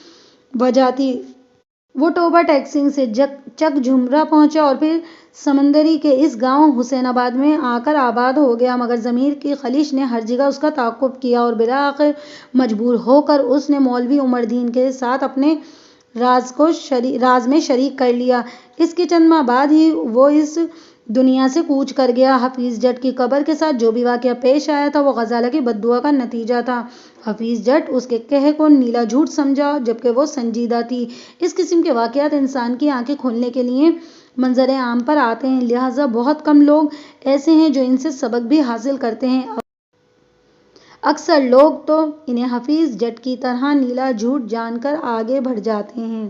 S1: وجہ تھی۔ وہ ٹوبہ ٹیک سنگھ سے چک جھمرا پہنچا اور پھر سمندری کے اس گاؤں حسین آباد میں آ کر آباد ہو گیا، مگر ضمیر کی خلش نے ہر جگہ اس کا تعاقب کیا اور بالآخر مجبور ہو کر اس نے مولوی عمر دین کے ساتھ اپنے راز میں شریک کر لیا۔ اس کے چند ماہ بعد ہی وہ اس دنیا سے کوچ کر گیا۔ حفیظ جٹ کی قبر کے ساتھ جو بھی واقعہ پیش آیا تھا وہ غزالہ کی بد دعا کا نتیجہ تھا۔ حفیظ جٹ اس کے کہے کو نیلا جھوٹ سمجھا، جبکہ وہ سنجیدہ تھی۔ اس قسم کے واقعات انسان کی آنکھیں کھولنے کے لیے منظر عام پر آتے ہیں، لہٰذا بہت کم لوگ ایسے ہیں جو ان سے سبق بھی حاصل کرتے ہیں۔ اکثر لوگ تو انہیں حفیظ جٹ کی طرح نیلا جھوٹ جان کر آگے بڑھ جاتے ہیں۔